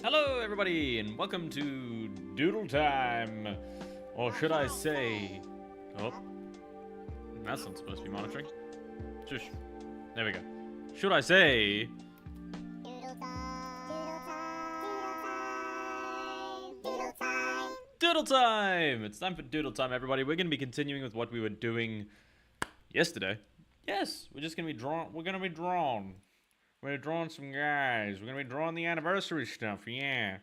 Hello, everybody, and welcome to Doodle Time. Or should I say... Oh, that's not supposed to be monitoring. Shush. There we go. Should I say... Doodle time. Doodle time. Doodle Time! It's time for Doodle Time, everybody. We're going to be continuing with what we were doing yesterday. Yes, we're just going to be drawn. We're going to be drawn. We're drawing some guys. We're going to be drawing the anniversary stuff, yeah.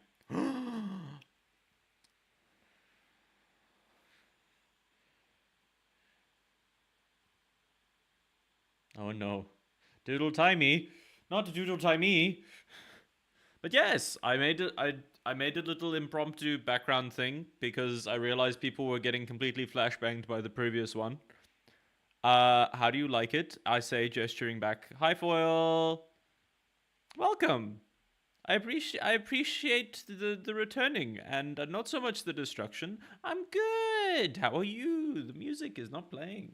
Oh no. Doodle timey. Not doodle timey. But yes, I made it. I made a little impromptu background thing because I realized people were getting completely flashbanged by the previous one. How do you like it? I say, gesturing back. Hi, Foil. Welcome. I appreciate the returning and not so much the destruction. I'm good. How are you? The music is not playing.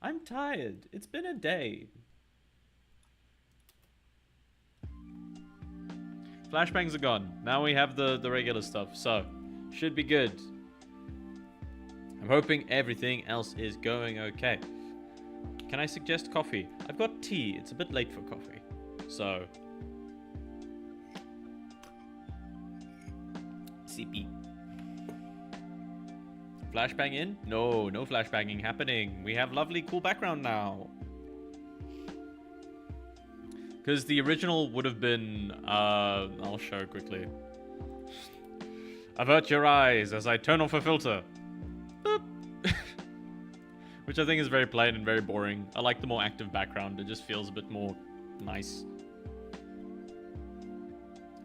I'm tired. It's been a day. Flashbangs are gone. Now we have the regular stuff, so should be good. I'm hoping everything else is going okay. Can I suggest coffee? I've got tea. It's a bit late for coffee, so... CP. Flashbang in? No, no flashbanging happening. We have lovely, cool background now. Because the original would have been, I'll show quickly. Avert your eyes as I turn off a filter. Boop. Which I think is very plain and very boring. I like the more active background. It just feels a bit more nice.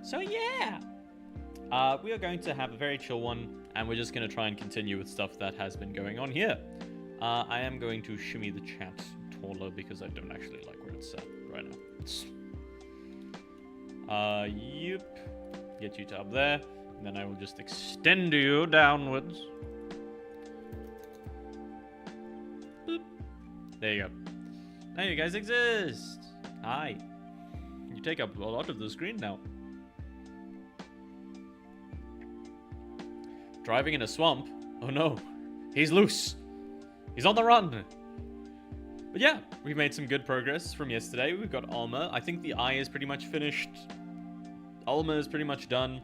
So yeah. We are going to have a very chill one, and we're just going to try and continue with stuff that has been going on here. I am going to shimmy the chat taller because I don't actually like where it's at right now. Yep. Get you to up there, and then I will just extend you downwards. Boop. There you go. Now you guys exist. Hi. You take up a lot of the screen now. Driving in a swamp? Oh no. He's loose. He's on the run. But yeah, we made some good progress from yesterday. We've got Alma. I think the eye is pretty much finished. Alma is pretty much done.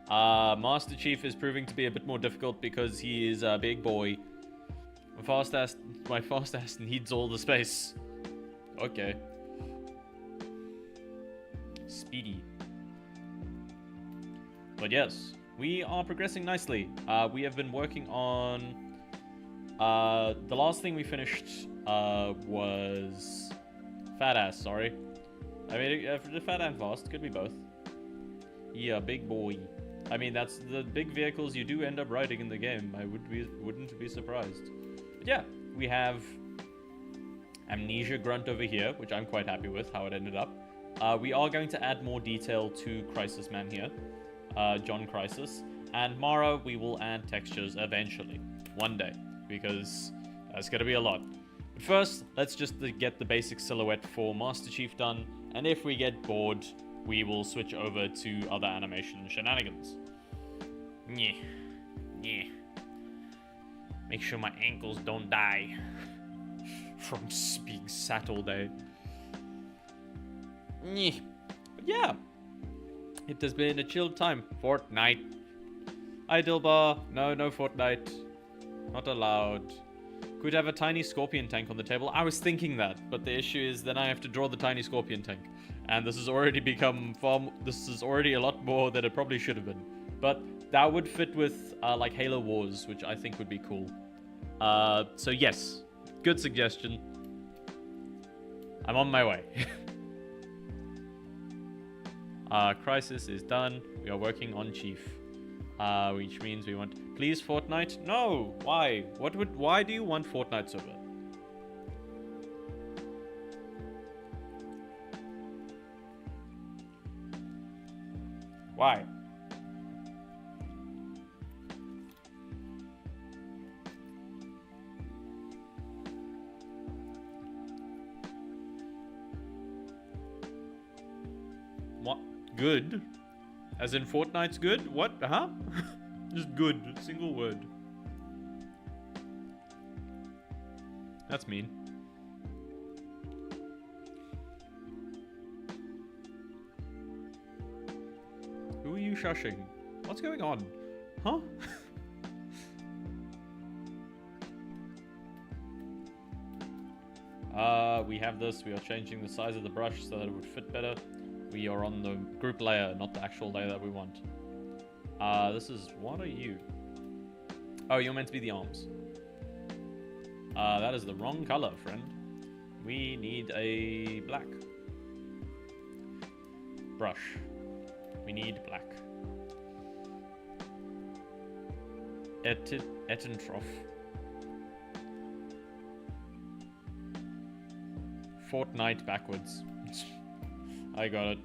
Master Chief is proving to be a bit more difficult because he is a big boy. My fast ass needs all the space. Okay. Speedy. But yes. We are progressing nicely. We have been working on... the last thing we finished was... Fat ass, sorry. I made it for the fat and fast. Could be both. Yeah, big boy. I mean, that's the big vehicles you do end up riding in the game. I wouldn't be surprised. But yeah, we have... Amnesia Grunt over here, which I'm quite happy with how it ended up. We are going to add more detail to Crisis Man here. John Crisis, and Mara we will add textures eventually, one day, because that's gonna be a lot. But first, let's just get the basic silhouette for Master Chief done, and if we get bored, we will switch over to other animation shenanigans. Yeah. Make sure my ankles don't die from being sat all day. But yeah. It has been a chilled time. Fortnite. Idle bar. No Fortnite. Not allowed. Could have a tiny scorpion tank on the table. I was thinking that, but the issue is then I have to draw the tiny scorpion tank. And this has already become this is already a lot more than it probably should have been. But that would fit with like Halo Wars, which I think would be cool. So yes. Good suggestion. I'm on my way. Crisis is done. We are working on Chief. Which means we want... Please, Fortnite? No! Why? Why do you want Fortnite so bad? Why? good. As in Fortnite's good? What? Huh? Just good. Single word. That's mean. Who are you shushing? What's going on? Huh? We have this. We are changing the size of the brush so that it would fit better. We are on the group layer, not the actual layer that we want. This is... What are you? Oh, you're meant to be the arms. That is the wrong color, friend. We need a black. Brush. We need black. Ettentroff. Fortnite backwards. I got it.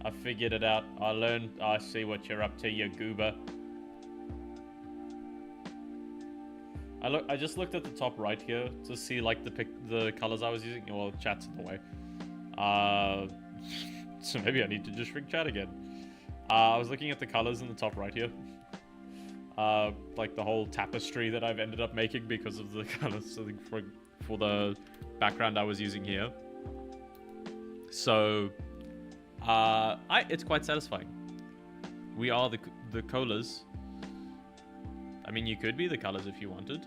I figured it out. I learned. I see what you're up to, you goober. I just looked at the top right here to see like the colors I was using. Well, chat's in the way. So maybe I need to just shrink chat again. I was looking at the colors in the top right here. Like the whole tapestry that I've ended up making because of the colors for the background I was using here. So, it's quite satisfying. We are the colors. I mean, you could be the colors if you wanted.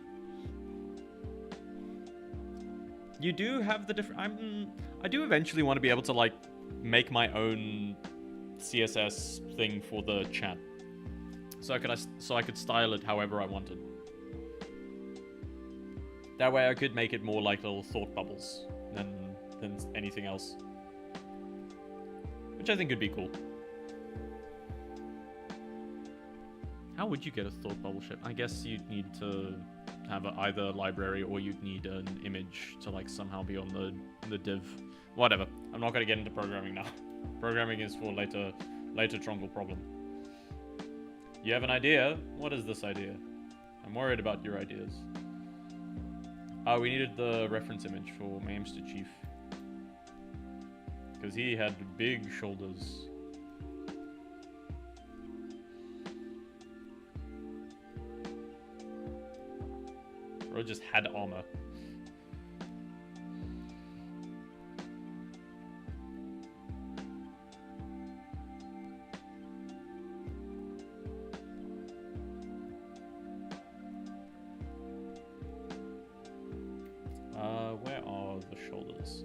You do have the different... I do eventually want to be able to, like, make my own CSS thing for the chat. So I could style it however I wanted. That way I could make it more like little thought bubbles than anything else. Which I think would be cool. How would you get a thought bubble ship? I guess you'd need to have either a library or you'd need an image to like somehow be on the div. Whatever. I'm not going to get into programming now. Programming is for later Trongle problem. You have an idea? What is this idea? I'm worried about your ideas. We needed the reference image for my Amster Chief. Because he had big shoulders. Bro just had armor. Where are the shoulders?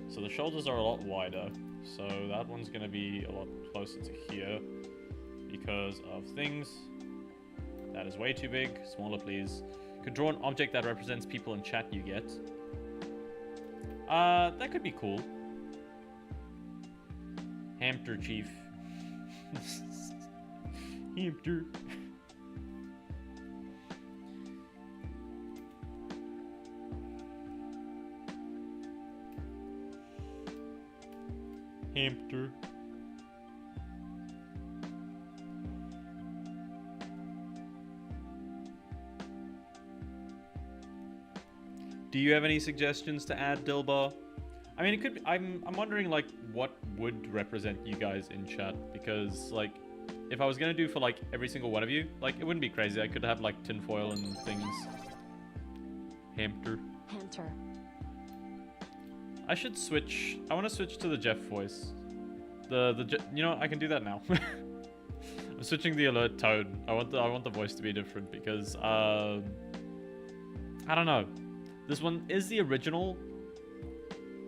So the shoulders are a lot wider, so that one's going to be a lot closer to here because of things. That is way too big. Smaller, please. Could draw an object that represents people in chat you get. That could be cool. Hamster Chief. Hamster. Hamster. Do you have any suggestions to add, Dilbar? I mean, it could be, I'm wondering like what would represent you guys in chat, because like if I was gonna do for like every single one of you, like it wouldn't be crazy. I could have like tinfoil and things. Hamster. Hamster. I should switch. I want to switch to the Jeff voice. You know what? I can do that now. I'm switching the alert tone. I want the voice to be different because I don't know. This one is the original,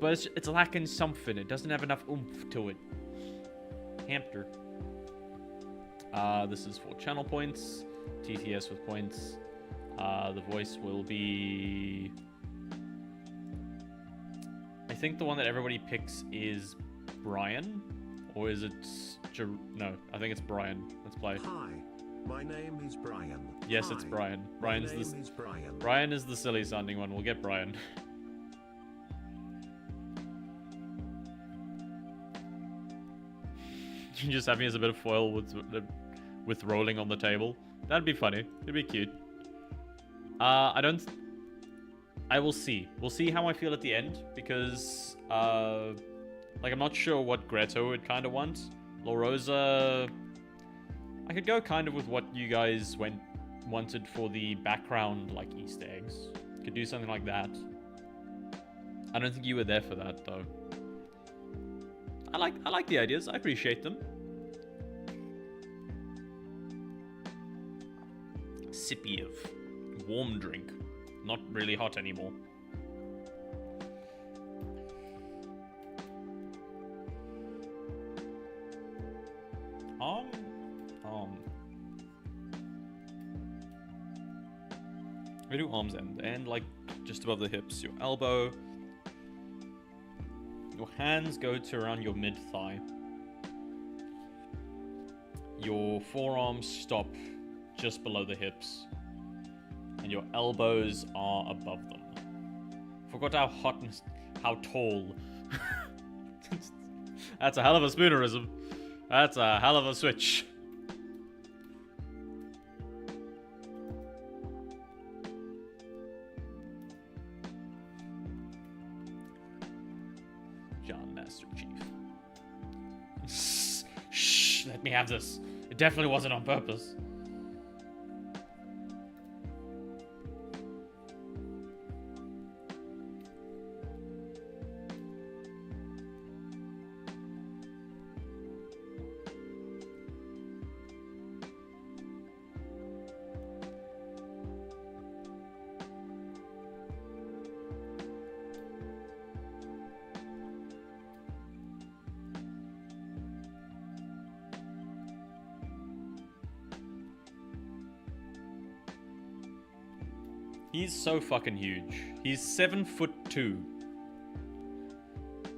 but it's lacking something. It doesn't have enough oomph to it. Hamster. This is for channel points. TTS with points. The voice will be... I think the one that everybody picks is Brian, or is it? No, I think it's Brian. Let's play. Hi, my name is Brian. Yes, it's Brian. Brian is the silly sounding one. We'll get Brian. You just have me as a bit of foil with rolling on the table. That'd be funny. It'd be cute. I will see. We'll see how I feel at the end, because Like, I'm not sure what Greto would kind of want. Lorosa... I could go kind of with what you guys wanted for the background, like, Easter eggs. Could do something like that. I don't think you were there for that, though. I like the ideas. I appreciate them. Sippy of warm drink. Not really hot anymore. We do arms and like just above the hips, your elbow. Your hands go to around your mid thigh. Your forearms stop just below the hips. And your elbows are above them. Forgot how tall. That's a hell of a spoonerism. That's a hell of a switch. John Master Chief. Shh, let me have this. It definitely wasn't on purpose. He's so fucking huge. He's 7'2". And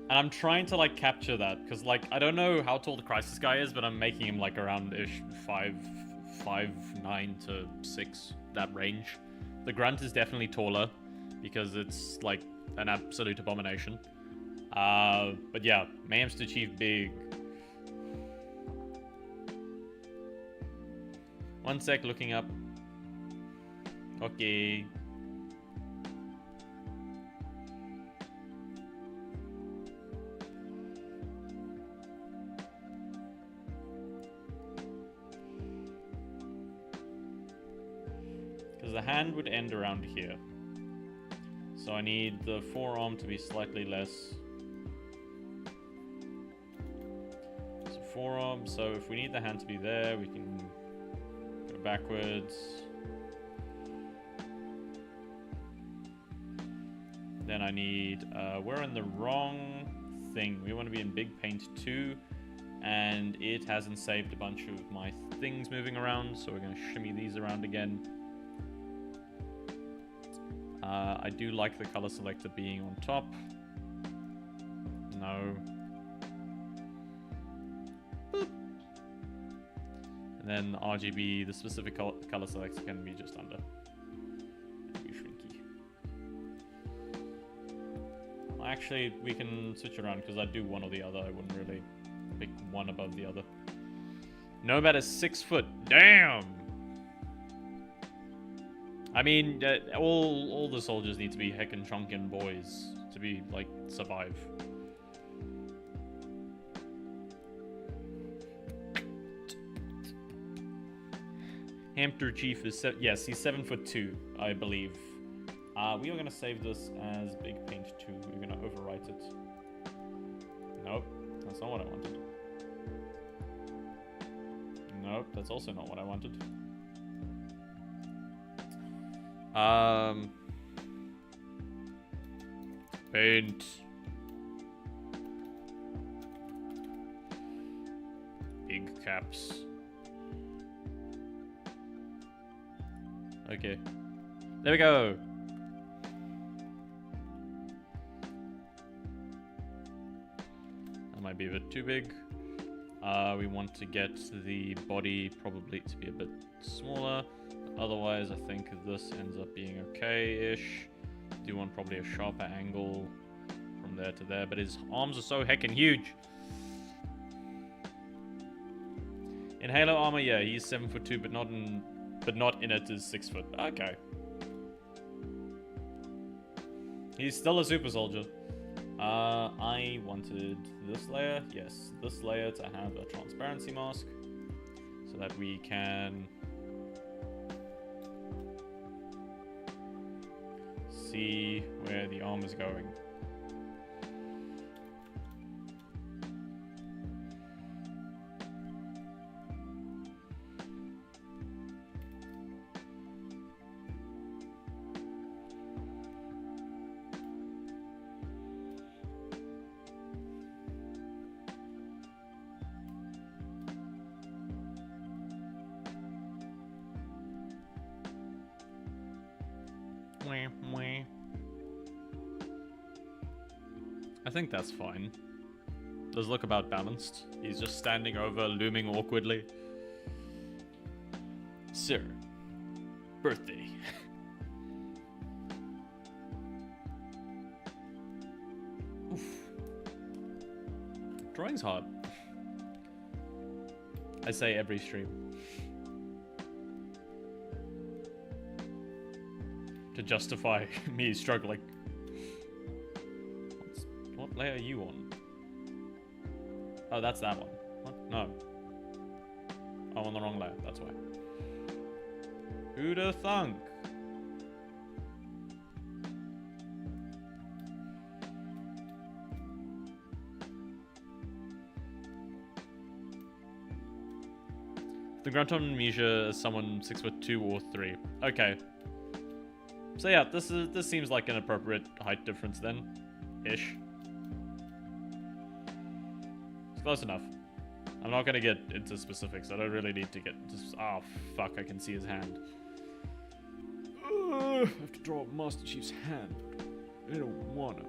I'm trying to like capture that because like I don't know how tall the Crisis guy is, but I'm making him like around ish 5'9" to 6, that range. The Grunt is definitely taller because it's like an absolute abomination. But yeah, Master Chief big. One sec, looking up. Okay. Because the hand would end around here. So I need the forearm to be slightly less. So forearm, so if we need the hand to be there, we can go backwards. Then I need, we're in the wrong thing. We want to be in Big Paint 2, and it hasn't saved a bunch of my things moving around, so we're going to shimmy these around again. I do like the color selector being on top. No. Boop. And then the RGB, the specific color selector can be just under. Actually, we can switch around because I do one or the other. I wouldn't really pick one above the other. Nomad is 6 foot. Damn! I mean, all the soldiers need to be heckin' chunkin' boys to be, like, survive. Hamster Chief is, yes, he's 7'2", I believe. We are going to save this as Big Paint 2. We're going to overwrite it. Nope, that's not what I wanted. Nope, that's also not what I wanted. Paint. Big caps. Okay. There we go. That might be a bit too big. We want to get the body probably to be a bit smaller. Otherwise, I think this ends up being okay-ish. Do want probably a sharper angle from there to there, but his arms are so heckin' huge. In Halo armor, yeah, he's 7'2", but not in it is 6 foot. Okay. He's still a super soldier. I wanted this layer, yes, this layer to have a transparency mask so that we can see where the arm is going. I think that's fine. Does look about balanced. He's just standing over, looming awkwardly. Sir, birthday. Oof. Drawing's hard. I say every stream. To justify me struggling. What layer are you on? Oh, that's that one. What? No. I'm on the wrong layer, that's why. Who'd have thunk? The grunt on amnesia is someone 6'2" or 3. Okay. So yeah, this seems like an appropriate height difference then, ish. It's close enough. I'm not gonna get into specifics. I don't really need to get. Just, oh fuck! I can see his hand. I have to draw Master Chief's hand. I don't wanna.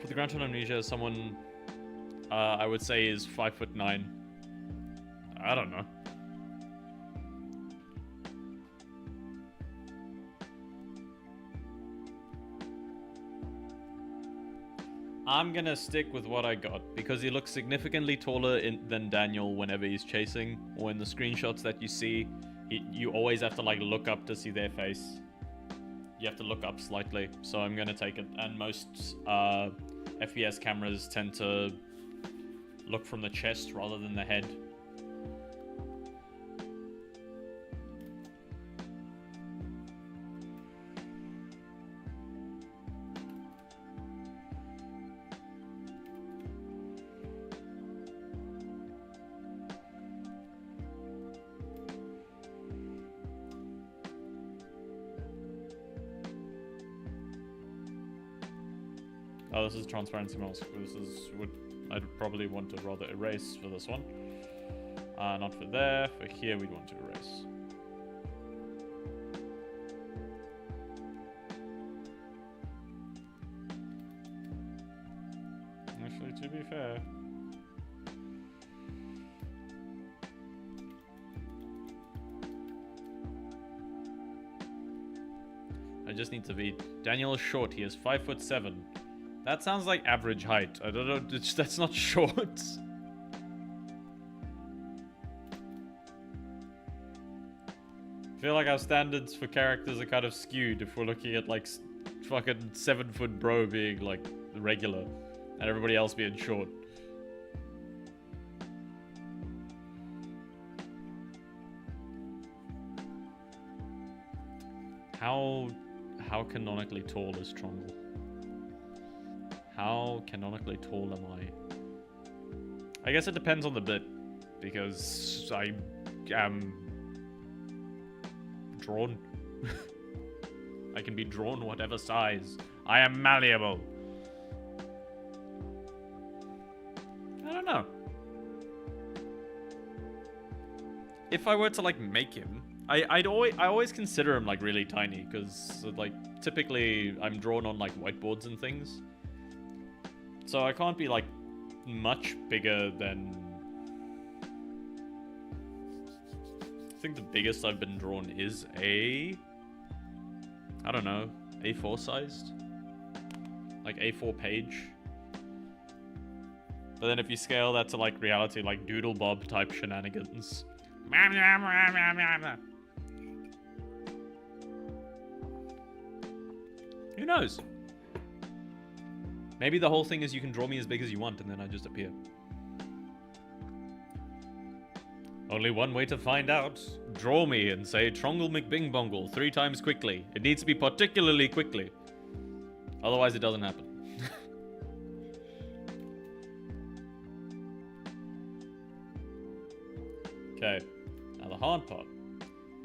For the grunt on amnesia, someone I would say is 5'9". I don't know. I'm gonna stick with what I got because he looks significantly taller than Daniel whenever he's chasing, or in the screenshots that you see, you always have to like look up to see their face. You have to look up slightly, so I'm gonna take it. And most FPS cameras tend to look from the chest rather than the head. Oh, this is transparency mask. This is what I'd probably want to rather erase for this one. Not for there. For here, we'd want to erase. Actually, to be fair, I just need to be. Daniel is short. He is 5'7". That sounds like average height. I don't know. That's not short. I feel like our standards for characters are kind of skewed if we're looking at like fucking 7-foot bro being like the regular and everybody else being short. How canonically tall is Trundle? How canonically tall am I? I guess it depends on the bit, because I am drawn. I can be drawn whatever size. I am malleable. I don't know. If I were to like make him, I always consider him like really tiny because like typically I'm drawn on like whiteboards and things, so I can't be like much bigger than. I think the biggest I've been drawn is I don't know, A4 sized, like A4 page. But then if you scale that to like reality, like Doodle Bob type shenanigans. Who knows? Maybe the whole thing is you can draw me as big as you want and then I just appear. Only one way to find out. Draw me and say Trongle McBingbongle 3 times quickly. It needs to be particularly quickly. Otherwise it doesn't happen. Okay. Now the hard part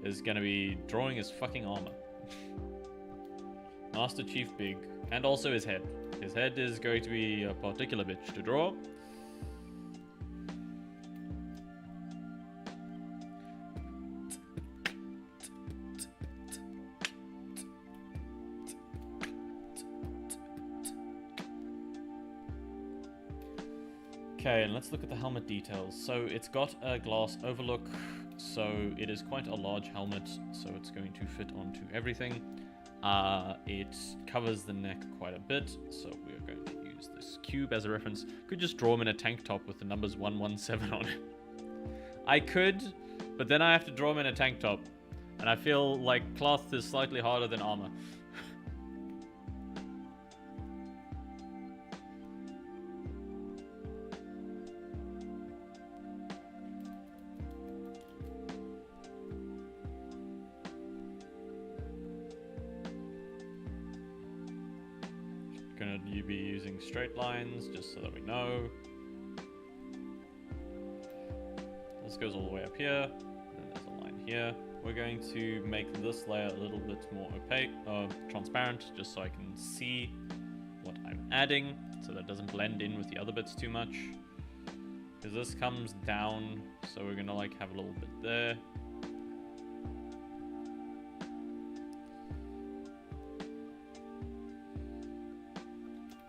is gonna be drawing his fucking armor. Master Chief Big. And also his head. His head is going to be a particular bitch to draw. Okay, and let's look at the helmet details. So it's got a glass overlook, so it is quite a large helmet, so it's going to fit onto everything. It covers the neck quite a bit, so we're going to use this cube as a reference. Could just draw him in a tank top with the numbers 117 on it. I could, but then I have to draw him in a tank top, and I feel like cloth is slightly harder than armor. Gonna be using straight lines just so that we know. This goes all the way up here, and then there's a line here. We're going to make this layer a little bit more opaque, transparent, just so I can see what I'm adding, so that it doesn't blend in with the other bits too much. Because this comes down, so we're gonna like have a little bit there.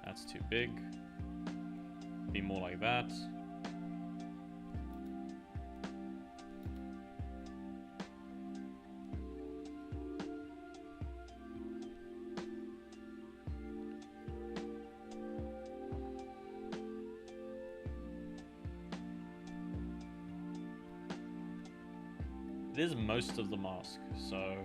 That's too big. Be more like that. It is most of the mask, so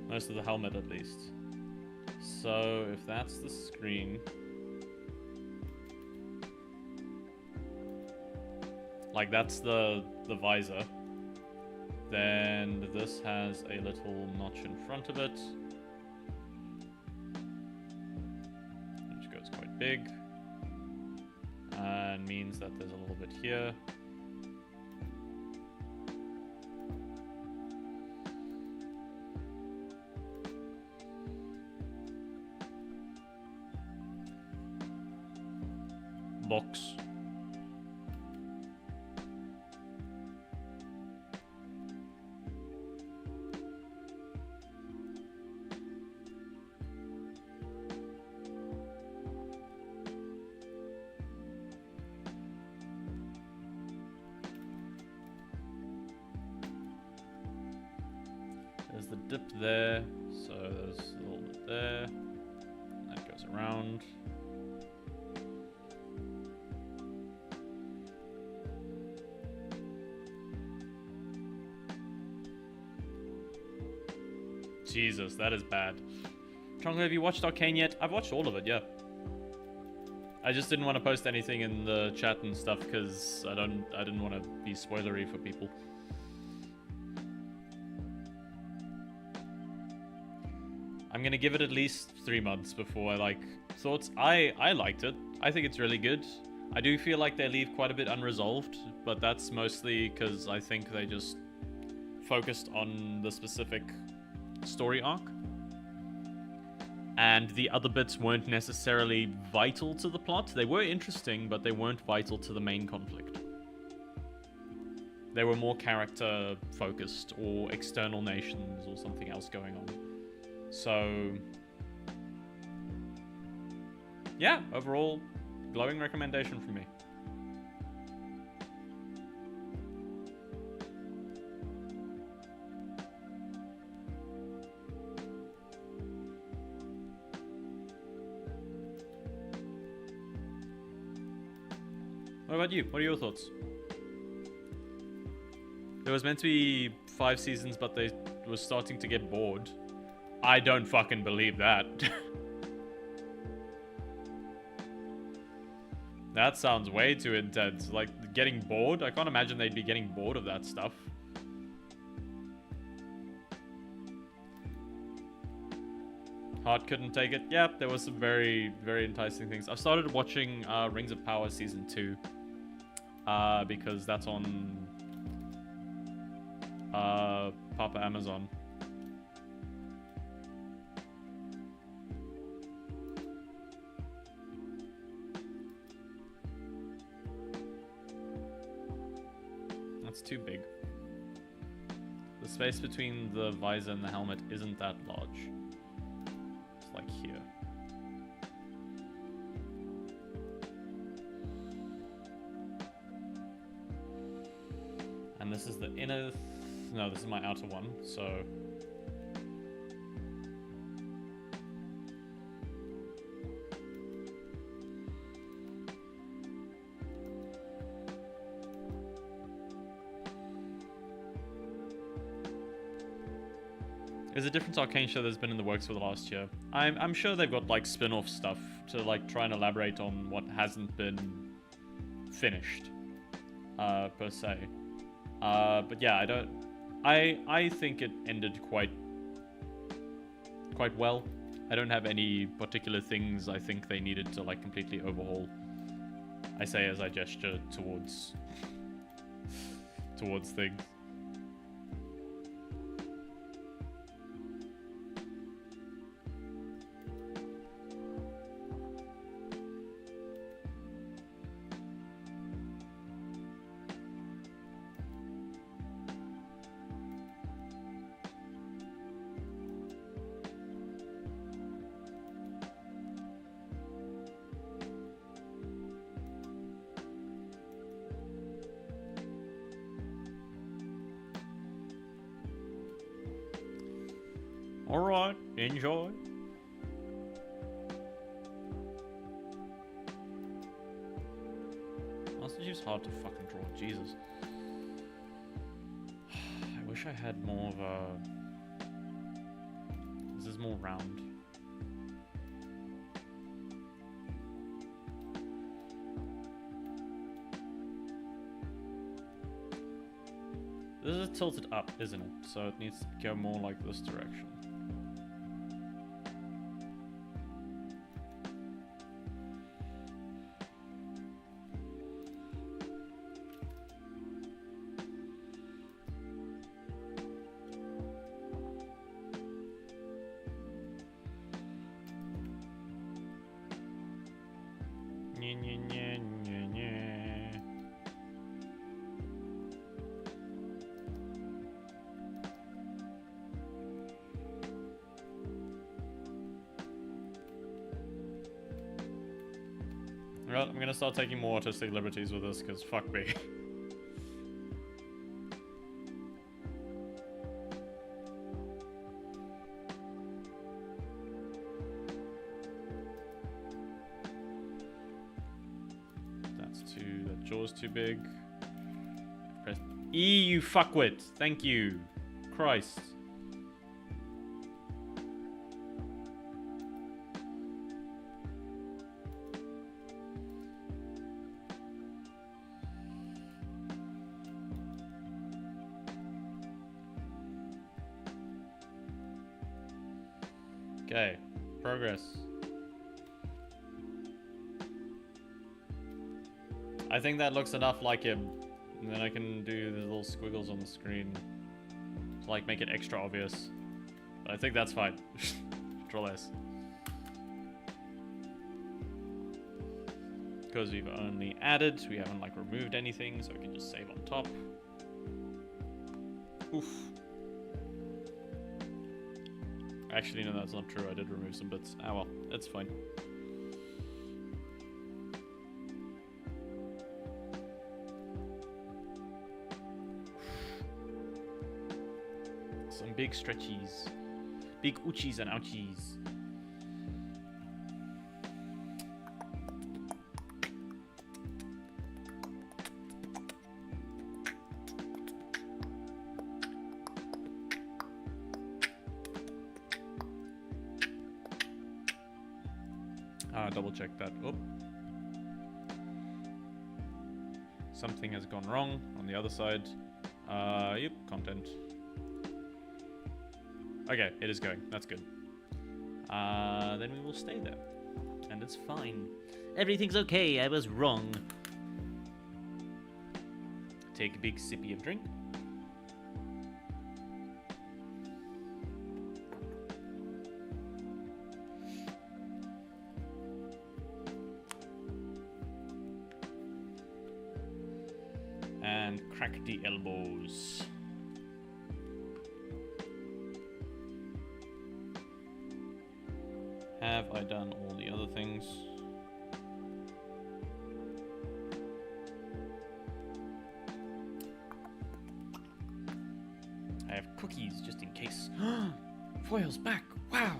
most of the helmet at least. So if that's the screen, like that's the visor, then this has a little notch in front of it, which goes quite big and means that there's a little bit here. Box. There's the dip there, so there's a little bit there. That goes around. Jesus, that is bad. Chongli, have you watched Arcane yet? I've watched all of it, yeah. I just didn't want to post anything in the chat and stuff because I didn't want to be spoilery for people. I'm gonna give it at least 3 months before I like thoughts. I liked it. I think it's really good. I do feel like they leave quite a bit unresolved, but that's mostly because I think they just focused on the specific story arc. and the other bits weren't necessarily vital to the plot. They were interesting, but they weren't vital to the main conflict. They were more character focused or external nations or something else going on. So yeah, overall, glowing recommendation from me. What about you? What are your thoughts? There was meant to be 5 seasons, but they were starting to get bored. I don't fucking believe that. That sounds way too intense. Like, getting bored? I can't imagine they'd be getting bored of that stuff. Heart couldn't take it. Yep, there was some very, very enticing things. I've started watching Rings of Power Season 2. Because that's on Papa Amazon. That's too big. The space between the visor and the helmet isn't that large. It's like here. And this is the inner... No, this is my outer one, so... There's a different Arcane show that's been in the works for the last year. I'm sure they've got like spin-off stuff to like try and elaborate on what hasn't been finished, per se. But yeah, I think it ended quite well. I don't have any particular things I think they needed to like completely overhaul. I say as I gesture towards things. Alright, enjoy. Master Chief's hard to fucking draw, Jesus. I wish I had more of a... This is more round. This is tilted up, isn't it? So it needs to go more like this direction. Well, I'm gonna start taking more artistic liberties with this, because fuck me. That jaw's too big. Press E, you fuckwit! Thank you. Christ. Okay, progress. I think that looks enough like him. And then I can do the little squiggles on the screen to like make it extra obvious. But I think that's fine. Draw less. because we've only added. We haven't like removed anything, so we can just save on top. Oof. Actually, no, that's not true. I did remove some bits. Ah, well, it's fine. Some big stretchies. Big oochies and ouchies. Double check that. Oh. Something has gone wrong on the other side. Yep, content. Okay, it is going. That's good. Then we will stay there. And it's fine. Everything's okay. I was wrong. Take a big sippy of drink. And crack the elbows. Have I done all the other things? I have cookies just in case. Foil's back. Wow.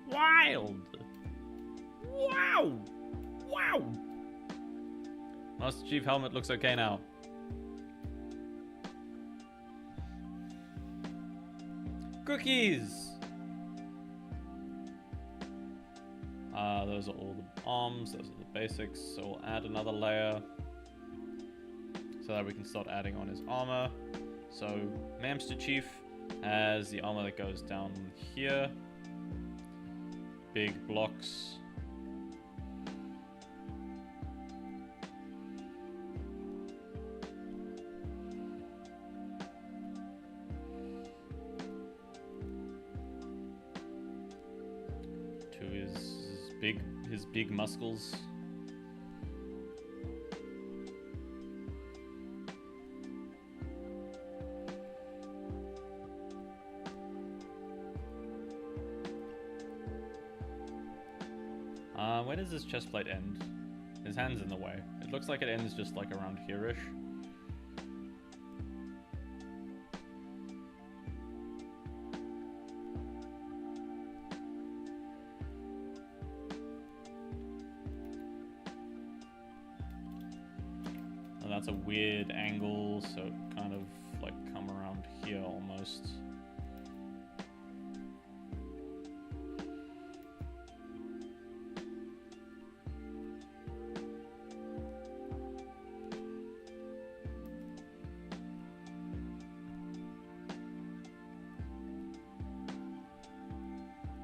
Wild. Wow. Wow. Master Chief helmet looks okay now. Cookies! Those are all the arms, those are the basics, so we'll add another layer so that we can start adding on his armor. So, Master Chief has the armor that goes down here. Big blocks. His big muscles. Where does this chest plate end? His hand's in the way. It looks like it ends just like around here-ish. That's a weird angle, so it kind of like come around here almost.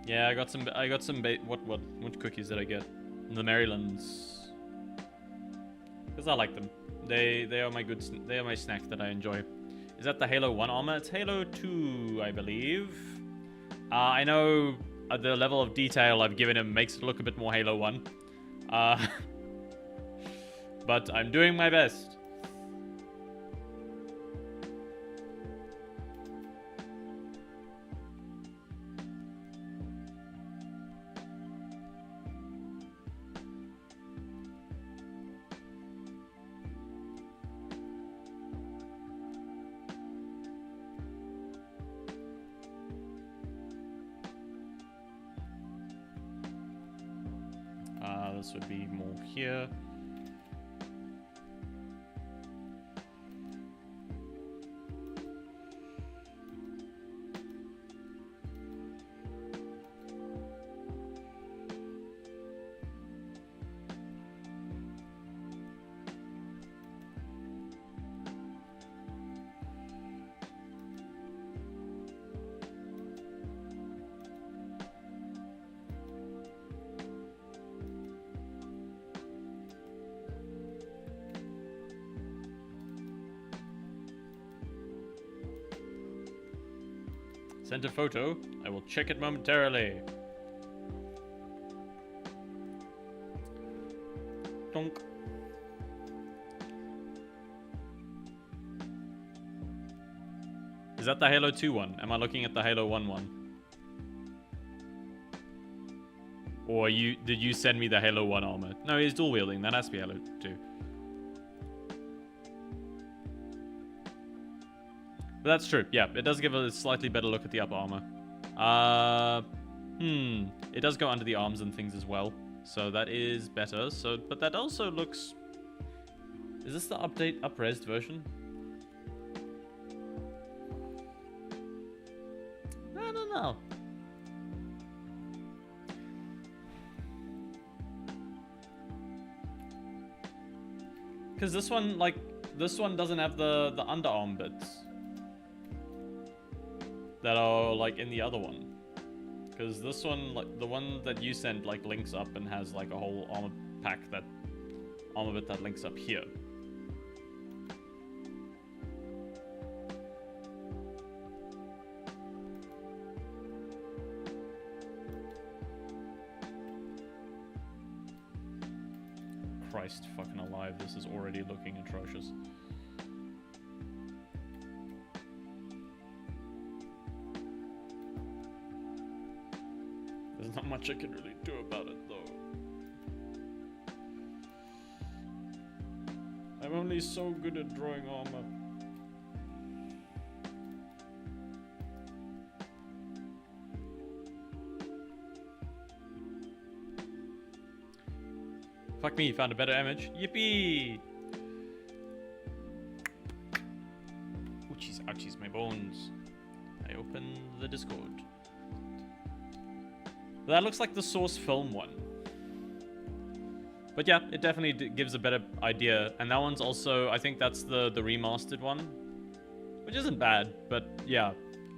Yeah, I got some what cookies did I get? The Marylands. Because I like them. They are they are my snack that I enjoy. Is that the Halo 1 armor? It's Halo 2, I believe. I know the level of detail I've given him makes it look a bit more Halo 1. But I'm doing my best. This would be more here. Sent a photo. I will check it momentarily. Tonk. Is that the Halo 2 one? Am I looking at the Halo 1 one? Or did you send me the Halo 1 armor? No, he's dual wielding. That has to be Halo 2. But that's true. Yeah, it does give a slightly better look at the upper armor. It does go under the arms and things as well. So that is better. But that also looks... Is this the up-resed version? I don't know. Because this one doesn't have the underarm bits that are like in the other one. Because this one, like the one that you sent, like links up and has like a whole armor pack armor bit that links up here. Christ fucking alive, this is already looking atrocious. There's not much I can really do about it, though. I'm only so good at drawing armor. Fuck me, found a better image. Yippee! Ouchies, ouchies, my bones. I open the Discord. That looks like the source film one. But yeah, it definitely gives a better idea. And that one's also, I think that's the remastered one. Which isn't bad, but yeah.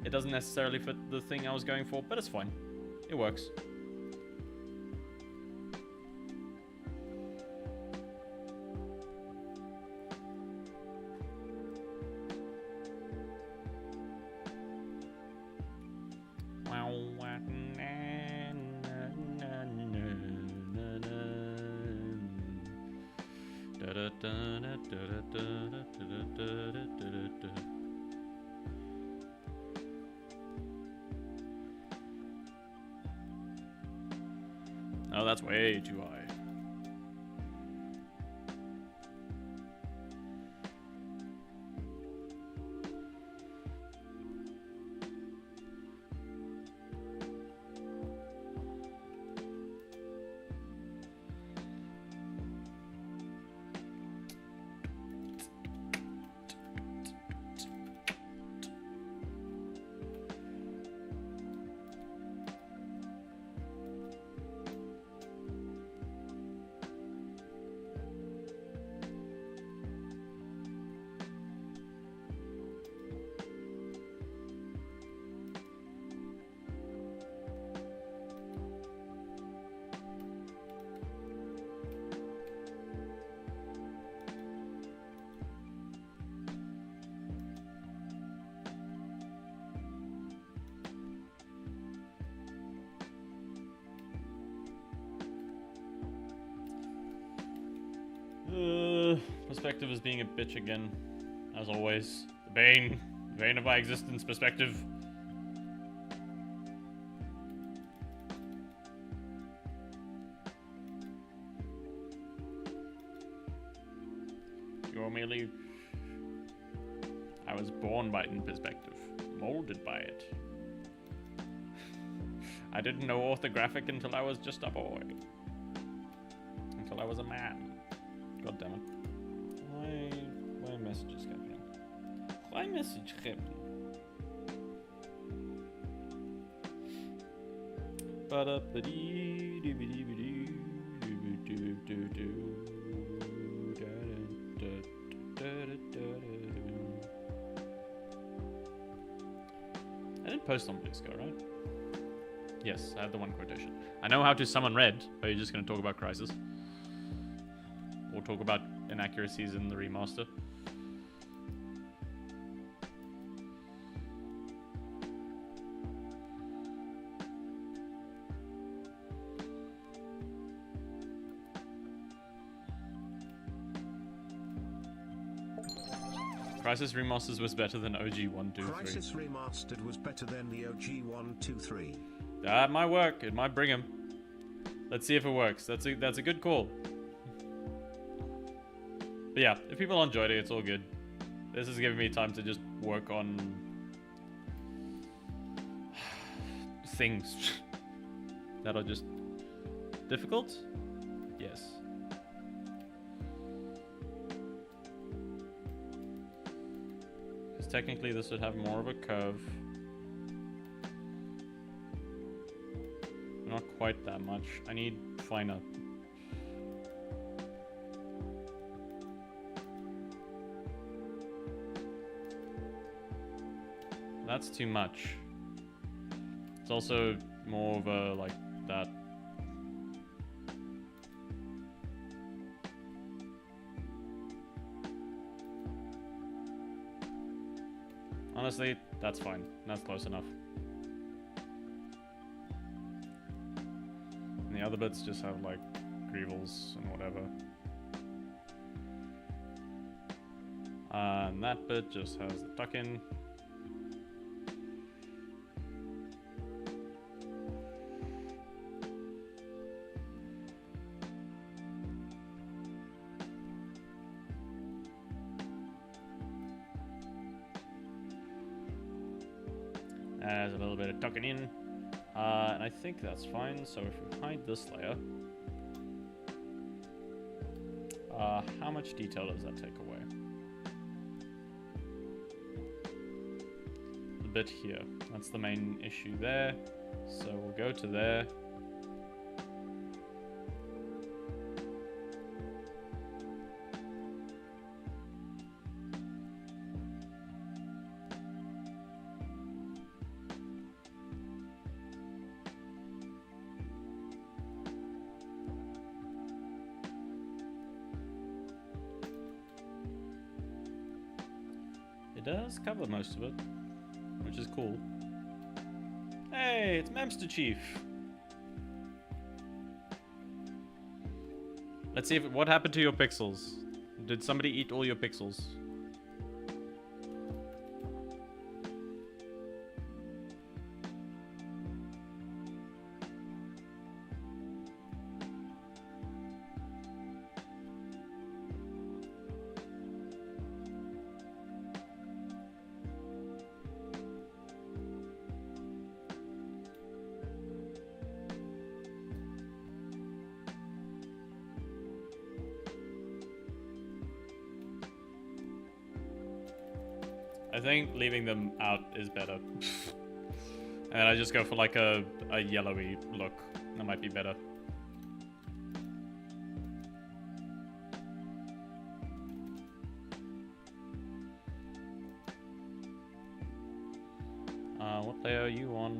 It doesn't necessarily fit the thing I was going for, but it's fine. It works. Oh, that's way too high. Perspective is being a bitch again, as always. The bane of my existence, perspective. You're merely... I was born by it in perspective, molded by it. I didn't know orthographic until I was just a boy. Until I was a man. God damn it. Why message is happening? Why message happening? I did post on Blisco, right? Yes, I had the one quotation. I know how to summon red, but you're just going to talk about Crisis. Or talk about inaccuracies in the remaster. Crisis Remasters was better than OG 1, 2, 3. Crisis Remastered was better than the OG 1, 2, 3. That might work. It might bring him. Let's see if it works. That's a good call. But yeah, if people enjoyed it, it's all good. This is giving me time to just work on things that are just difficult. Yes. Because technically this would have more of a curve. Not quite that much. I need finer. That's too much. It's also more of a, like, that. Honestly, that's fine. That's close enough. And the other bits just have, like, greevils and whatever. And that bit just has the tuck-in. There's a little bit of tucking in. And I think that's fine. So if we hide this layer, how much detail does that take away? The bit here. That's the main issue there. So we'll go to there. It does cover most of it, which is cool. Hey, it's Memster Chief. Let's see if what happened to your pixels. Did somebody eat all your pixels? I think leaving them out is better. And I just go for like a yellowy look. That might be better. What layer are you on?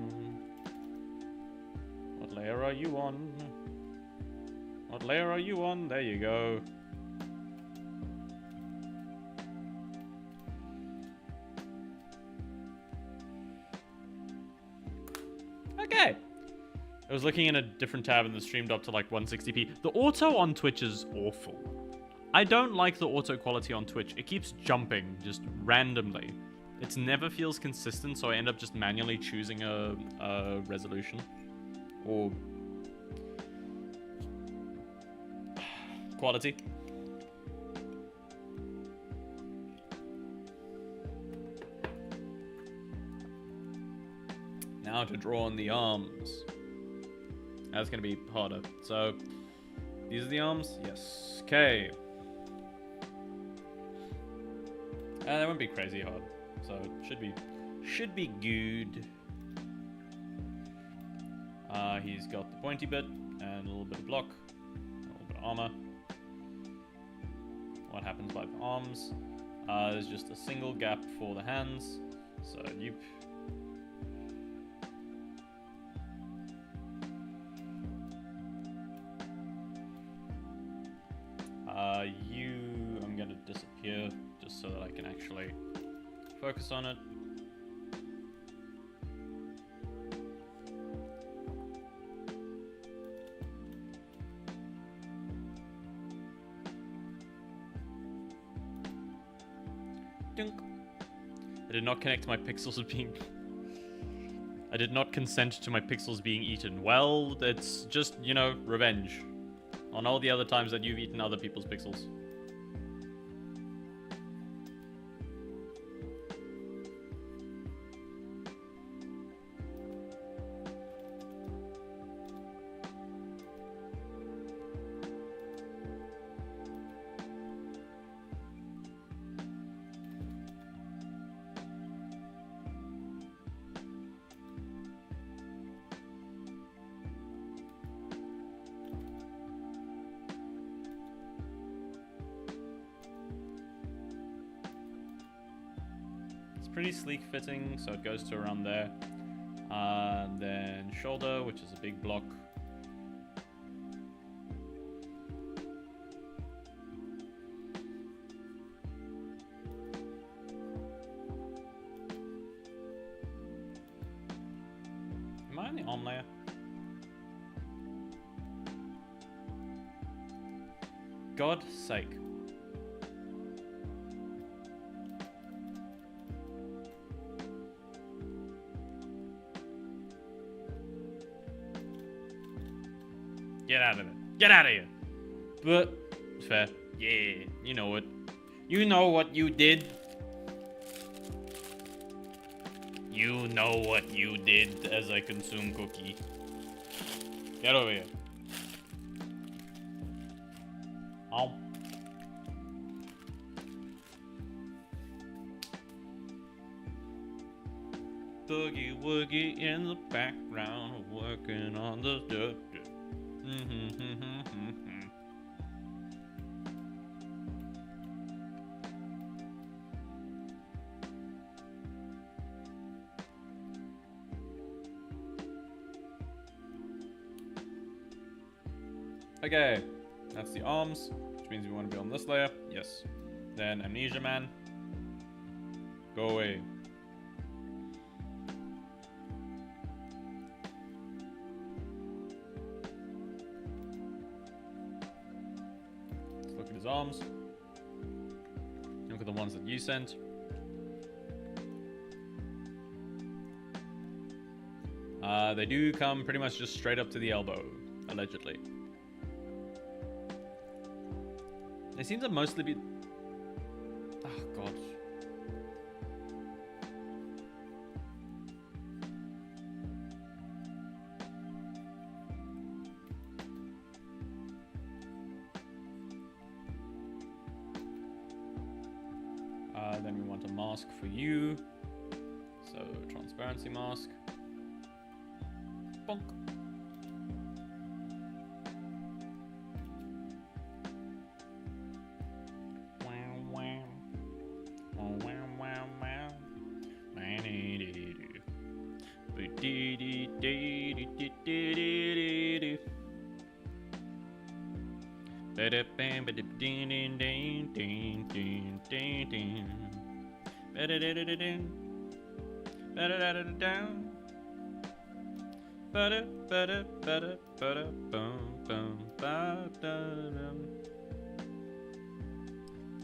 What layer are you on? What layer are you on? There you go. Okay. I was looking in a different tab and the streamed up to like 160p. The auto on Twitch is awful. I don't like the auto quality on Twitch. It keeps jumping just randomly. It never feels consistent, so I end up just manually choosing a resolution. Or quality. Now to draw on the arms. That's going to be harder. So, these are the arms? Yes. Okay. That won't be crazy hard. So, it should be good. He's got the pointy bit and a little bit of block, a little bit of armor. What happens by the arms? There's just a single gap for the hands. So, you. I'm gonna disappear just so that I can actually focus on it. Dunk. I did not connect to my pixels being... I did not consent to my pixels being eaten. Well, it's just, you know, revenge. On all the other times that you've eaten other people's pixels. Pretty sleek fitting, so it goes to around there. Then shoulder, which is a big block. Am I on the arm layer? God's sake. Get out of it. Get out of here. But, fair. Yeah, you know it. You know what you did. You know what you did as I consume cookie. Get over here. Oh. Boogie woogie in the background, working on the dirt. Okay, that's the arms, which means we want to be on this layer. Yes. Then Amnesia Man. Go away. Let's look at his arms. Look at the ones that you sent. They do come pretty much just straight up to the elbow, allegedly. They seem to mostly be... Oh, God. Then we want a mask for you. So, transparency mask. Bonk.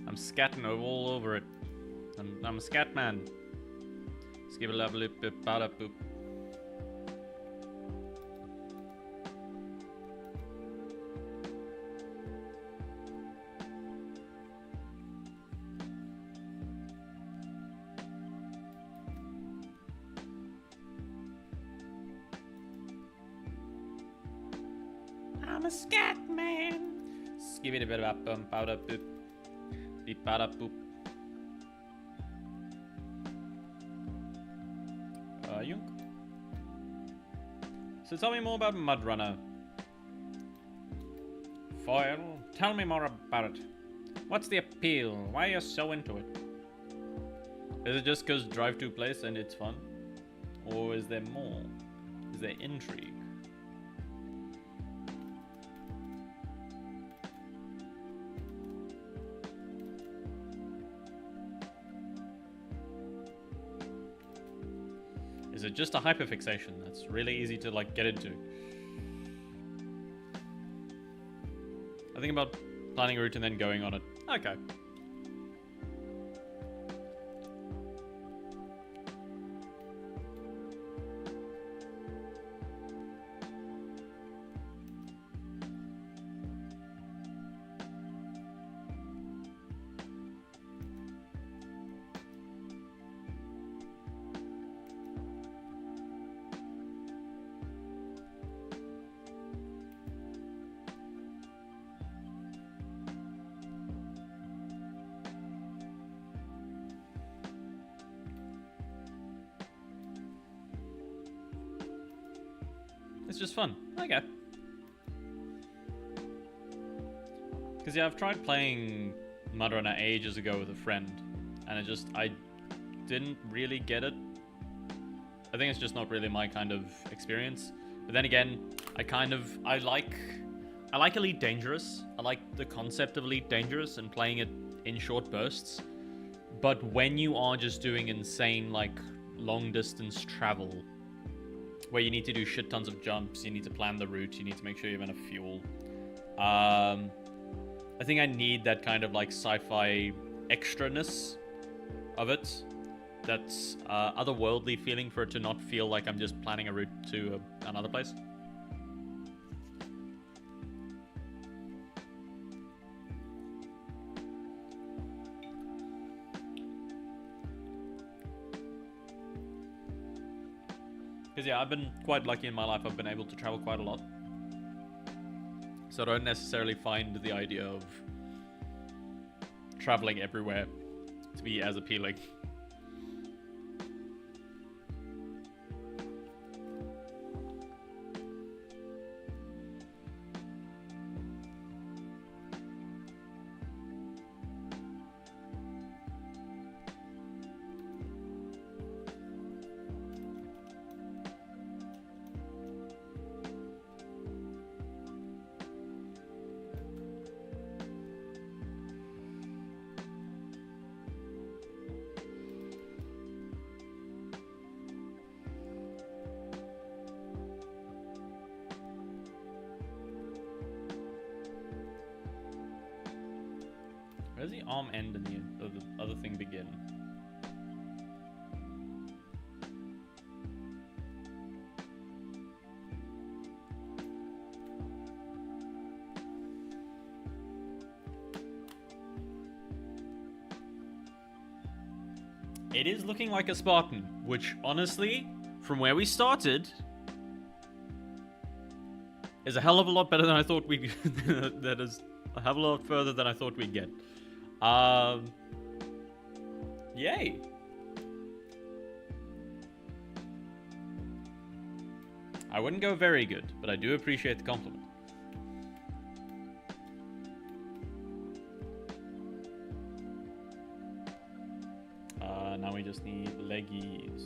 I'm scatting all over it. I'm a scat man. Skip a level up, bada boop. I'm a scat man. Skip it a bit up, bada boop. Beep bada boop. Yunk. So tell me more about Mudrunner. Foil, tell me more about it. What's the appeal? Why are you so into it? Is it just because Drive to place and it's fun? Or is there more? Is there intrigue? Is it just a hyperfixation that's really easy to like get into? I think about planning a route and then going on it. Okay. It's just fun. Okay. Because yeah, I've tried playing Mud Runner ages ago with a friend, and I didn't really get it. I think it's just not really my kind of experience. But then again, I like Elite Dangerous. I like the concept of Elite Dangerous and playing it in short bursts. But when you are just doing insane, like, long distance travel, where you need to do shit tons of jumps, you need to plan the route, you need to make sure you have enough fuel. I think I need that kind of like sci-fi extraness of it. That's otherworldly feeling for it to not feel like I'm just planning a route to another place. Because yeah, I've been quite lucky in my life. I've been able to travel quite a lot. So I don't necessarily find the idea of traveling everywhere to be as appealing. Where does the arm end and the other thing begin? It is looking like a Spartan, which honestly, from where we started, is a hell of a lot better than I thought we. That is a hell of a lot further than I thought we'd get. Yay. I wouldn't go very good, but I do appreciate the compliment. Now we just need leggies.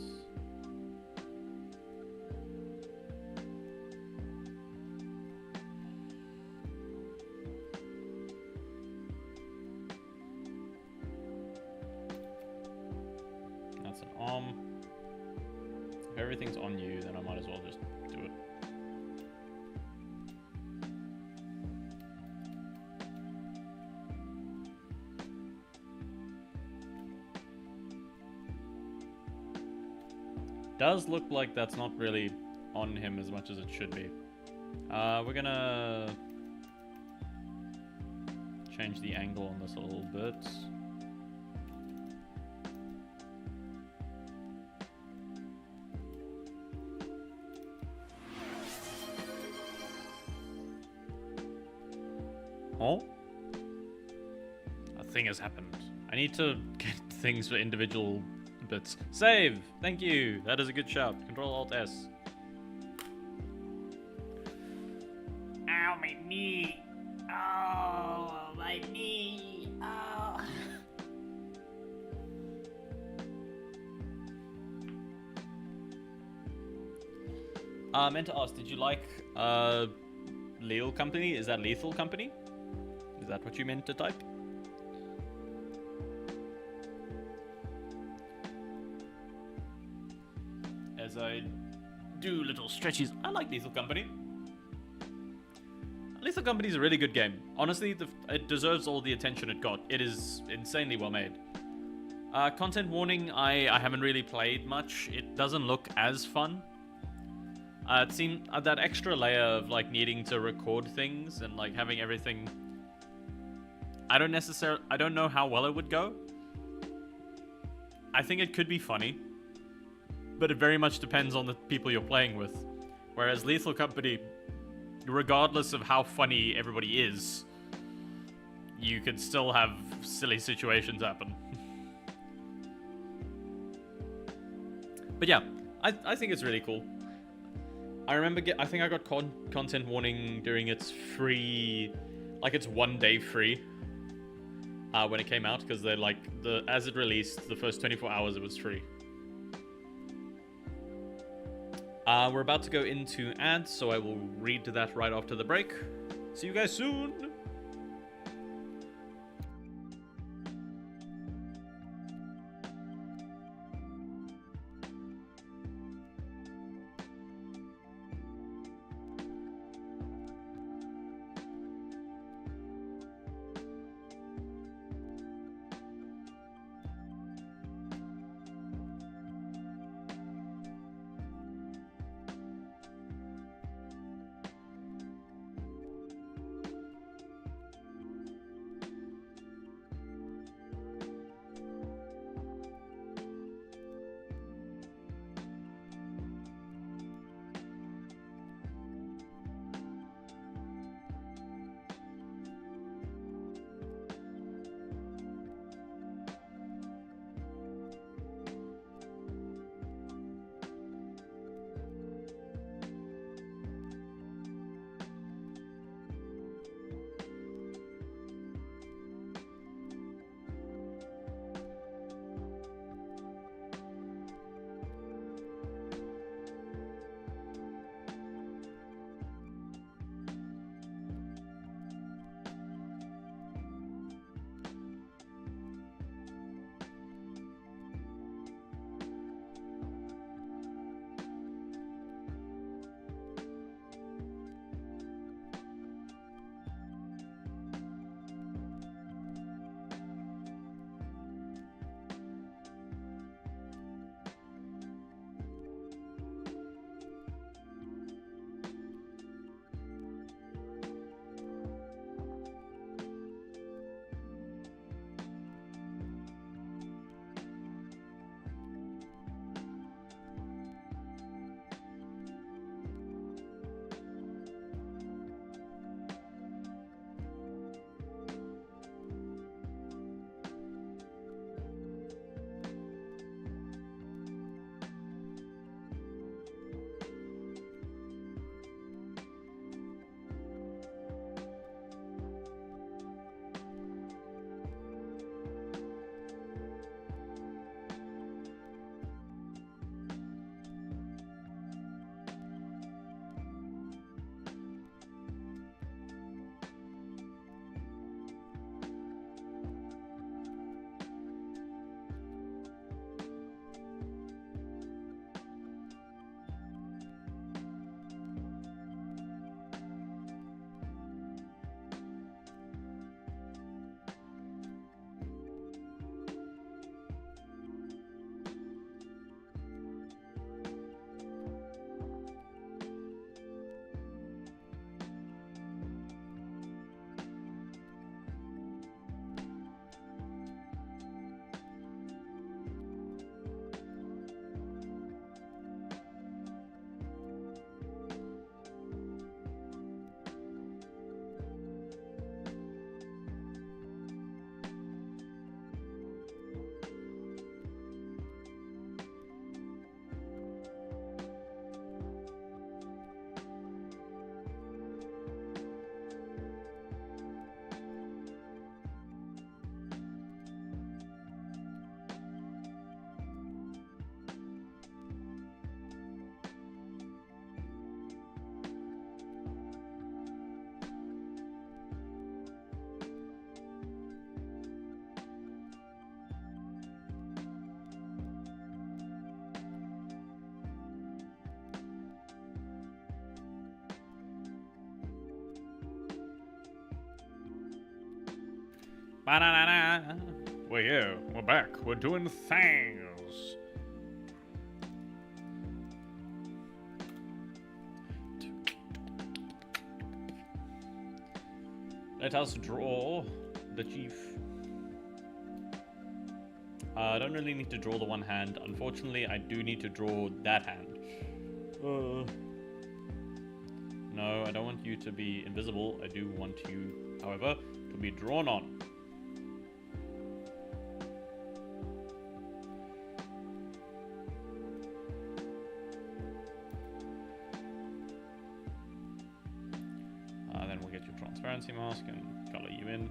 That's an arm. If everything's on you, then I might as well just do it. Does look like that's not really on him as much as it should be. We're gonna change the angle on this a little bit. Oh? A thing has happened. I need to get things for individual bits. Save! Thank you! That is a good shout. Control-Alt-S. Ow, my knee! Oh, my knee! Oh. I meant to ask, did you like Lethal Company? Is that Lethal Company? Is that what you meant to type? As I do little stretches. I like Lethal Company. Lethal Company is a really good game. Honestly, it deserves all the attention it got. It is insanely well made. Content warning, I haven't really played much. It doesn't look as fun. It seemed that extra layer of like needing to record things and like having everything. I don't know how well it would go. I think it could be funny, but it very much depends on the people you're playing with. Whereas Lethal Company, regardless of how funny everybody is, you could still have silly situations happen. But yeah, I think it's really cool. I remember I think I got content warning during its free, like its 1 day free, when it came out, because they're like, as it released, the first 24 hours it was free. We're about to go into ads, so I will read to that right after the break. See you guys soon! Ba-da-da-da. We're here. We're back. We're doing things. Let us draw the chief. I don't really need to draw the one hand. Unfortunately, I do need to draw that hand. No, I don't want you to be invisible. I do want you, however, to be drawn on. mask and color you in.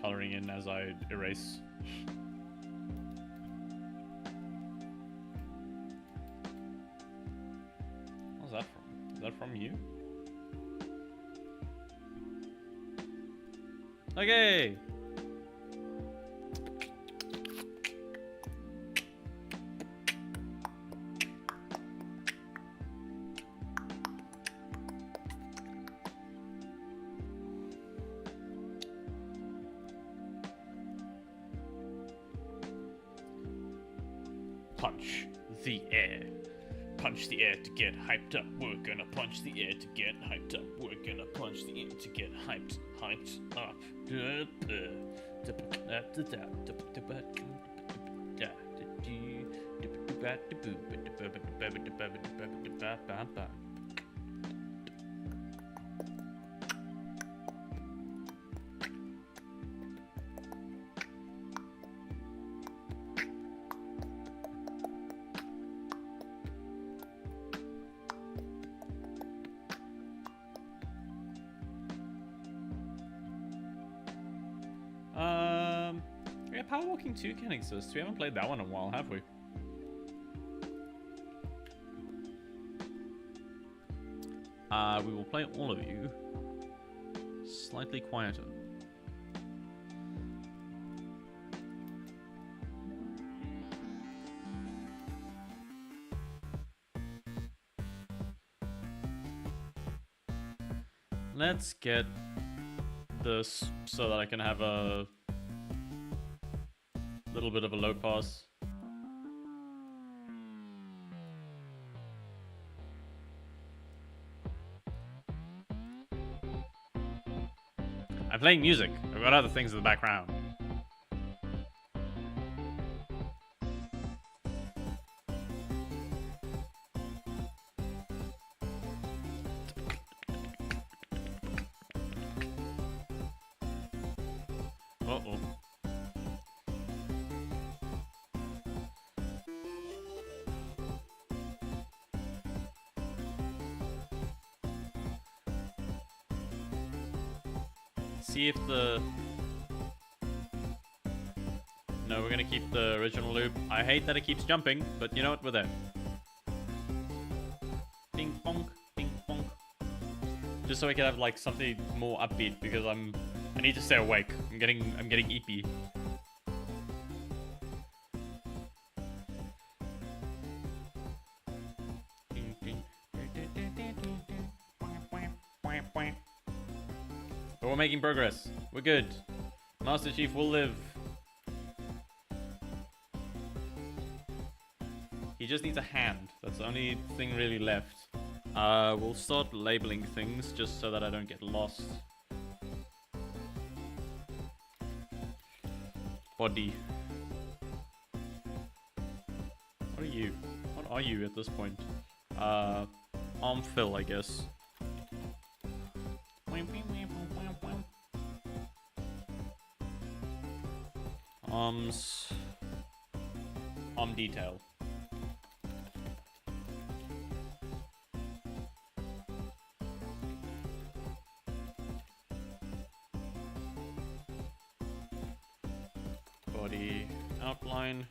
Coloring in as I erase. What's that from? Is that from you? Okay. Punch the air. Punch the air to get hyped up. We're gonna punch the air to get hyped up. We're gonna punch the air to get hyped up. Yeah, Power Walking 2 can exist. We haven't played that one in a while, have we? We will play all of you slightly quieter. Let's get this so that I can have a little bit of a low pass. I'm playing music. I've got other things in the background. Uh-oh. See if the... No, we're gonna keep the original loop. I hate that it keeps jumping, but you know what? We're there. Ping pong, ping pong. Just so I can have like something more upbeat because I need to stay awake. I'm getting eepy. But we're making progress. We're good. Master Chief will live. He just needs a hand. That's the only thing really left. We'll start labeling things just so that I don't get lost. Body. What are you? What are you at this point? Arm fill, I guess. Arms. Arm detail. Body outline.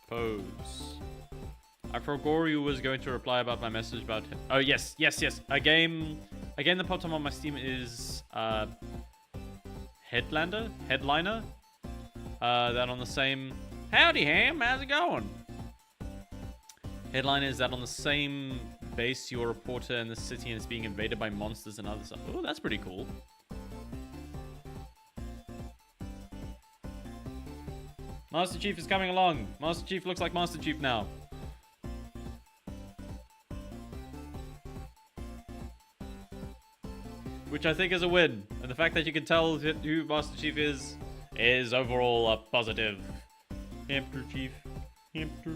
Pose. I forgot you was going to reply about my message about him. Oh yes. A game that popped up on my Steam is Headliner. That on the same. Howdy Ham, how's it going? Headliner is that on the same base you're a reporter in the city and it's being invaded by monsters and other stuff. Oh, that's pretty cool. Master Chief is coming along. Master Chief looks like Master Chief now. Which I think is a win. And the fact that you can tell who Master Chief is overall a positive. Hamster Chief. Hamster.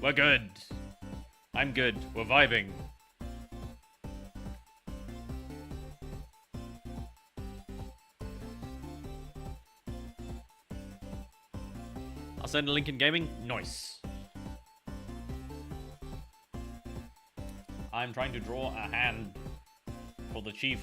We're good. I'm good. We're vibing. I'll send a link in gaming. Nice. I'm trying to draw a hand for the chief.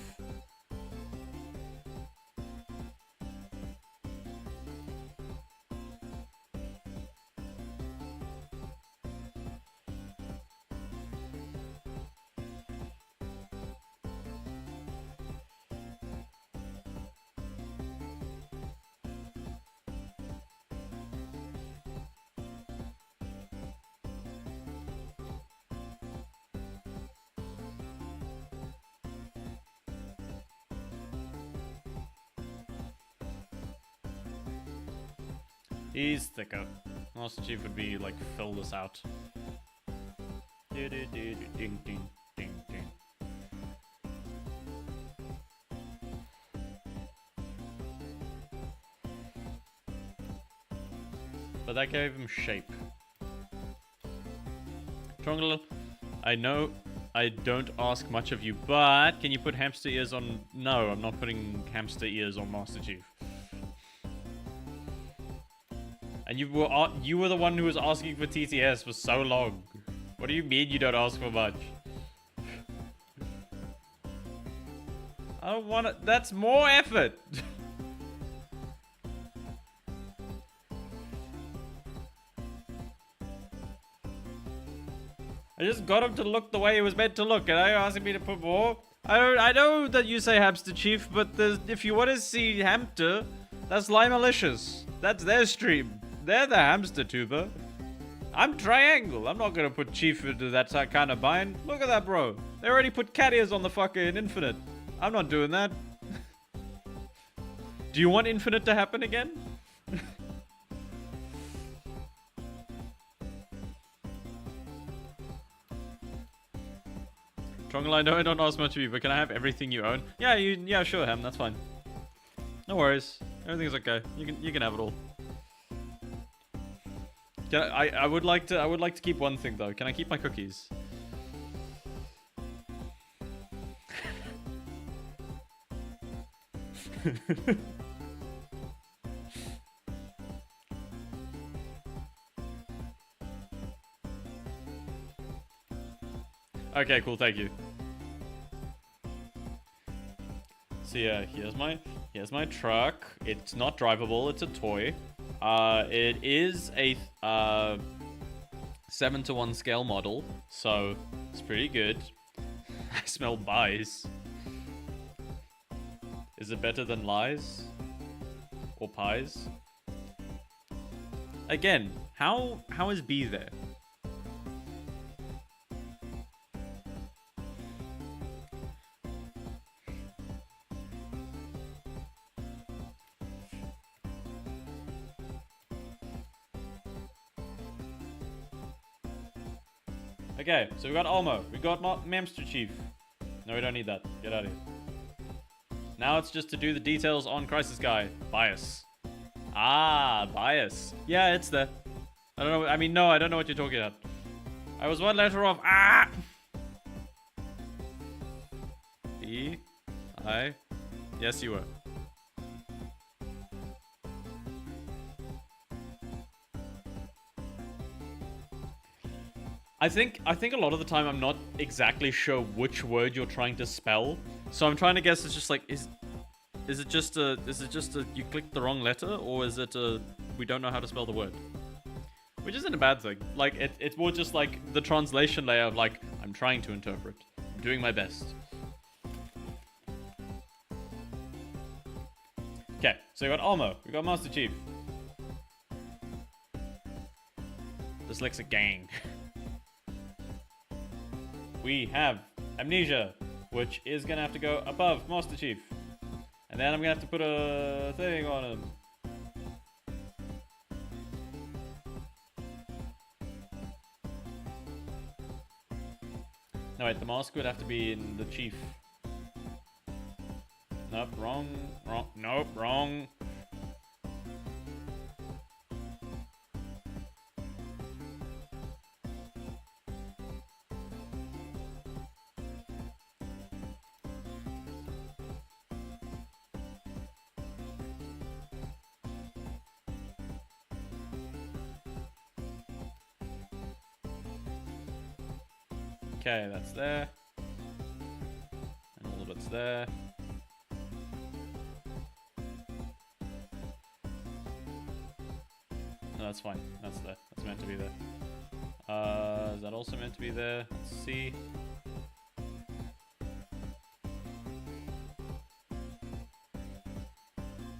He's thicker. Master Chief would be like, fill this out. Ding, ding, ding, ding. But that gave him shape. Trongle, I know I don't ask much of you, but can you put hamster ears on? No, I'm not putting hamster ears on Master Chief. And you were the one who was asking for TTS for so long. What do you mean you don't ask for much? I don't want to. That's more effort. I just got him to look the way he was meant to look, and now you're asking me to put more? I know that you say hamster chief, but if you want to see hamster, that's Lie Malicious. That's their stream. They're the hamster tuber. I'm triangle. I'm not gonna put chief into that kind of bind. Look at that, bro. They already put cat ears on the fucking infinite. I'm not doing that. Do you want infinite to happen again? Trongle, I know I don't ask much of you, but can I have everything you own? Yeah, sure, Ham. That's fine. No worries. Everything's okay. You can have it all. I would like to keep one thing though. Can I keep my cookies? Okay, cool. Thank you. So yeah, here's my truck. It's not drivable. It's a toy. It is a 7:1 scale model, so it's pretty good. I smell buys. Is it better than lies? Or pies? Again, how is B there? Okay, so we got Olmo, we got Mamster Chief. No, we don't need that. Get out of here. Now it's just to do the details on Crisis Guy. Bias. Ah, bias. Yeah, it's there. I don't know. I mean, no, I don't know what you're talking about. I was one letter off. Ah! E. I. Yes, you were. I think a lot of the time I'm not exactly sure which word you're trying to spell. So I'm trying to guess it's just like is it just a you clicked the wrong letter, or is it a we don't know how to spell the word? Which isn't a bad thing. Like it's more just like the translation layer of like I'm trying to interpret. I'm doing my best. Okay, so we got Olmo, we got Master Chief. Dyslexic gang. We have Amnesia, which is gonna have to go above Master Chief. And then I'm gonna have to put a thing on him. No, wait, the mask would have to be in the Chief. Nope, wrong, nope, wrong. Okay, that's there. And all of it's there. No, that's fine. That's there. That's meant to be there. Is that also meant to be there? Let's see.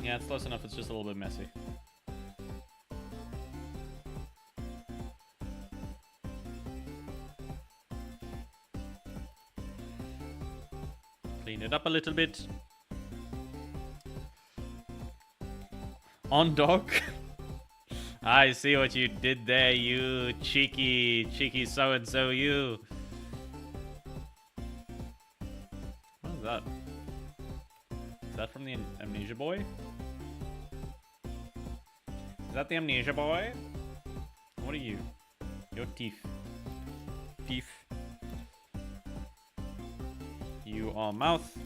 Yeah, it's close enough. It's just a little bit messy. Clean it up a little bit. On dog. I see what you did there, you cheeky so-and-so, you. What is that? Is that from the Amnesia Boy? Is that the Amnesia Boy? What are you? Your teeth. Teeth. You are mouth.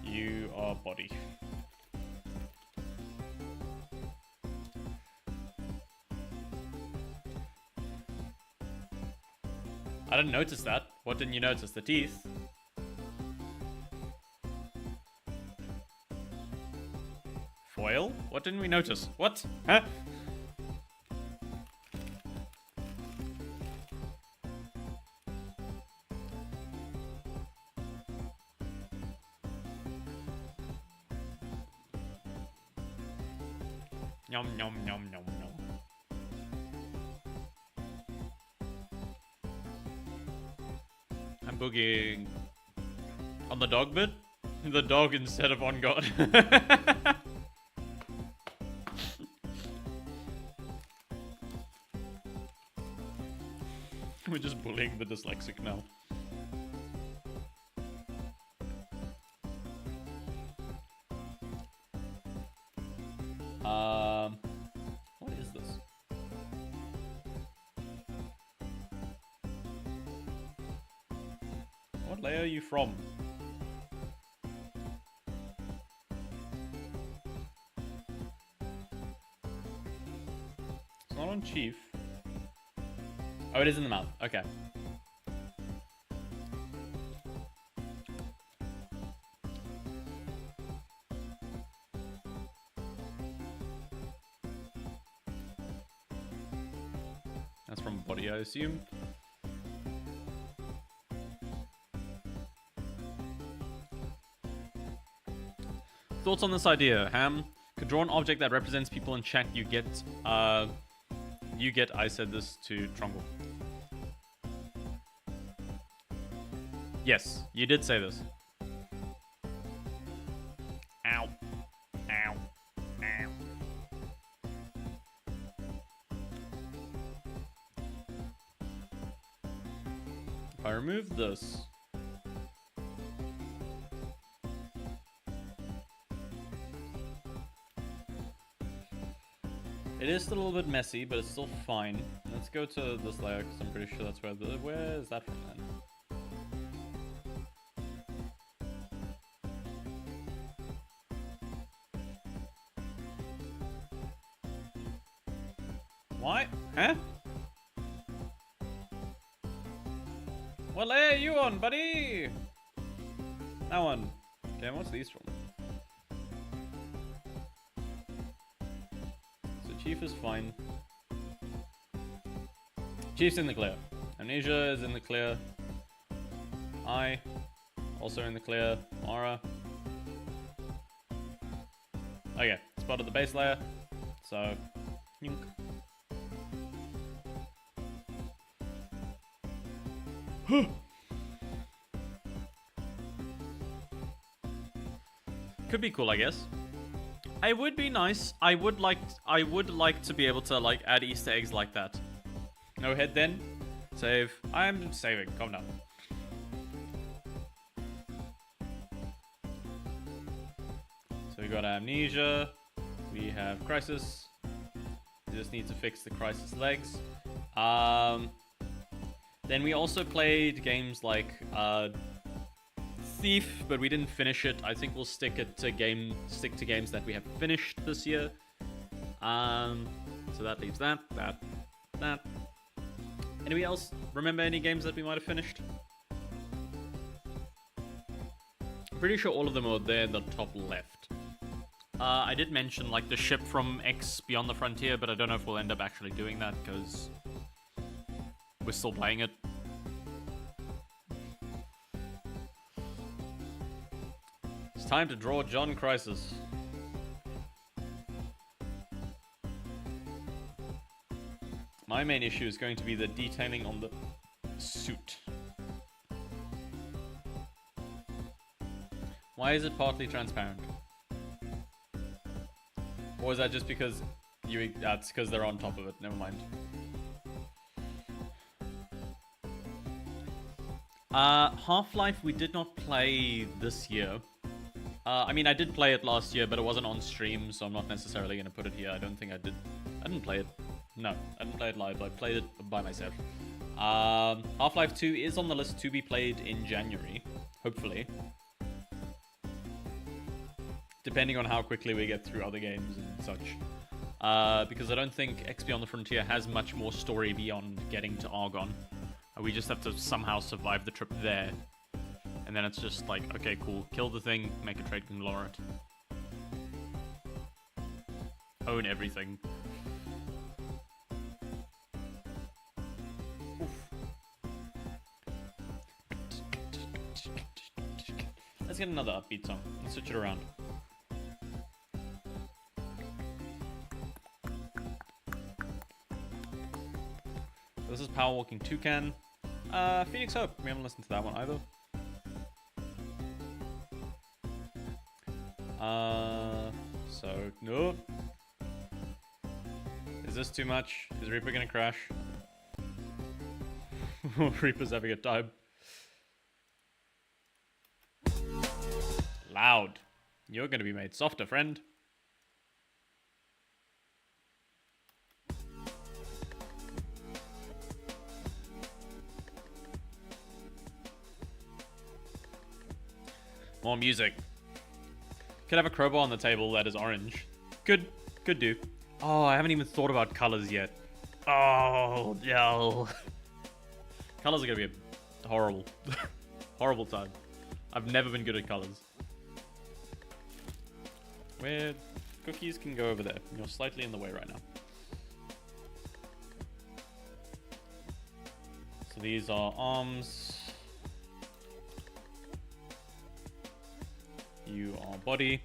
You are body. I didn't notice that. What didn't you notice? The teeth? Foil? What didn't we notice? What? Huh? Yum, yum, yum, yum, yum. I'm boogieing on the dog bit? The dog instead of on God. We're just bullying the dyslexic now. What is this? What layer are you from? It's not on Chief. Oh, it is in the mouth. Okay. That's from body, I assume. Thoughts on this idea, Ham? Could draw an object that represents people in chat. You get, I said this to Trungle. Yes, you did say this. Ow. Ow. Ow. If I remove this... It is still a little bit messy, but it's still fine. Let's go to this layer, because I'm pretty sure that's where the... Where is that from then? Why? Huh? What layer are you on, buddy? That one. Okay, what's these from? So Chief is fine. Chief's in the clear. Amnesia is in the clear. I also in the clear. Mara. Okay, spotted the base layer. So, yunk. Could be cool, I guess. It would be nice. I would like to be able to like add Easter eggs like that. No head then. Save. I'm saving. Calm down. So we got Amnesia. We have Crisis. We just need to fix the Crisis legs. Then we also played games like Thief, but we didn't finish it. I think we'll stick to games that we have finished this year. So that leaves that. Anybody else remember any games that we might have finished? I'm pretty sure all of them are there in the top left. I did mention like the ship from X Beyond the Frontier, but I don't know if we'll end up actually doing that because we're still playing it. It's time to draw John Crisis. My main issue is going to be the detailing on the suit. Why is it partly transparent? Or is that just because that's because they're on top of it? Never mind. Half-Life we did not play this year. I mean, I did play it last year, but it wasn't on stream, so I'm not necessarily going to put it here. I don't think I did. I didn't play it. No, I didn't play it live. I played it by myself. Half-Life 2 is on the list to be played in January, hopefully. Depending on how quickly we get through other games and such. Because I don't think X Beyond the Frontier has much more story beyond getting to Argonne. We just have to somehow survive the trip there. And then it's just like, okay, cool. Kill the thing, make a trade conglomerate. Own everything. Let's get another upbeat song. Let's switch it around. This is Power Walking Toucan. Phoenix Hope. We haven't listened to that one either. So, no. Is this too much? Is Reaper gonna crash? Reaper's having a time. Loud. You're gonna be made softer, friend. More music. Could have a crowbar on the table that is orange. Could do. Oh, I haven't even thought about colors yet. Oh, no. Colors are gonna be a horrible, horrible time. I've never been good at colors. Where cookies can go over there. You're slightly in the way right now. So these are arms. You are body.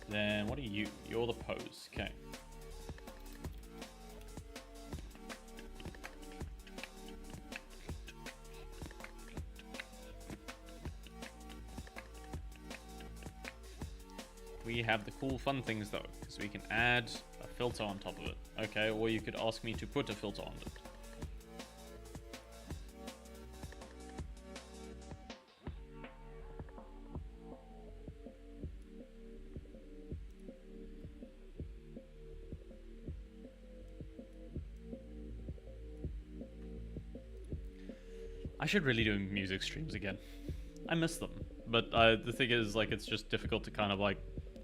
Then what are you? You're the pose. Okay. We have the cool fun things though, because we can add a filter on top of it. Okay, or you could ask me to put a filter on it. I should really do music streams again. I miss them. But the thing is, like, it's just difficult to kind of, like,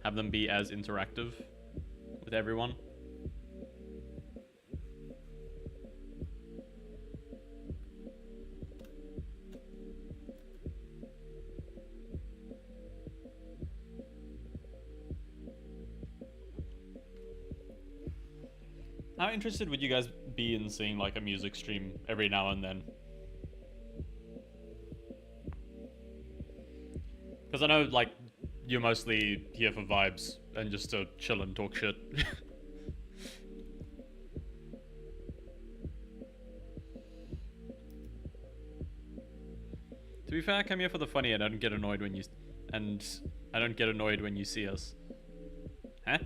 have them be as interactive with everyone. How interested would you guys be in seeing, like, a music stream every now and then? Because I know, like, you're mostly here for vibes and just to chill and talk shit. To be fair, I come here for the funny and I don't get annoyed when you... And I don't get annoyed when you see us. Huh?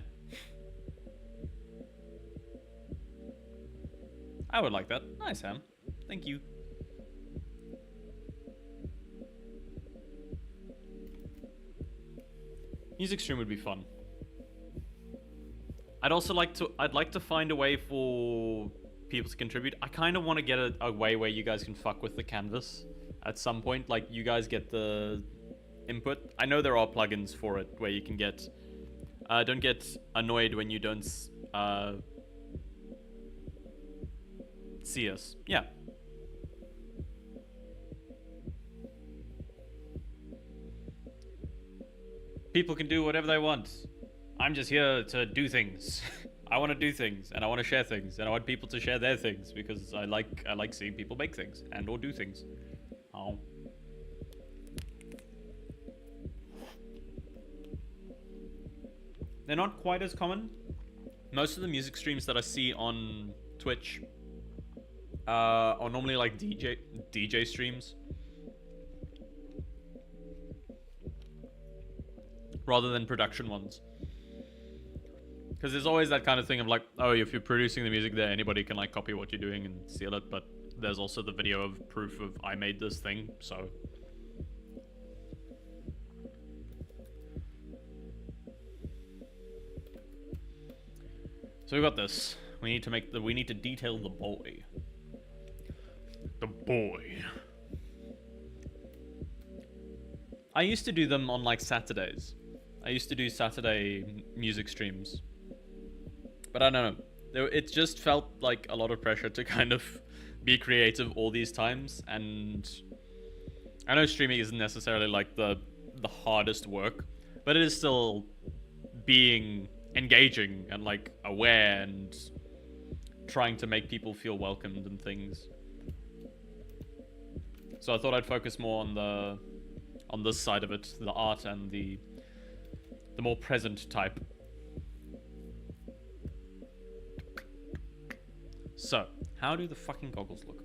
I would like that. Nice, Sam. Thank you. Music stream would be fun. I'd like to find a way for people to contribute. I kind of want to get a way where you guys can fuck with the canvas at some point. Like, you guys get the input. I know there are plugins for it where you can get... don't get annoyed when you don't see us. Yeah. People can do whatever they want. I'm just here to do things. I want to do things, and I want to share things, and I want people to share their things because I like seeing people make things and or do things. Oh. They're not quite as common. Most of the music streams that I see on Twitch are normally like DJ streams, rather than production ones. Because there's always that kind of thing of like, oh, if you're producing the music there, anybody can like copy what you're doing and steal it, but there's also the video of proof of I made this thing, so. So we got this. We need to detail the boy. The boy. I used to do them on like Saturdays. I used to do Saturday music streams. But I don't know. It just felt like a lot of pressure to kind of be creative all these times. And I know streaming isn't necessarily like the hardest work, but it is still being engaging and like aware and trying to make people feel welcomed and things. So I thought I'd focus more on this side of it, the art and the more present type. So, how do the fucking goggles look?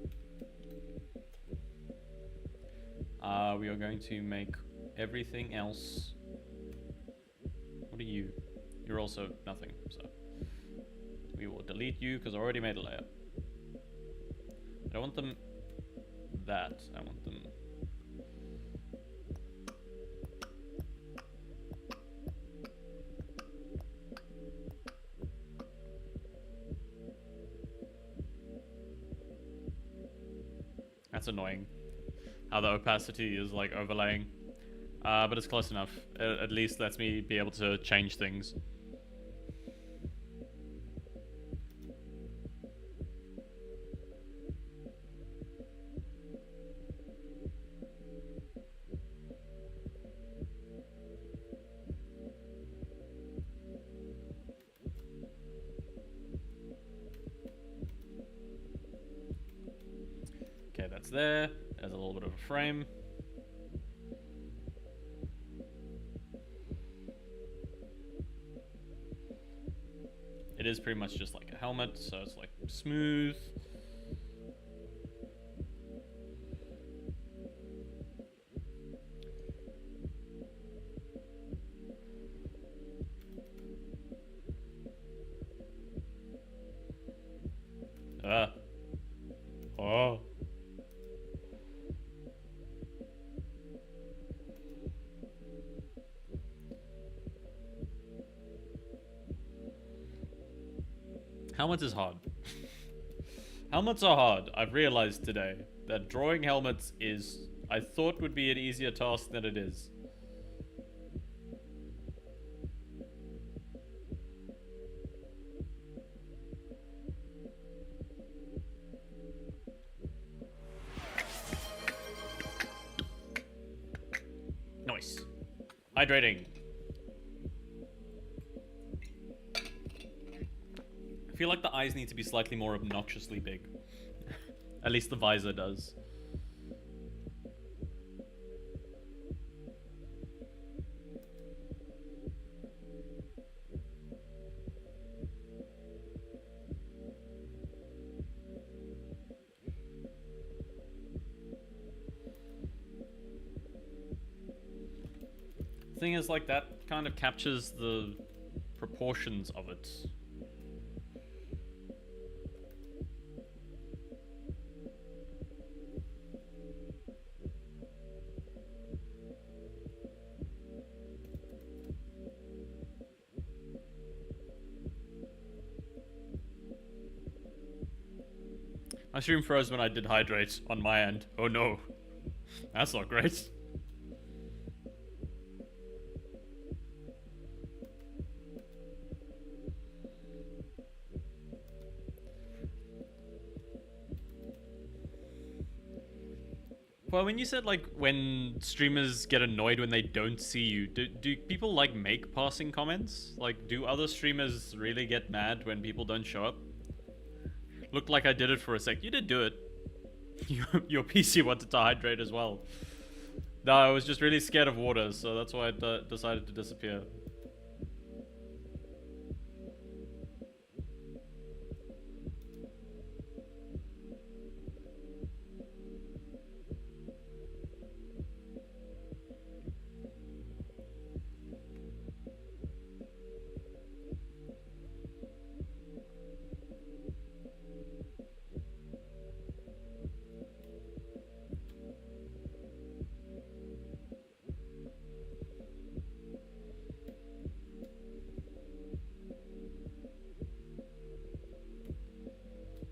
We are going to make everything else. What are you? You're also nothing, so we will delete you because I already made a layer. I don't want them that. I want them. That's annoying. How the opacity is like overlaying. But it's close enough. It at least lets me be able to change things. Okay, that's there. There's a little bit of a frame. It is pretty much just like a helmet, so it's like smooth. Oh. Helmets is hard. Helmets are hard. I've realized today that drawing helmets is, I thought would be an easier task than it is. Nice. Hydrating. I feel like the eyes need to be slightly more obnoxiously big. At least the visor does. Thing is, like, that kind of captures the proportions of it. My stream froze when I did hydrate on my end. Oh no. That's not great. Well, when you said like when streamers get annoyed when they don't see you, do people like make passing comments? Like, do other streamers really get mad when people don't show up? Looked like I did it for a sec. You did do it. Your PC wanted to hydrate as well. No, I was just really scared of water, so that's why I decided to disappear.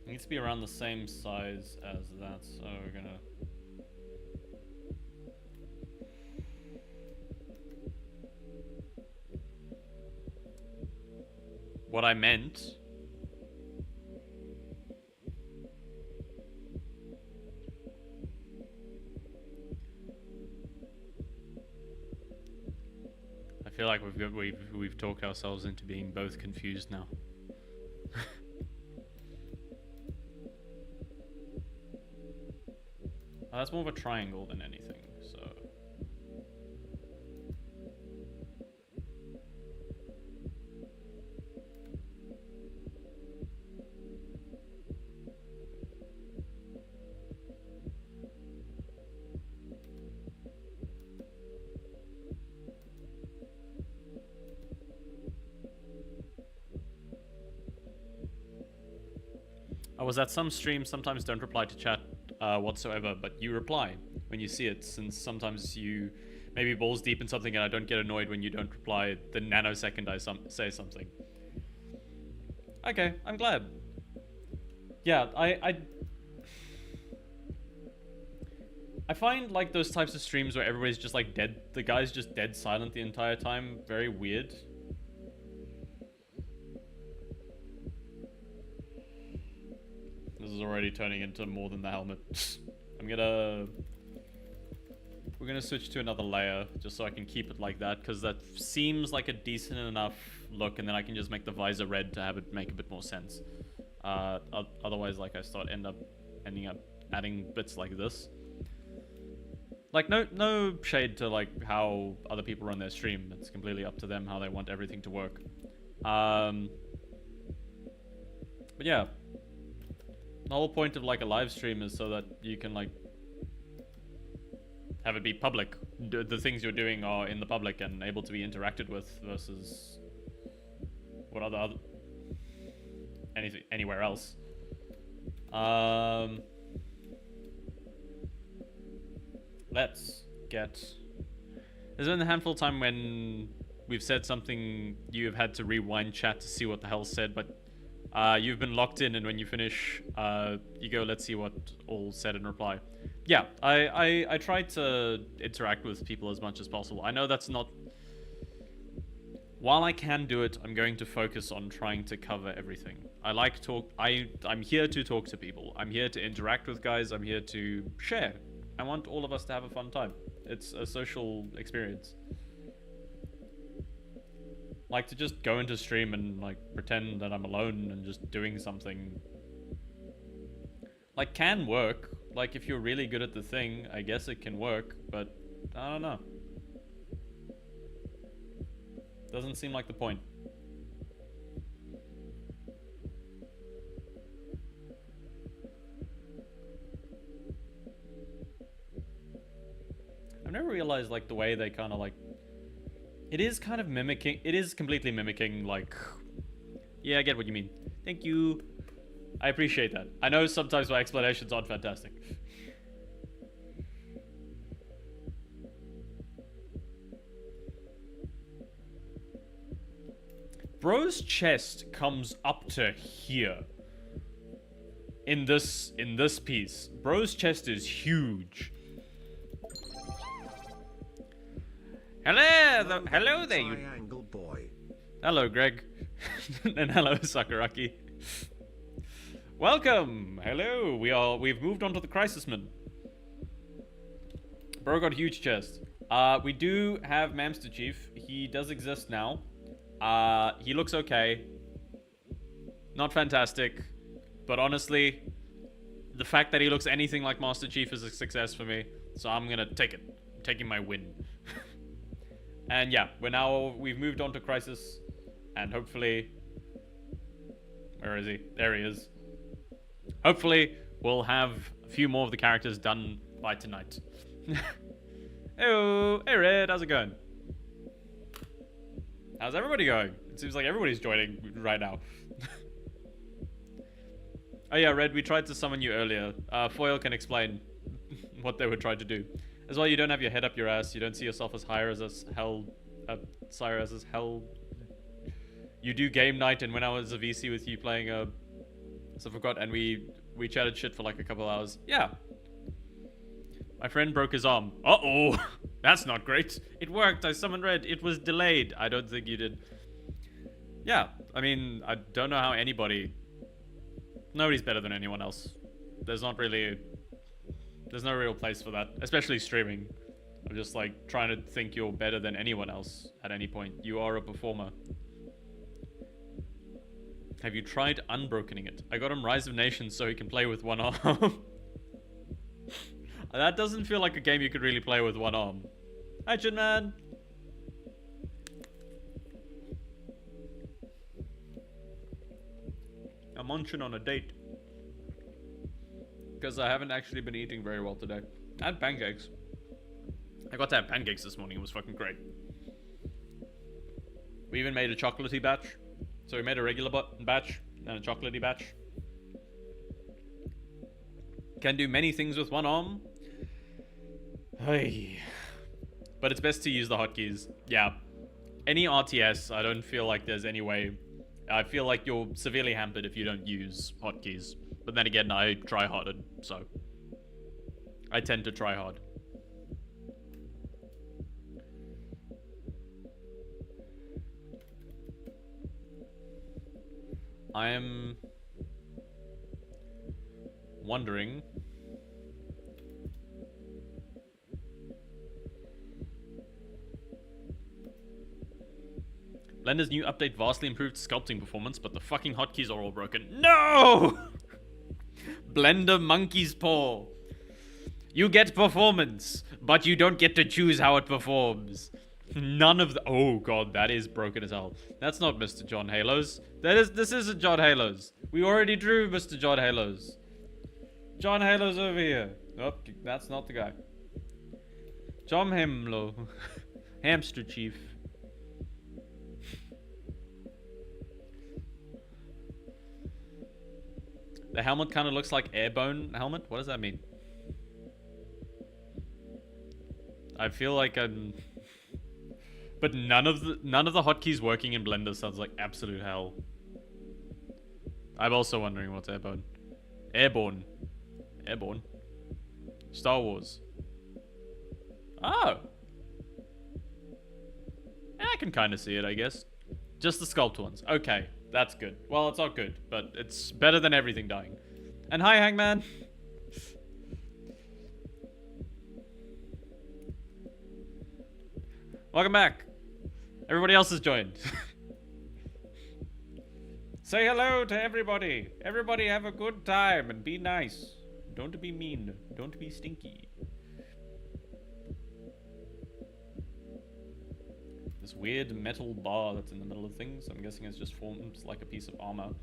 It needs to be around the same size as that, so we're gonna... What I meant... I feel like we've talked ourselves into being both confused now. That's more of a triangle than anything, so... I was at some streams, sometimes don't reply to chat whatsoever, but you reply when you see it, since sometimes you maybe balls deep in something and I don't get annoyed when you don't reply the nanosecond I say something. Okay, I'm glad. Yeah, I find like those types of streams where everybody's just like dead, the guy's just dead silent the entire time, very weird. This is already turning into more than the helmet. We're gonna switch to another layer just so I can keep it like that, because that seems like a decent enough look, and then I can just make the visor red to have it make a bit more sense. Otherwise, like, I ending up adding bits like this. Like, no shade to like how other people run their stream. It's completely up to them how they want everything to work. But yeah. The whole point of like a live stream is so that you can like have it be public. The things you're doing are in the public and able to be interacted with, versus what other anywhere else. Let's get... There's been a handful of time when we've said something, you have had to rewind chat to see what the hell said, but you've been locked in, and when you finish, you go, let's see what all said in reply. Yeah, I try to interact with people as much as possible. I know that's not... While I can do it, I'm going to focus on trying to cover everything. I'm here to talk to people. I'm here to interact with guys. I'm here to share. I want all of us to have a fun time. It's a social experience. Like, to just go into stream and like pretend that I'm alone and just doing something, like, can work. Like, if you're really good at the thing, I guess it can work, but I don't know. Doesn't seem like the point. I've never realized like the way they kind of like... It is kind of mimicking... It is completely mimicking, like... Yeah, I get what you mean. Thank you. I appreciate that. I know sometimes my explanations aren't fantastic. Bro's chest comes up to here. In this piece. Bro's chest is huge. Hello there, you... Triangle boy. Hello, Greg. And hello, Sakuraki. Welcome. Hello. We've moved on to the Crisisman. Bro got huge chest. We do have Mamster Chief. He does exist now. He looks okay. Not fantastic. But honestly, the fact that he looks anything like Master Chief is a success for me. So I'm gonna take it. I'm taking my win. And yeah, we've moved on to Crisis. And hopefully... Where is he? There he is. Hopefully, we'll have a few more of the characters done by tonight. Hey, hey Red, how's it going? How's everybody going? It seems like everybody's joining right now. Oh yeah, Red, we tried to summon you earlier. Foil can explain what they were trying to do. As well, you don't have your head up your ass. You don't see yourself as higher as Sire as hell. You do game night, and when I was a VC with you playing so I forgot, and we chatted shit for like a couple hours. Yeah. My friend broke his arm. Uh-oh. That's not great. It worked. I summoned Red. It was delayed. I don't think you did. Yeah. I mean, I don't know how nobody's better than anyone else. There's no real place for that. Especially streaming. I'm just like trying to think you're better than anyone else at any point. You are a performer. Have you tried unbrokening it? I got him Rise of Nations so he can play with one arm. That doesn't feel like a game you could really play with one arm. Hi, Chin Man. I'm munching on a date. Because I haven't actually been eating very well today. I had pancakes. I got to have pancakes this morning. It was fucking great. We even made a chocolatey batch. So we made a regular batch and a chocolatey batch. Can do many things with one arm. Hey. But it's best to use the hotkeys. Yeah. Any RTS, I don't feel like there's any way. I feel like you're severely hampered if you don't use hotkeys. But then again, I try harder, so. I tend to try hard. I am wondering Blender's new update vastly improved sculpting performance, but the fucking hotkeys are all broken. No! Blender monkey's paw. You get performance, but you don't get to choose how it performs. None of the... Oh god, that is broken as hell. That's not Mr. John Halos. This isn't John Halos. We already drew Mr. John Halos. John Halos over here. Oh, that's not the guy. John Hemlo. Hamster Chief. The helmet kind of looks like Airborne helmet. What does that mean? I feel like I'm... But none of the hotkeys working in Blender sounds like absolute hell. I'm also wondering what's Airborne. Airborne. Airborne. Star Wars. Oh. I can kind of see it, I guess. Just the sculpt ones. Okay, that's good. Well, it's not good, but it's better than everything dying. And hi, Hangman. Welcome back. Everybody else has joined. Say hello to everybody. Everybody have a good time and be nice. Don't be mean. Don't be stinky. This weird metal bar that's in the middle of things, I'm guessing it's just forms like a piece of armor.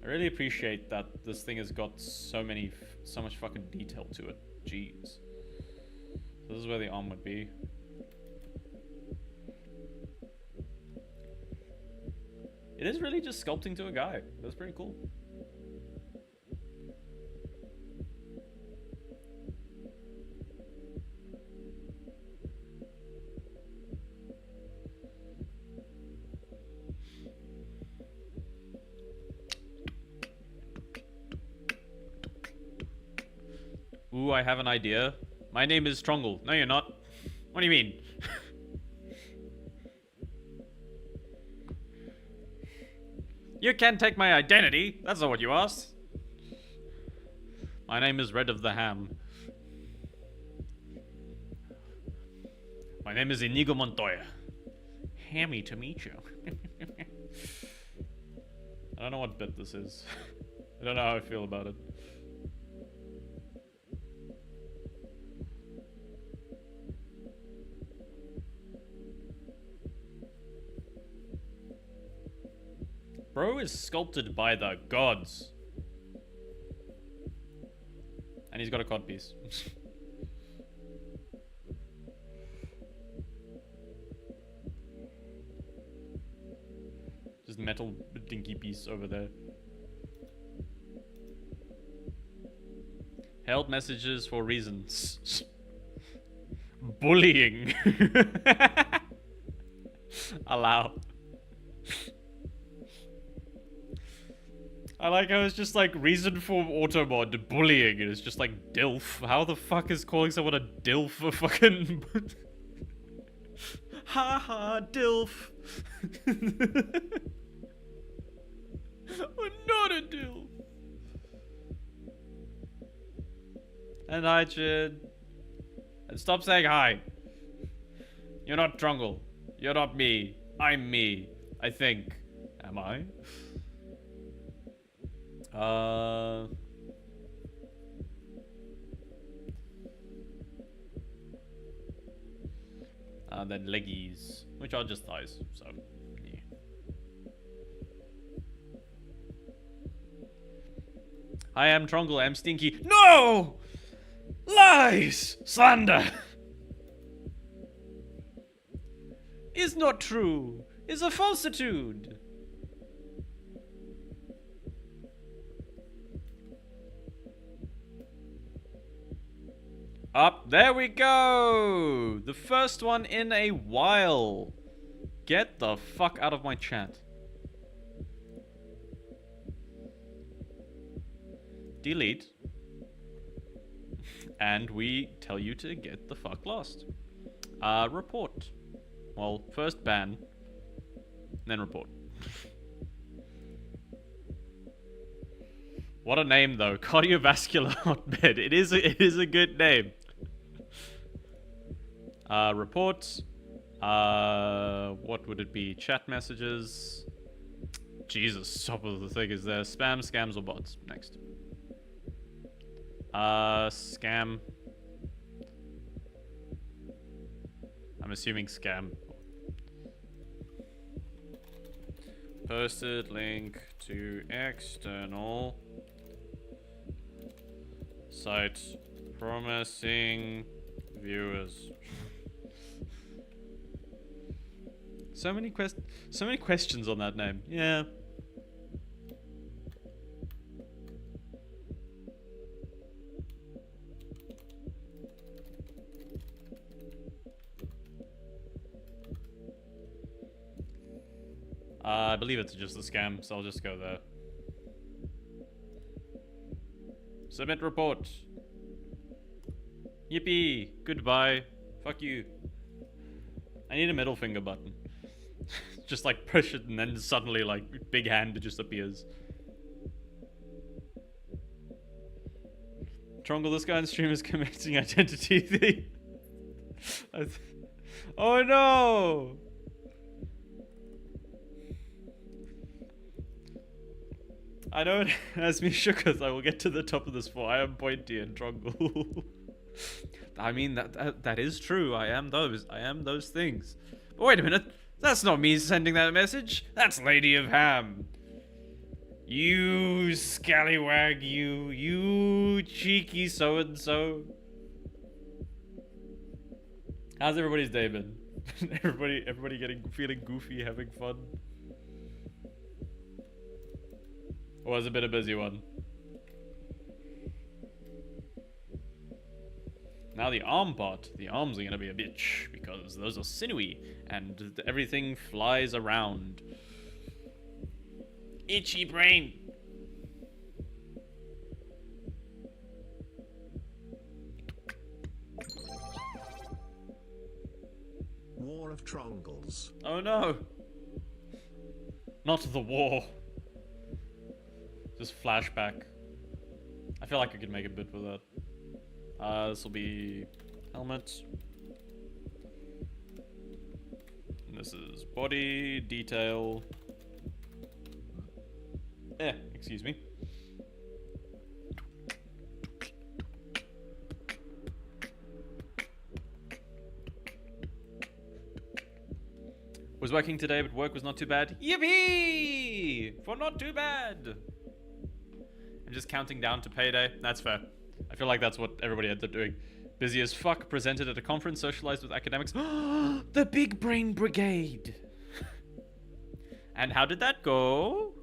I really appreciate that this thing has got so much fucking detail to it. Jeez. This is where the arm would be. It is really just sculpting to a guy. That's pretty cool. Ooh, I have an idea. My name is Trongle. No, you're not. What do you mean? You can't take my identity. That's not what you asked. My name is Red of the Ham. My name is Inigo Montoya. Hammy to meet you. I don't know what bit this is. I don't know how I feel about it. Bro is sculpted by the gods. And he's got a codpiece. Just metal dinky piece over there. Held messages for reasons. Bullying. Allow. I like how it's just like reason for automod bullying and it's just like DILF. How the fuck is calling someone a DILF a fucking haha DILF. I'm not a DILF. And hi Jid. And stop saying hi. You're not Trungle. You're not me. I'm me. I think. Am I? And then leggies, which are just thighs, so yeah. I am Trungle, I am Stinky. No! Lies! Slander! Is not true, is a falsitude. Up, there we go! The first one in a while. Get the fuck out of my chat. Delete. And we tell you to get the fuck lost. Report. Well, first ban, then report. What a name though, cardiovascular hotbed. It is a good name. Reports. What would it be? Chat messages. Jesus, top of the thing is there. Spam, scams, or bots. Next. Scam. I'm assuming scam. Posted link to external site promising viewers. So many questions on that name. Yeah. I believe it's just a scam, so I'll just go there. Submit report. Yippee! Goodbye. Fuck you. I need a middle finger button. Just like push it and then suddenly like big hand just appears. Trungle, this guy on stream is committing identity thief. Oh no! I know it has me shooketh. I will get to the top of this for I am pointy and Trungle. I mean that is true. I am those things. But wait a minute. That's not me sending that message. That's Lady of Ham. You scallywag, you cheeky so and so. How's everybody's day been? everybody feeling goofy, having fun. Or was it a bit of a busy one? Now the arm part. The arms are gonna be a bitch because those are sinewy and everything flies around. Itchy brain. War of Trongles. Oh no. Not the war. Just flashback. I feel like I could make a bit with that. This will be helmet. And this is body, detail. Excuse me. Was working today, but work was not too bad. Yippee! For not too bad! I'm just counting down to payday. That's fair. I feel like that's what everybody ends up doing. Busy as fuck, presented at a conference, socialized with academics. The Big Brain Brigade! And how did that go?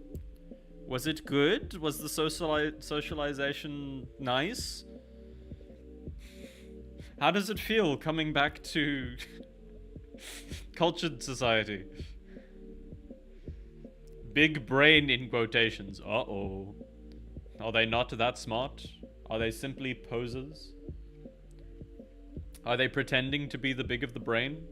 Was it good? Was the socialization nice? How does it feel coming back to cultured society? Big brain in quotations. Uh-oh. Are they not that smart? Are they simply posers? Are they pretending to be the big of the brain?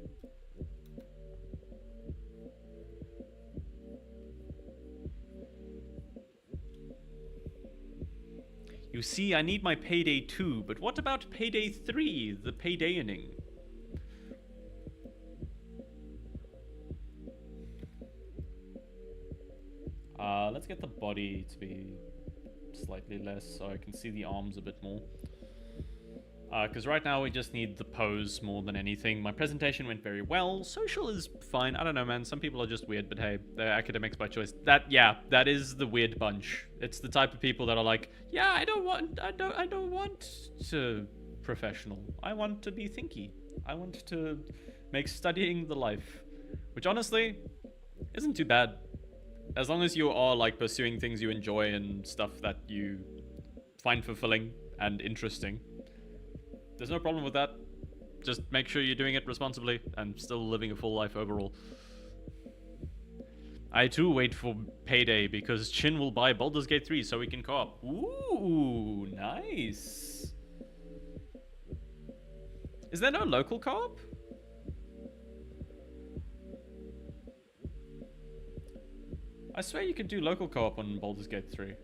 You see, I need my payday 2, but what about payday 3, the paydaying? Let's get the body to be slightly less so I can see the arms a bit more. Because right now we just need the pose more than anything. My presentation went very well. Social is fine. I don't know, man. Some people are just weird, but hey, they're academics by choice. That is the weird bunch. It's the type of people that are like, yeah, I don't want to professional. I want to be thinky. I want to make studying the life. Which honestly, isn't too bad. As long as you are like pursuing things you enjoy and stuff that you find fulfilling and interesting. There's no problem with that. Just make sure you're doing it responsibly and still living a full life overall. I too wait for payday because Chin will buy Baldur's Gate 3 so we can co-op. Ooh, nice. Is there no local co-op? I swear you could do local co-op on Baldur's Gate 3.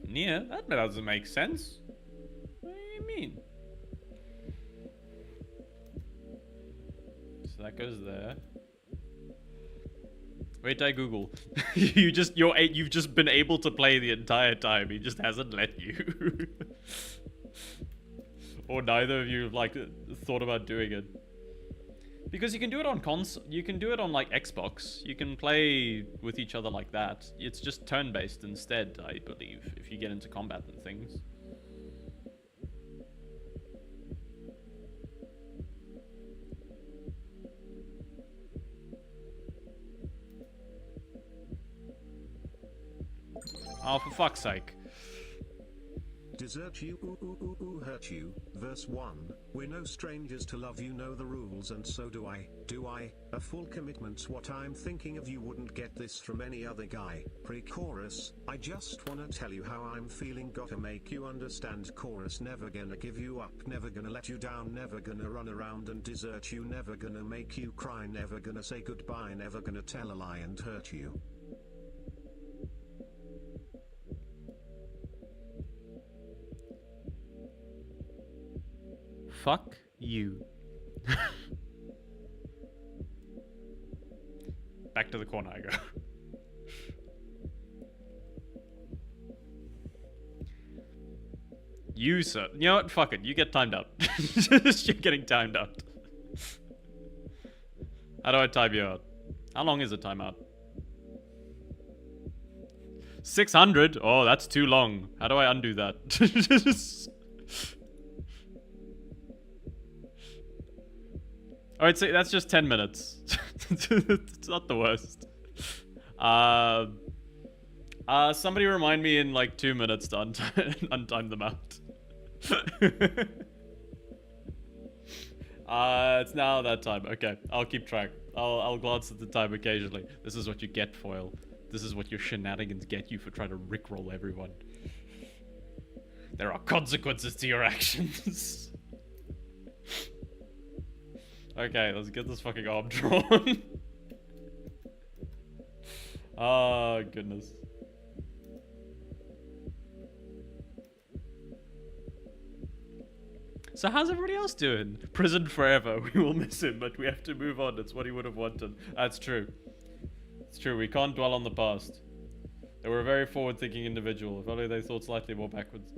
Yeah, that doesn't make sense. What do you mean? So that goes there. Wait, I Google. You've just been able to play the entire time. He just hasn't let you. Or neither of you have like thought about doing it. Because you can do it on console. You can do it on like Xbox. You can play with each other like that. It's just turn-based instead, I believe, if you get into combat and things. Oh, for fuck's sake. Desert you, hurt you. Verse 1. We're no strangers to love, you know the rules, and so do I. A full commitment's what I'm thinking of, you wouldn't get this from any other guy. Pre-chorus, I just wanna tell you how I'm feeling, gotta make you understand. Chorus, never gonna give you up, never gonna let you down, never gonna run around and desert you, never gonna make you cry, never gonna say goodbye, never gonna tell a lie and hurt you. Fuck you. Back to the corner I go. You, sir. You know what? Fuck it. You get timed out. You're getting timed out. How do I time you out? How long is a timeout? 600? Oh, that's too long. How do I undo that? Alright, so that's just 10 minutes. It's not the worst. Somebody remind me in like 2 minutes to untime them out. It's now that time. Okay, I'll keep track. I'll glance at the time occasionally. This is what you get, Foil. This is what your shenanigans get you for trying to rickroll everyone. There are consequences to your actions. Okay, let's get this fucking arm drawn. Oh, goodness. So how's everybody else doing? Prison forever. We will miss him, but we have to move on. It's what he would have wanted. That's true. It's true. We can't dwell on the past. They were a very forward-thinking individual. If only they thought slightly more backwards.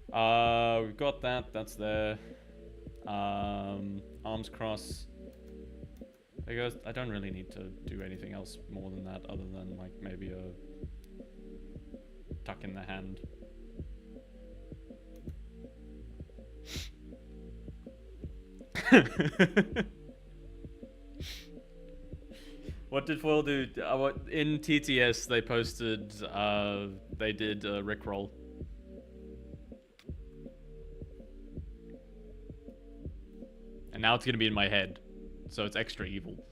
We've got that. That's there. Arms cross. I guess I don't really need to do anything else more than that, other than like maybe a tuck in the hand. What did Foil do? In TTS they posted, they did a Rickroll. And now it's gonna be in my head, so it's extra evil.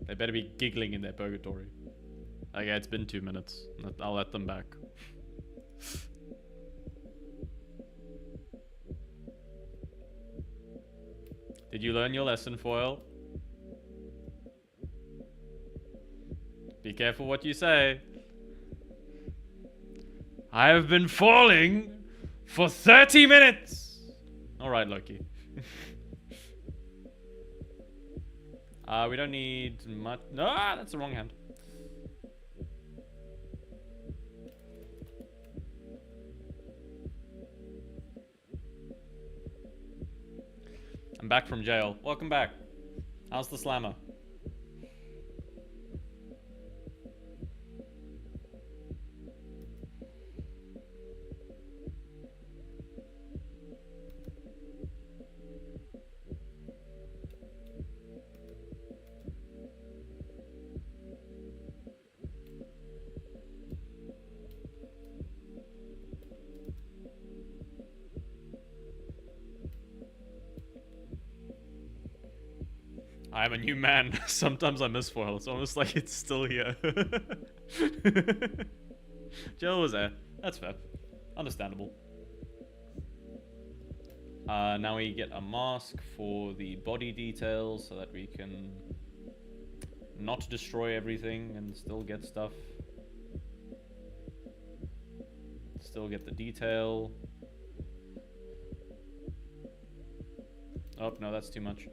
They better be giggling in their purgatory. Okay, it's been 2 minutes. I'll let them back. Did you learn your lesson, Foil? Be careful what you say. I have been falling for 30 minutes! Alright, Loki. We don't need much. No, that's the wrong hand. I'm back from jail. Welcome back. How's the slammer? I'm a new man. Sometimes I miss Foil. It's almost like it's still here. Jill was there. That's fair. Understandable. Now we get a mask for the body details so that we can not destroy everything and still get stuff. Still get the detail. Oh, no, that's too much.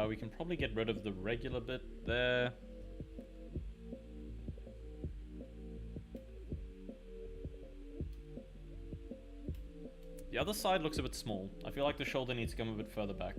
We can probably get rid of the regular bit there. The other side looks a bit small. I feel like the shoulder needs to come a bit further back.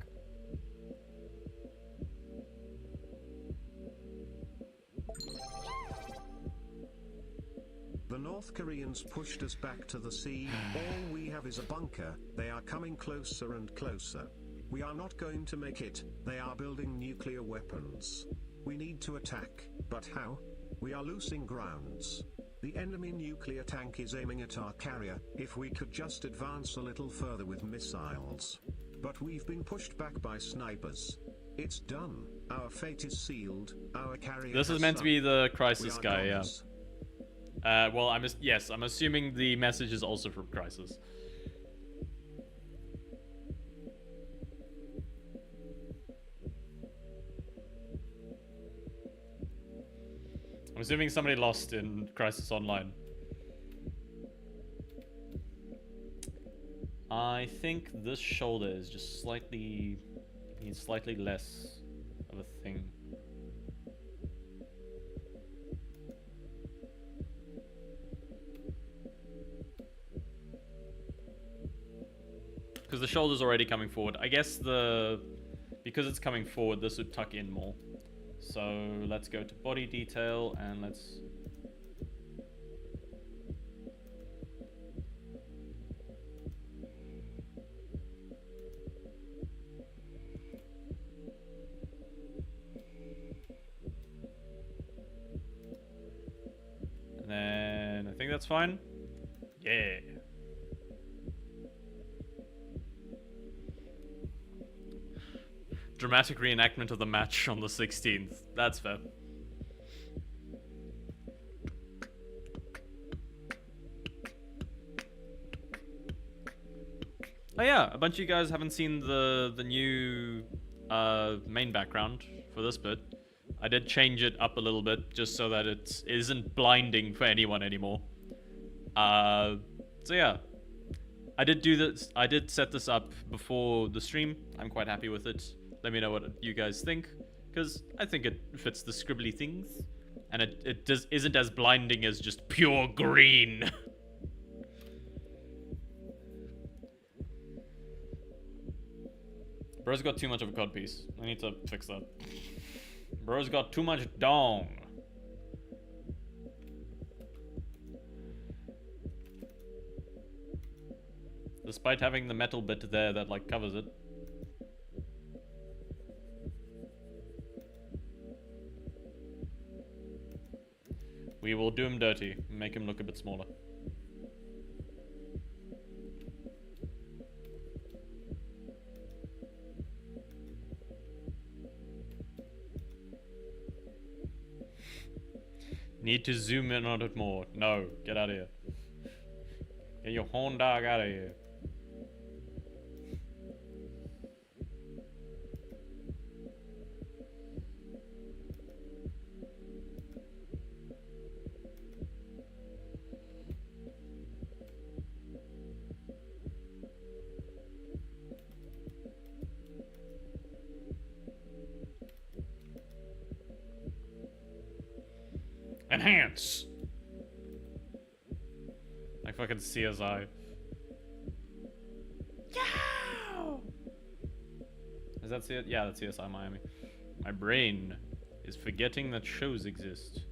The North Koreans pushed us back to the sea. All we have is a bunker. They are coming closer and closer. We are not going to make it. They are building nuclear weapons. We need to attack, but how? We are losing grounds. The enemy nuclear tank is aiming at our carrier. If we could just advance a little further with missiles. But we've been pushed back by snipers. It's done. Our fate is sealed. Our carrier This is has meant to sunk. be the Crisis guy, yeah. goners. Well, yes, I'm assuming the message is also from Crisis. I'm assuming somebody lost in Crisis Online. I think this shoulder is just slightly... needs slightly less of a thing. Because the shoulder's already coming forward. I guess because it's coming forward, this would tuck in more. So let's go to body detail and let's... And then I think that's fine. Yeah. dramatic reenactment of the match on the 16th. That's fair. Oh yeah, a bunch of you guys haven't seen the new main background for this bit. I did change it up a little bit just so that it isn't blinding for anyone anymore. So yeah, I did do this. I did set this up before the stream. I'm quite happy with it. Let me know what you guys think, because I think it fits the scribbly things, and it isn't as blinding as just pure green. Bro's got too much of a cod piece. I need to fix that. Bro's got too much dong. Despite having the metal bit there that like covers it. We will do him dirty, make him look a bit smaller. Need to zoom in on it more. No, get out of here. Get your horn dog out of here. Enhance! Like fucking CSI. Yeah! Is that CSI? Yeah, that's CSI Miami. My brain is forgetting that shows exist.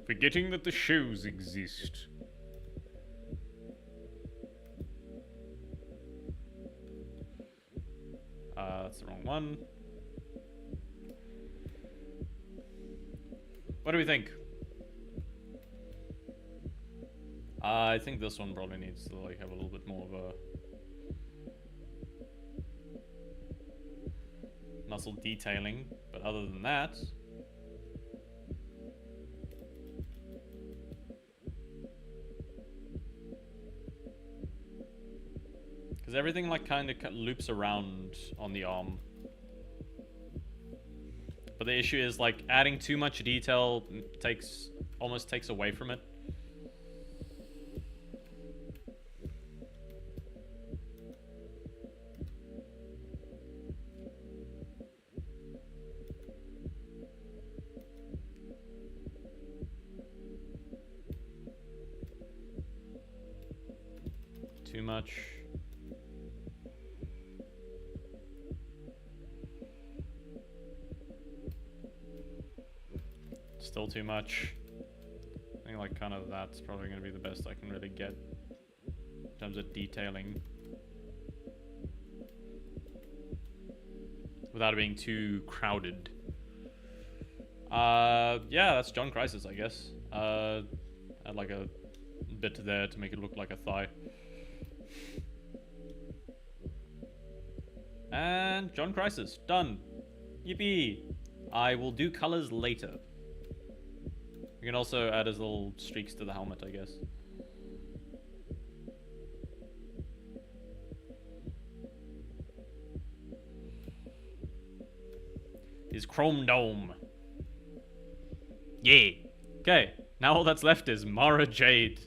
Forgetting that the shows exist. That's the wrong one. What do we think? I think this one probably needs to like have a little bit more of a muscle detailing, but other than that, because everything like kind of loops around on the arm. But the issue is like adding too much detail almost takes away from it. Too much. Still too much. I think like kind of that's probably going to be the best I can really get in terms of detailing without it being too crowded. Yeah, that's John Crisis, I guess. Add like a bit there to make it look like a thigh. And John Crisis, done. Yippee! I will do colors later. We can also add his little streaks to the helmet, I guess. His chrome dome. Yeah. Okay, now all that's left is Mara Jade,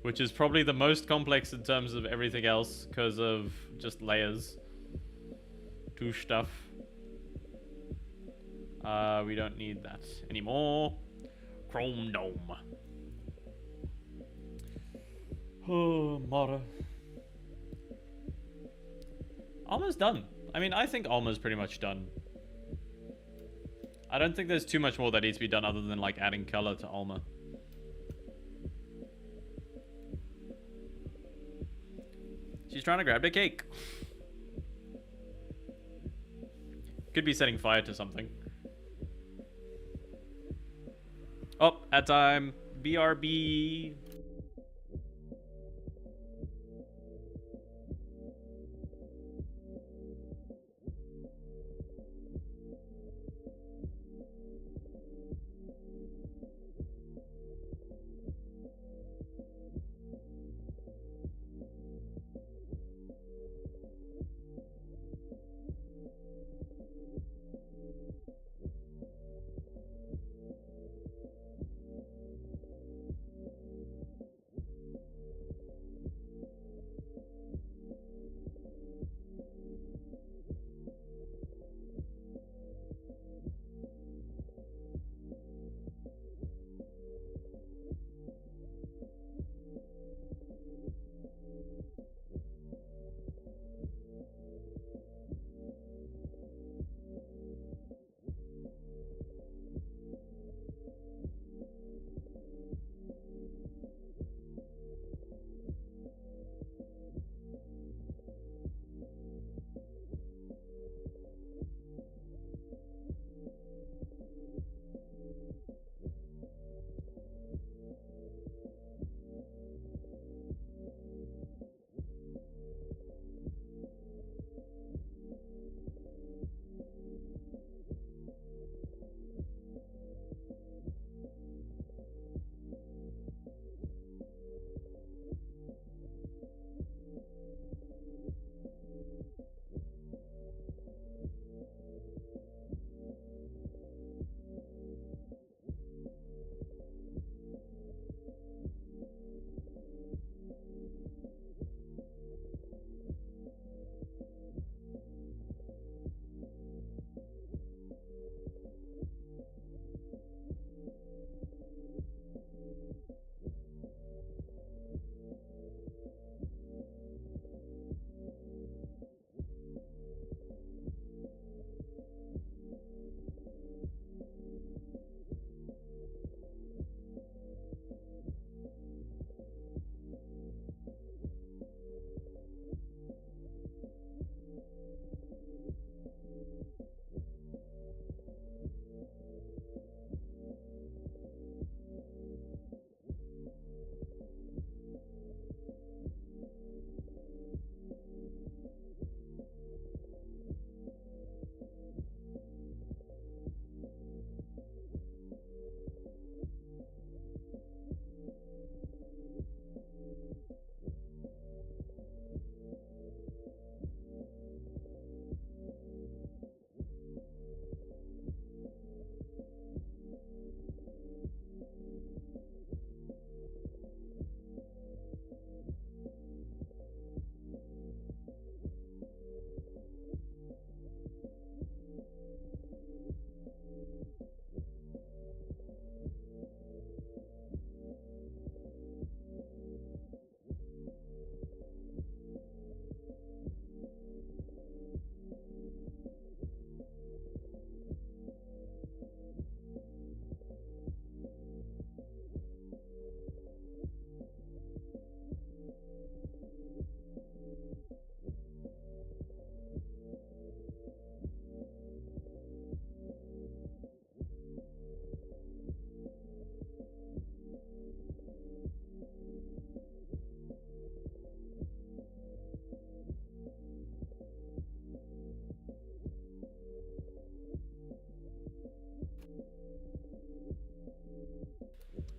which is probably the most complex in terms of everything else because of just layers to stuff. We don't need that anymore. Chrome dome. Oh, Mara. Almost done. I mean, I think almost pretty much done. I don't think there's too much more that needs to be done other than like adding color to Alma. She's trying to grab the cake. Could be setting fire to something. Oh, at time. BRB.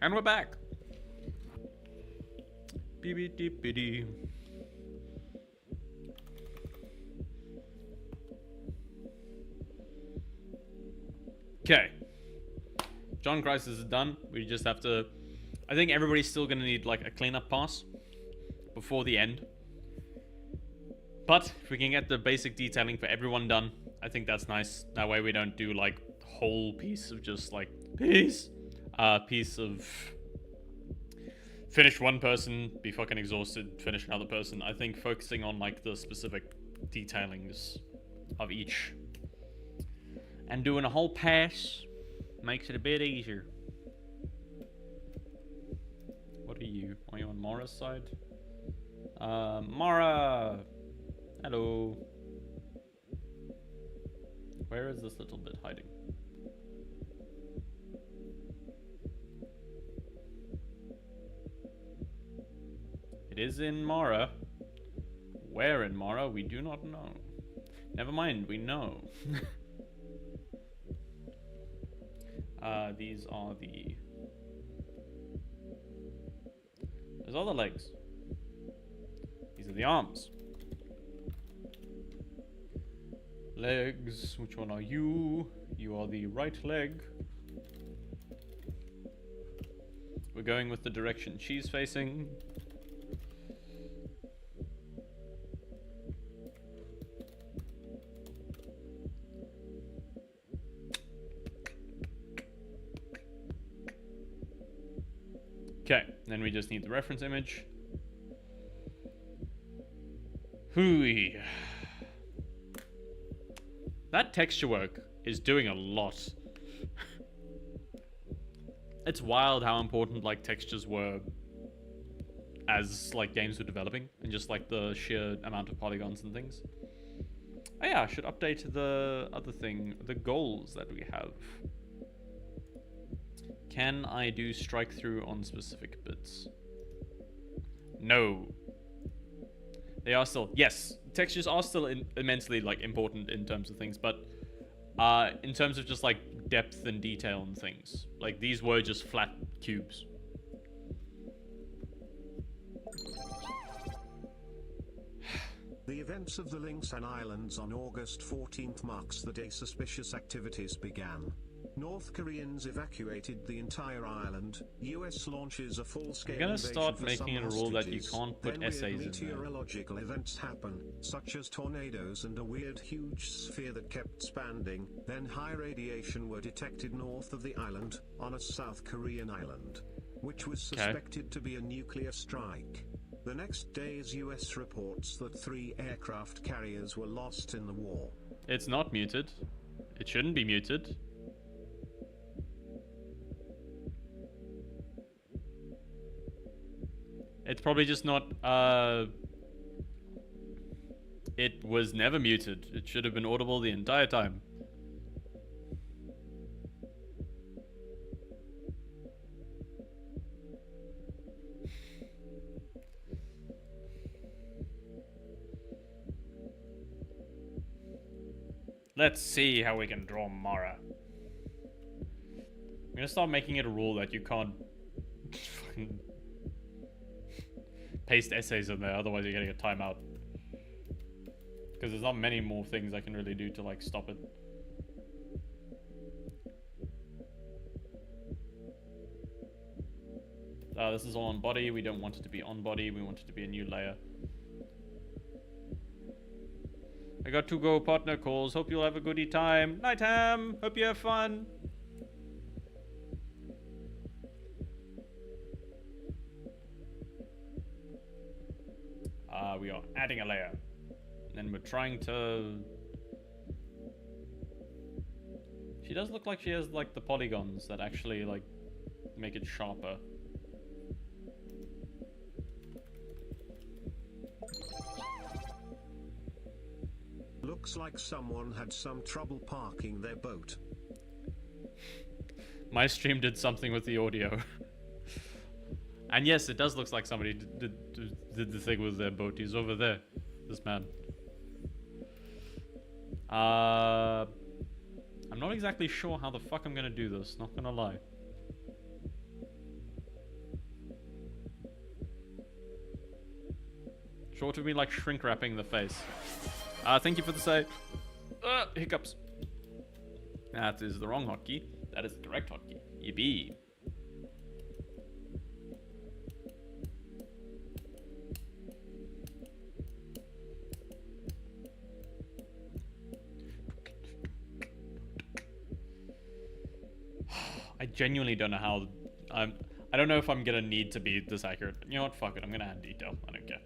And we're back. Beep-beep-beep-beep. Okay. John Crisis is done. We just have to... I think everybody's still going to need like a cleanup pass before the end. But if we can get the basic detailing for everyone done, I think that's nice. That way we don't do like the whole piece of just like piece of finish one person, be fucking exhausted, finish another person. I think focusing on like the specific detailings of each and doing a whole pass makes it a bit easier. What are you? Are you on Mara's side? Mara! Hello. Where is this little bit hiding? It is in Mara. Where in Mara? We do not know. Never mind, we know. These are the... Those are the legs. These are the arms. Legs, which one are you? You are the right leg. We're going with the direction she's facing. Okay, then we just need the reference image. Hooey. That texture work is doing a lot. It's wild how important like textures were as like games were developing, and just like the sheer amount of polygons and things. Oh yeah, I should update the other thing, the goals that we have. Can I do strike through on specific bits? No. They are still, yes, textures are still immensely like important in terms of things, but in terms of just like depth and detail and things, like these were just flat cubes. The events of the Linxan Islands on August 14th marks the day suspicious activities began. North Koreans evacuated the entire island. US launches a full-scale I'm gonna invasion start for making some it a rule that you hostages. can't put Then weird essays in there. meteorological events happen, such as tornadoes and a weird huge sphere that kept expanding. Then high radiation were detected north of the island, on a South Korean island, which was suspected to be a nuclear strike. The next day is US reports that 3 aircraft carriers were lost in the war. It's not muted. It shouldn't be muted. It's probably just not, it was never muted. It should have been audible the entire time. Let's see how we can draw Mara. I'm gonna start making it a rule that you can't fucking paste essays in there, otherwise you're getting a timeout. Because there's not many more things I can really do to like stop it. This is all on body. We don't want it to be on body. We want it to be a new layer. I got to go, partner calls. Hope you'll have a goodie time. Night, Ham. Hope you have fun. We are adding a layer. And then we're trying to... She does look like she has like the polygons that actually like make it sharper. Looks like someone had some trouble parking their boat. My stream did something with the audio. And yes, it does look like somebody did the thing with their boat. He's over there, this man. I'm not exactly sure how the fuck I'm gonna do this, not gonna lie. Short of me like shrink wrapping the face. Thank you for the say. Hiccups. That is the wrong hotkey. That is the correct hotkey. Yippee. I genuinely don't know how. I don't know if I'm gonna need to be this accurate. You know what? Fuck it. I'm gonna add detail. I don't care.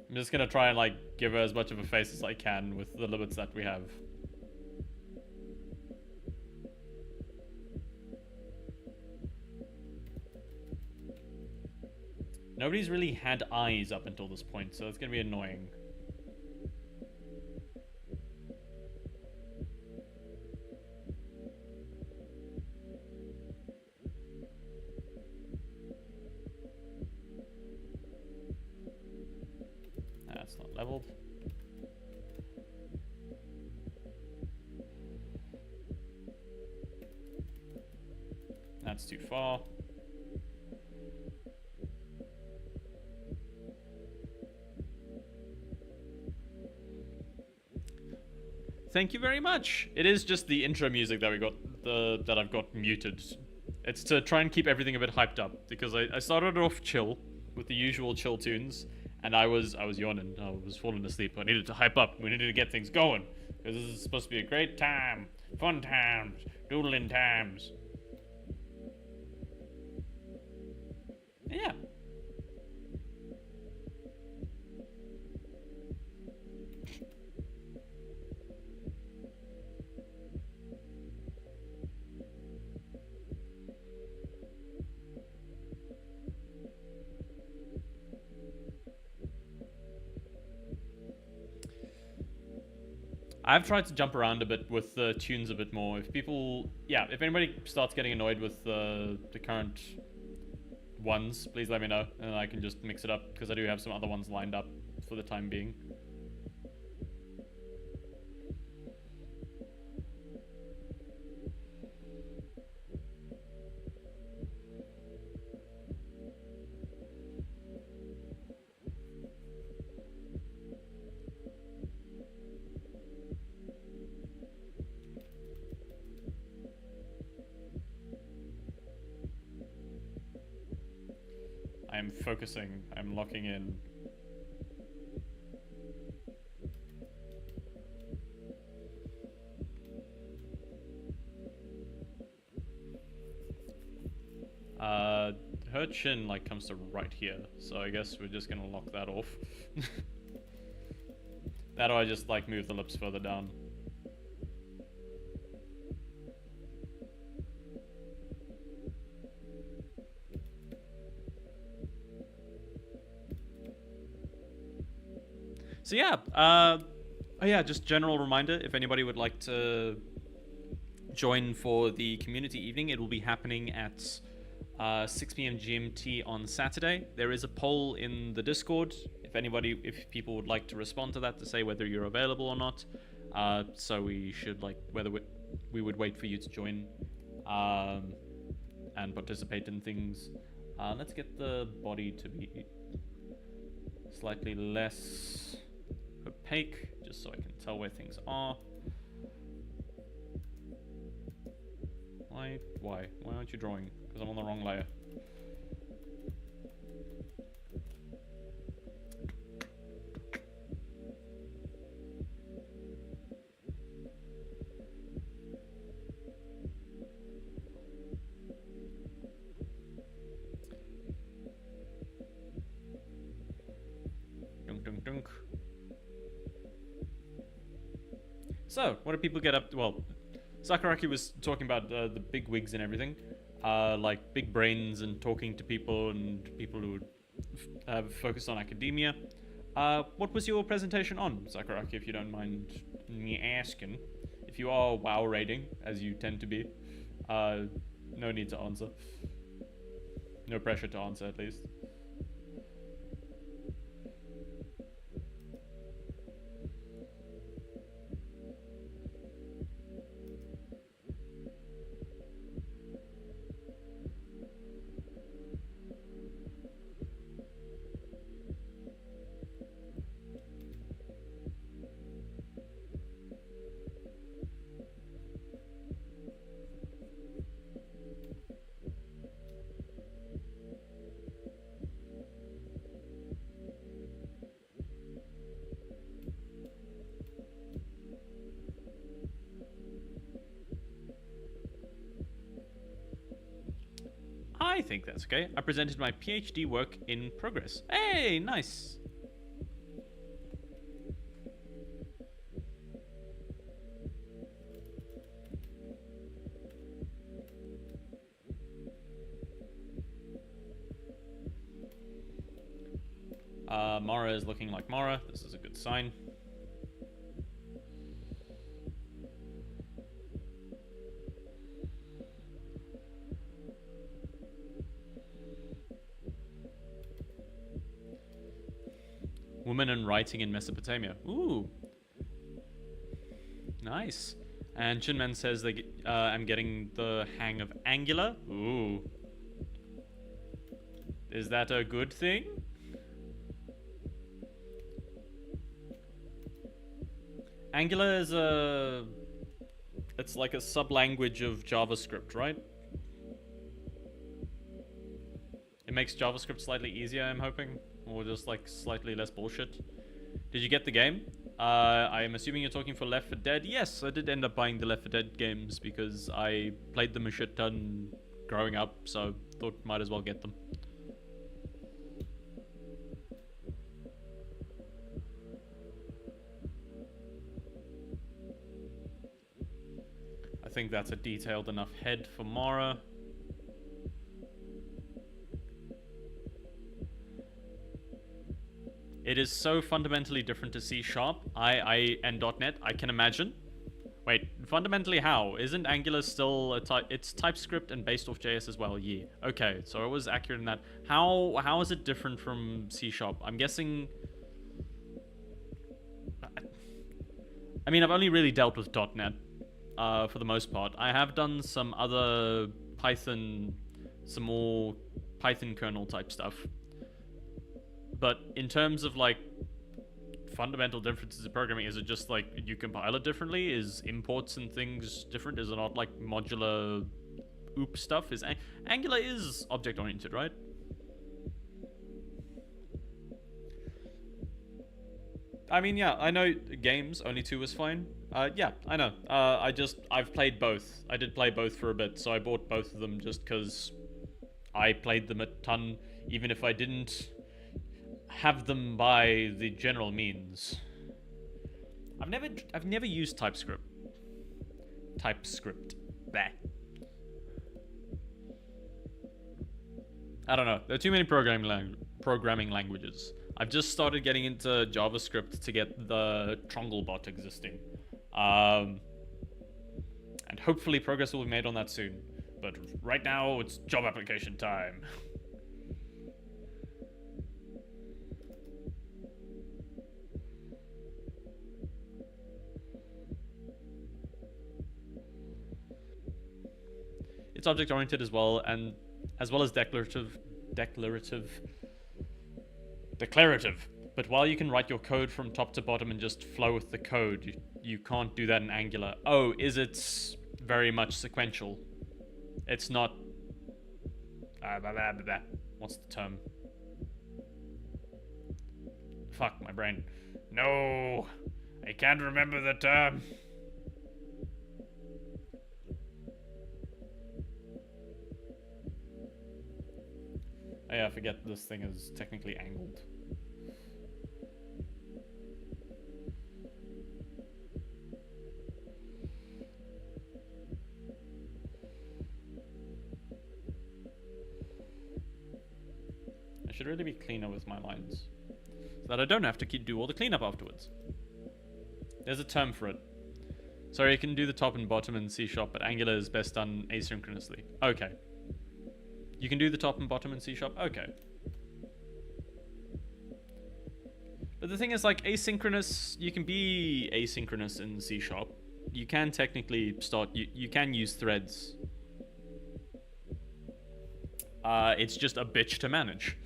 I'm just gonna try and like give her as much of a face as I can with the limits that we have. Nobody's really had eyes up until this point, so it's gonna be annoying. That's not leveled. That's too far. Thank you very much. It is just the intro music that we got, that I've got muted. It's to try and keep everything a bit hyped up because I started off chill with the usual chill tunes, and I was yawning. I was falling asleep. I needed to hype up. We needed to get things going because this is supposed to be a great time, fun times, doodling times. Yeah. I've tried to jump around a bit with the tunes a bit more. If people, yeah, if anybody starts getting annoyed with the current ones, please let me know, and I can just mix it up, because I do have some other ones lined up for the time being. I'm focusing. I'm locking in. Her chin like comes to right here, so I guess we're just gonna lock that off. That or I just like move the lips further down. So yeah, oh yeah, just general reminder, if anybody would like to join for the community evening, it will be happening at 6 p.m. GMT on Saturday. There is a poll in the Discord, if people would like to respond to that to say whether you're available or not. So we should whether we would wait for you to join and participate in things. Let's get the body to be slightly less opaque, just so I can tell where things are. Why aren't you drawing? Because I'm on the wrong layer. Dunk, dunk, dunk. So, what do people get up to? Well, Sakuraki was talking about the big wigs and everything. Like big brains and talking to people and people who have focused on academia. What was your presentation on, Sakuraki, if you don't mind me asking? If you are WoW rating, as you tend to be, no need to answer. No pressure to answer, at least. think that's okay. I presented my PhD work in progress. Hey, nice. Mara is looking like Mara. This is a good sign. Women and writing in Mesopotamia. Ooh. Nice. And Chinman says that I'm getting the hang of Angular. Ooh. Is that a good thing? Angular is it's like a sub-language of JavaScript, right? It makes JavaScript slightly easier, I'm hoping. Or just like slightly less bullshit. Did you get the game? I'm assuming you're talking for Left 4 Dead. Yes, I did end up buying the Left 4 Dead games because I played them a shit ton growing up, so thought might as well get them. I think that's a detailed enough head for Mara. It is so fundamentally different to C# and .NET, I can imagine. Wait, fundamentally how? Isn't Angular still it's TypeScript and based off JS as well? Yeah. Okay, so I was accurate in that. How is it different from C#? I'm guessing... I mean, I've only really dealt with .NET for the most part. I have done some other Python, some more Python kernel type stuff. But in terms of like fundamental differences in programming, is it just like you compile it differently? Is imports and things different? Is it not like modular OOP stuff? Is Angular is object oriented, right? I mean, yeah, I know games, only 2 was fine. Yeah, I know. I've played both. I did play both for a bit, so I bought both of them just because I played them a ton, even if I didn't have them by the general means. I've never used TypeScript. Bah. I don't know. There are too many programming languages. I've just started getting into JavaScript to get the Tronglebot existing. And hopefully progress will be made on that soon. But right now, it's job application time. It's object-oriented as well, and as well as declarative. But while you can write your code from top to bottom and just flow with the code, you can't do that in Angular. Oh, is it very much sequential? It's not... What's the term? Fuck, my brain. No! I can't remember the term. Oh yeah, I forget this thing is technically angled. I should really be cleaner with my lines, so that I don't have to do all the cleanup afterwards. There's a term for it. Sorry, you can do the top and bottom in C#, but Angular is best done asynchronously. Okay. You can do the top and bottom in C#? Okay. But the thing is, like, asynchronous... You can be asynchronous in C#. You can technically start... You can use threads. It's just a bitch to manage.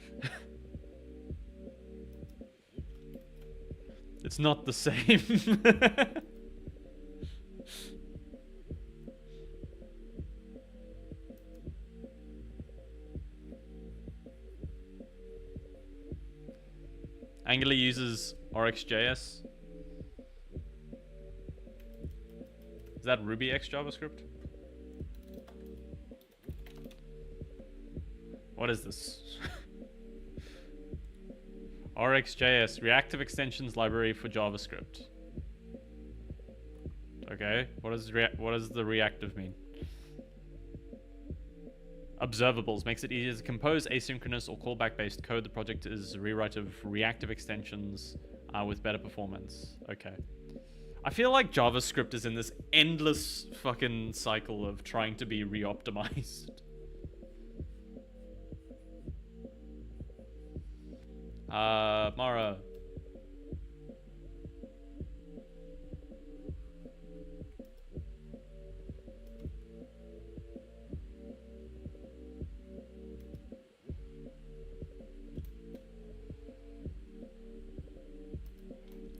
It's not the same. Angular uses RxJS. Is that RubyX JavaScript? What is this? RxJS, reactive extensions library for JavaScript. Okay, what does the reactive mean? Observables makes it easier to compose asynchronous or callback-based code. The project is a rewrite of reactive extensions with better performance. Okay. I feel like JavaScript is in this endless fucking cycle of trying to be re-optimized. Mara.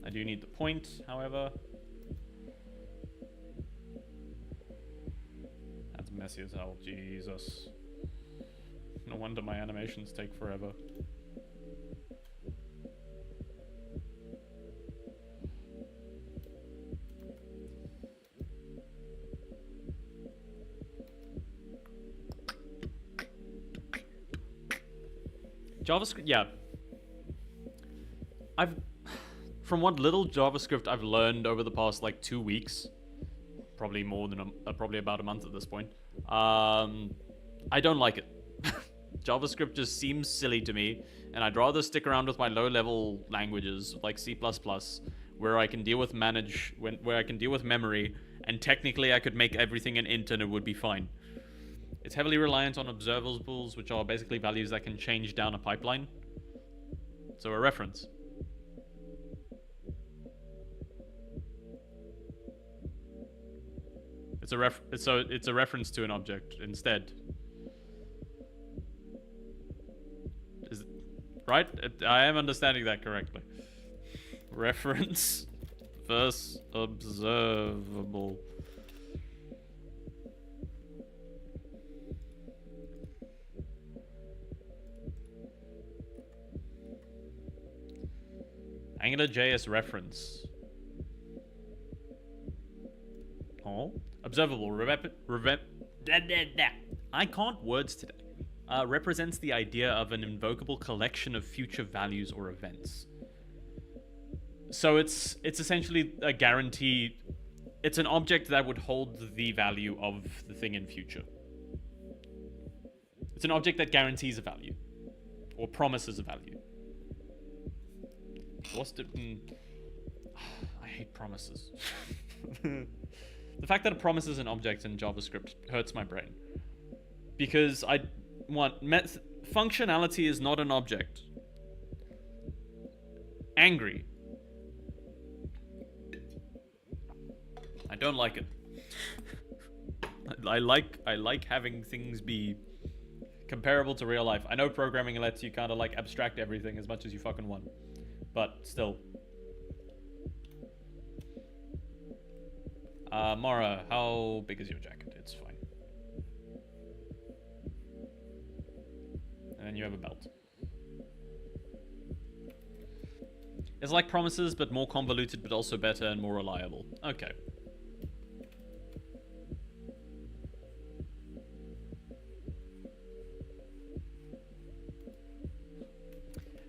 I do need the point, however. That's messy as hell, Jesus. No wonder my animations take forever. JavaScript, yeah. From what little JavaScript I've learned over the past like 2 weeks, probably more than probably about a month at this point, I don't like it. JavaScript just seems silly to me, and I'd rather stick around with my low-level languages like C++, where I can deal with where I can deal with memory, and technically I could make everything an int and it would be fine. It's heavily reliant on observables, which are basically values that can change down a pipeline. So a reference. It's a reference to an object instead. Is it, right? I am understanding that correctly. Reference versus observable. AngularJS reference. Oh. Observable. I can't words today. Represents the idea of an invocable collection of future values or events. So it's essentially a guarantee. It's an object that would hold the value of the thing in future. It's an object that guarantees a value. Or promises a value. Lost it in... I hate promises. The fact that it promises an object in JavaScript hurts my brain. Because functionality is not an object. Angry. I don't like it. I like having things be comparable to real life. I know programming lets you kind of like abstract everything as much as you fucking want. But still. Mara, how big is your jacket? It's fine. And then you have a belt. It's like promises, but more convoluted, but also better and more reliable. Okay.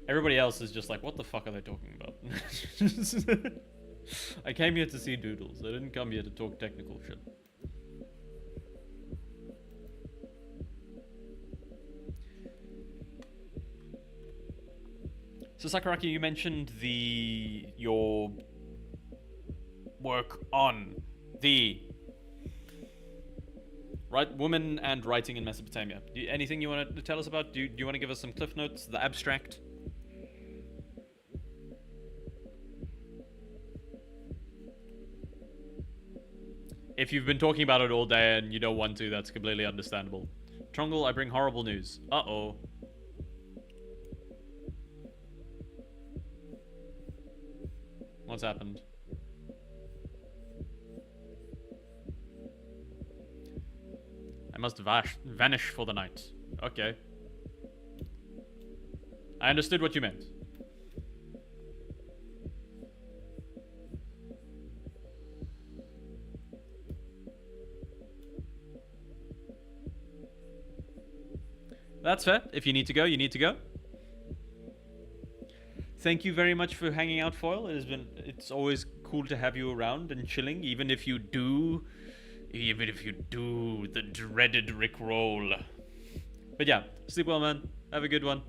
Everybody else is just like, what the fuck are they talking about? I came here to see doodles. I didn't come here to talk technical shit. So Sakuraki, you mentioned your work on the woman and writing in Mesopotamia. Anything you want to tell us about? Do you want to give us some cliff notes? The abstract? If you've been talking about it all day and you don't want to, that's completely understandable. Trongle, I bring horrible news. Uh-oh. What's happened? I must vanish for the night. Okay. I understood what you meant. That's fair. If you need to go, you need to go. Thank you very much for hanging out, Foil. It's always cool to have you around and chilling, even if you do the dreaded Rickroll. But yeah, sleep well, man. Have a good one.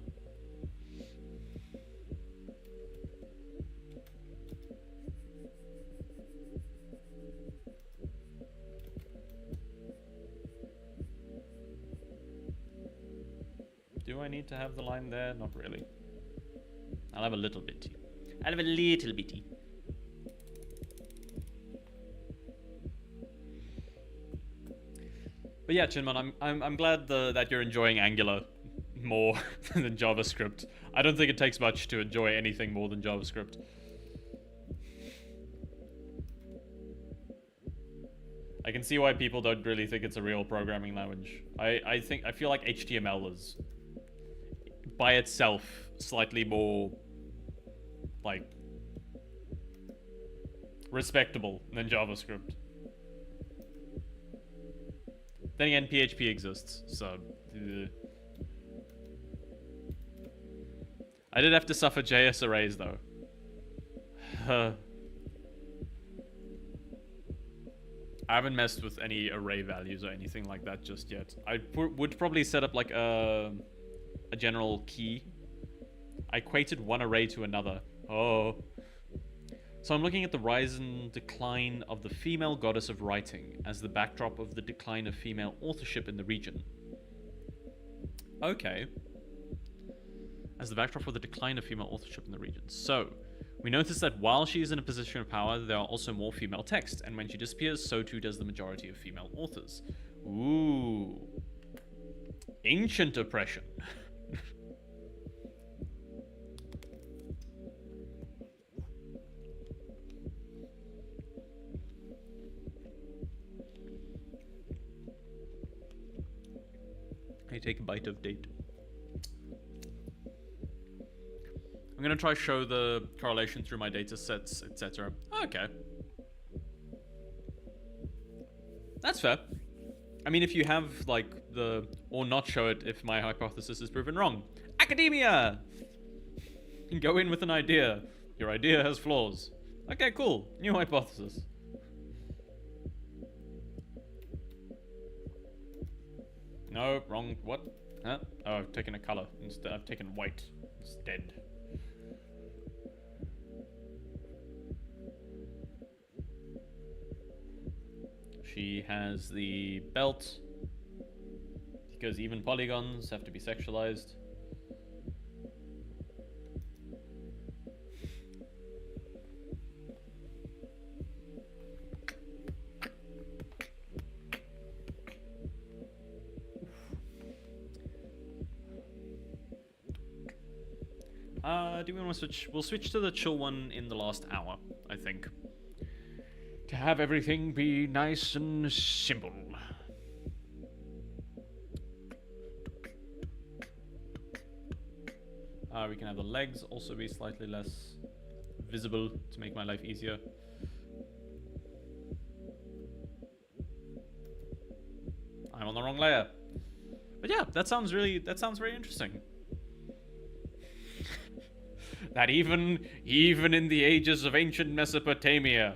Do I need to have the line there? Not really. I'll have a little bit. I'll have a little bitty. But yeah, Chinman, I'm glad that you're enjoying Angular more than JavaScript. I don't think it takes much to enjoy anything more than JavaScript. I can see why people don't really think it's a real programming language. I feel like HTML is by itself slightly more like respectable than JavaScript. Then again, PHP exists, so I did have to suffer JS arrays though. I haven't messed with any array values or anything like that just yet. I would probably set up like a general key. I equated one array to another. Oh. So I'm looking at the rise and decline of the female goddess of writing as the backdrop of the decline of female authorship in the region. Okay. As the backdrop of the decline of female authorship in the region. So, we notice that while she is in a position of power, there are also more female texts, and when she disappears, so too does the majority of female authors. Ooh. Ancient oppression. I take a bite of date. I'm gonna try show the correlation through my data sets, etc. Okay. That's fair. I mean, if you have, like, or not show it if my hypothesis is proven wrong. Academia! Go in with an idea. Your idea has flaws. Okay, cool. New hypothesis. No, wrong. What? Huh? Oh, I've taken a color instead. I've taken white instead. She has the belt because even polygons have to be sexualized. Do we want to switch? We'll switch to the chill one in the last hour, I think. To have everything be nice and simple. We can have the legs also be slightly less visible to make my life easier. I'm on the wrong layer. But yeah, that sounds very interesting. That even in the ages of ancient Mesopotamia,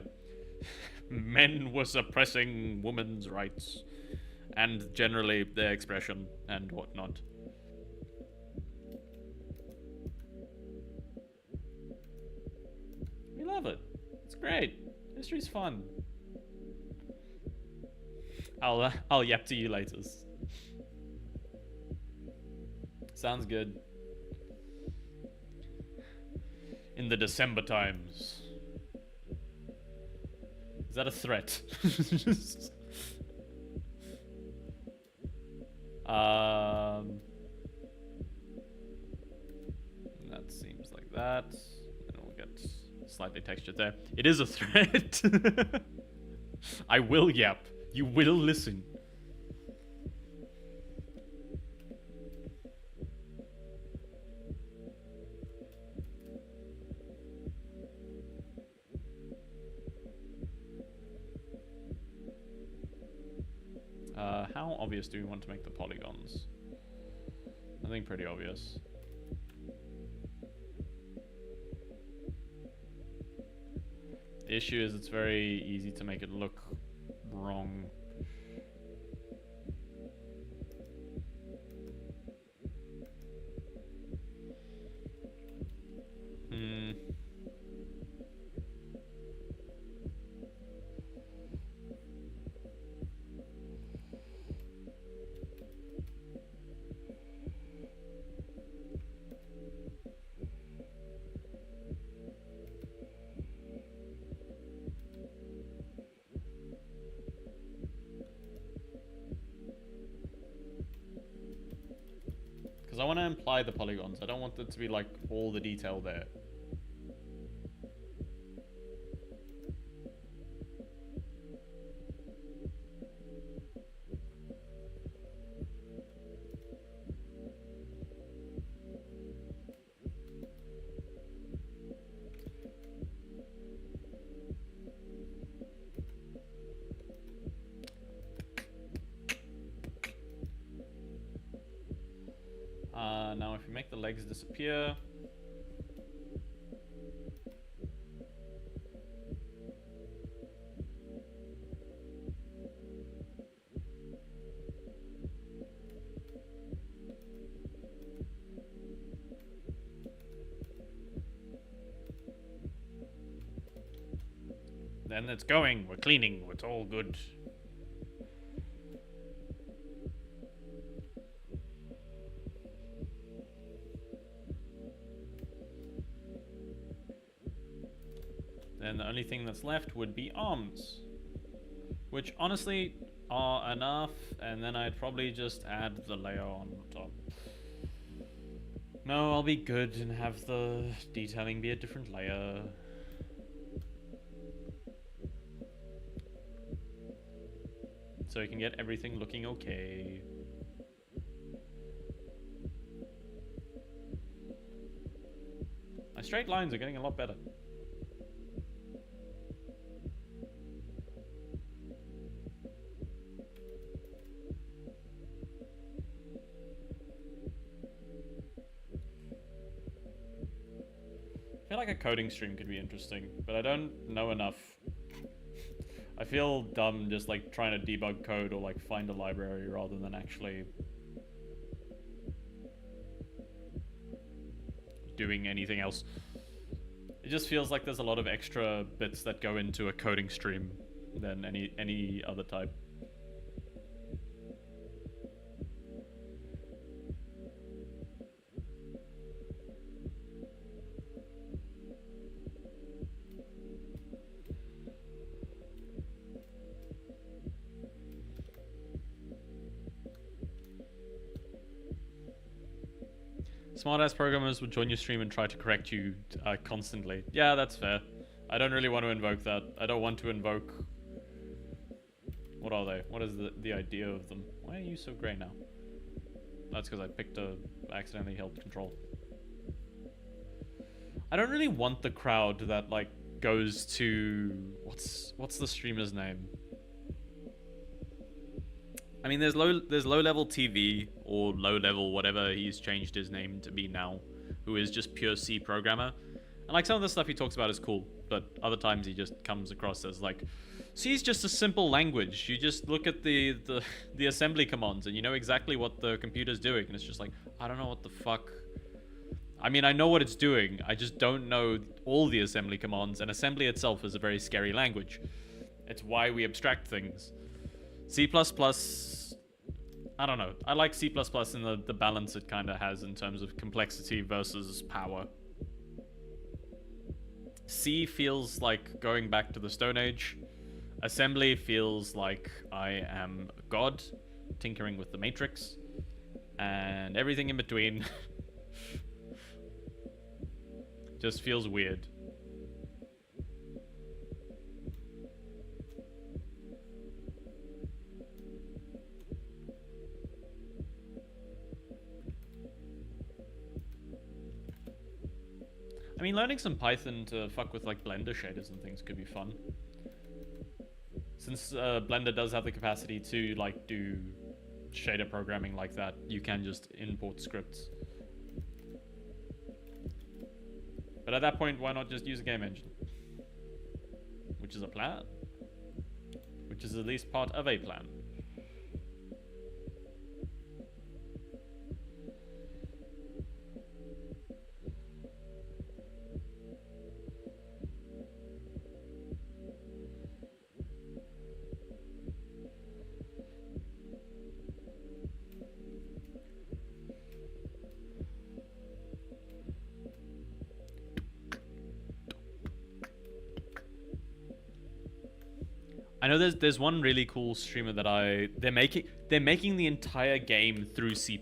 men were suppressing women's rights and generally their expression and whatnot. We love it. It's great. History's fun. I'll yap to you later. Sounds good. In the December times. Is that a threat? That seems like that. And we'll get slightly textured there. It is a threat. I will yap. You will listen. How obvious do we want to make the polygons? think pretty obvious. The issue is it's very easy to make it look wrong. Because I want to imply the polygons. I don't want it to be like all the detail there. Now if you make the legs disappear, then it's going, we're cleaning, it's all good. Then the only thing that's left would be arms, which honestly are enough, and then I'd probably just add the layer on top. No, I'll be good and have the detailing be a different layer. So you can get everything looking okay. My straight lines are getting a lot better. I feel like a coding stream could be interesting, but I don't know enough. I feel dumb just like trying to debug code or like find a library rather than actually doing anything else. It just feels like there's a lot of extra bits that go into a coding stream than any other type. Smart-ass programmers would join your stream and try to correct you constantly. Yeah, that's fair. I don't really want to invoke that. I don't want to invoke... What are they? What is the idea of them? Why are you so grey now? That's because I accidentally held control. I don't really want the crowd that like goes to... What's the streamer's name? I mean, there's low-level TV, or low-level whatever he's changed his name to be now, who is just pure C programmer. And like some of the stuff he talks about is cool, but other times he just comes across as like, C is just a simple language. You just look at the assembly commands and you know exactly what the computer's doing. And it's just like, I don't know what the fuck. I mean, I know what it's doing. I just don't know all the assembly commands, and assembly itself is a very scary language. It's why we abstract things. C++, I don't know. I like C++ in the balance it kind of has in terms of complexity versus power. C feels like going back to the Stone Age. Assembly feels like I am God, tinkering with the Matrix. And everything in between just feels weird. I mean, learning some Python to fuck with like Blender shaders and things could be fun. Since Blender does have the capacity to like do shader programming like that. You can just import scripts. But at that point, why not just use a game engine? Which is a plan. Which is at least part of a plan. I know there's one really cool streamer that they're making the entire game through C++.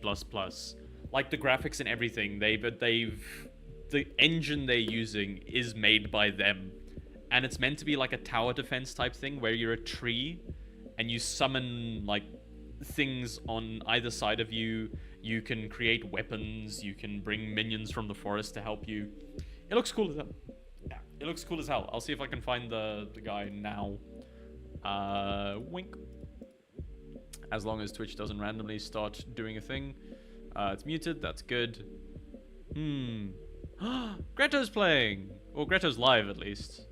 Like the graphics and everything, the engine they're using is made by them. And it's meant to be like a tower defense type thing where you're a tree and you summon like things on either side of you. You can create weapons, you can bring minions from the forest to help you. It looks cool as hell. Yeah, it looks cool as hell. I'll see if I can find the guy now. Wink. As long as Twitch doesn't randomly start doing a thing. It's muted, that's good. Greto's playing! Or Greto's live, at least.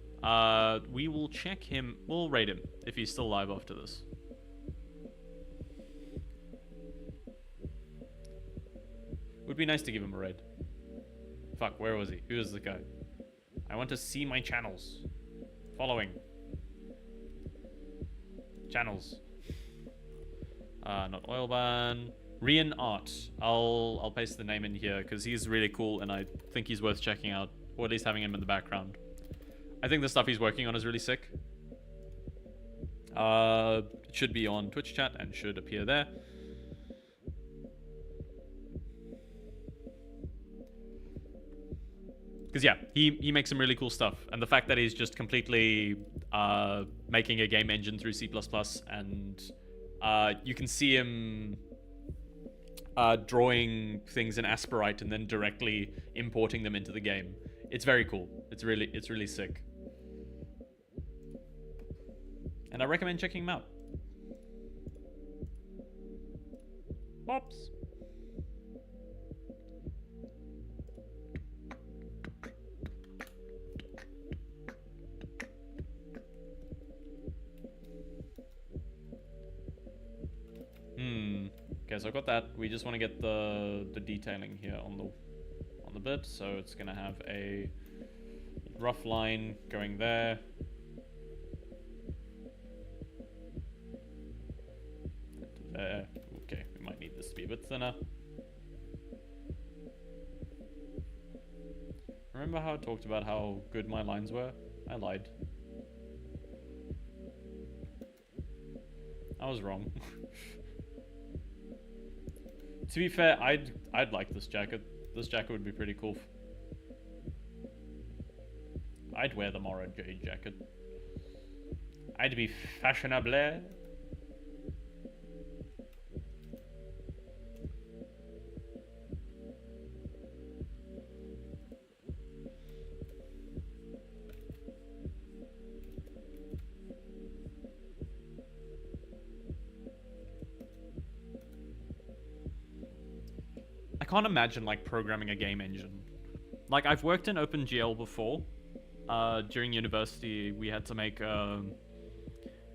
We will check him. We'll rate him if he's still live after this. Would be nice to give him a raid. Fuck, where was he? Who is the guy? I want to see my channels. Following. Channels. Not Oilban. Rian Art. I'll paste the name in here because he's really cool and I think he's worth checking out, or at least having him in the background. I think the stuff he's working on is really sick. It should be on Twitch chat and should appear there. Because yeah, he makes some really cool stuff, and the fact that he's just completely making a game engine through C++ and you can see him drawing things in Asperite and then directly importing them into the game. It's very cool. It's really sick. And I recommend checking him out. Whoops. Okay, so I've got that. We just want to get the detailing here on the bit, so it's gonna have a rough line going there. There. Okay, we might need this to be a bit thinner. Remember how I talked about how good my lines were? I lied. I was wrong. To be fair, I'd like this jacket. This jacket would be pretty cool. I'd wear the Mara Jade jacket. I'd be fashionable. I can't imagine like programming a game engine. Like I've worked in OpenGL before. During university, we had to make.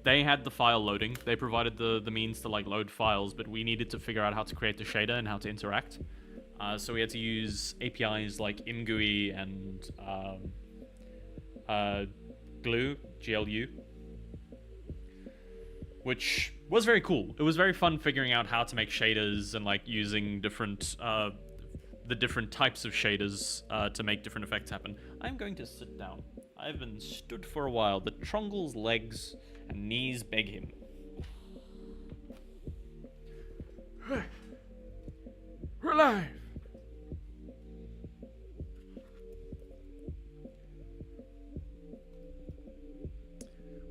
They had the file loading. They provided the means to like load files, but we needed to figure out how to create the shader and how to interact. So we had to use APIs like ImGUI and GLU, which was very cool. It was very fun figuring out how to make shaders and like using different the different types of shaders to make different effects happen. I'm going to sit down. I've been stood for a while. The Trongle's legs and knees beg him. We're alive!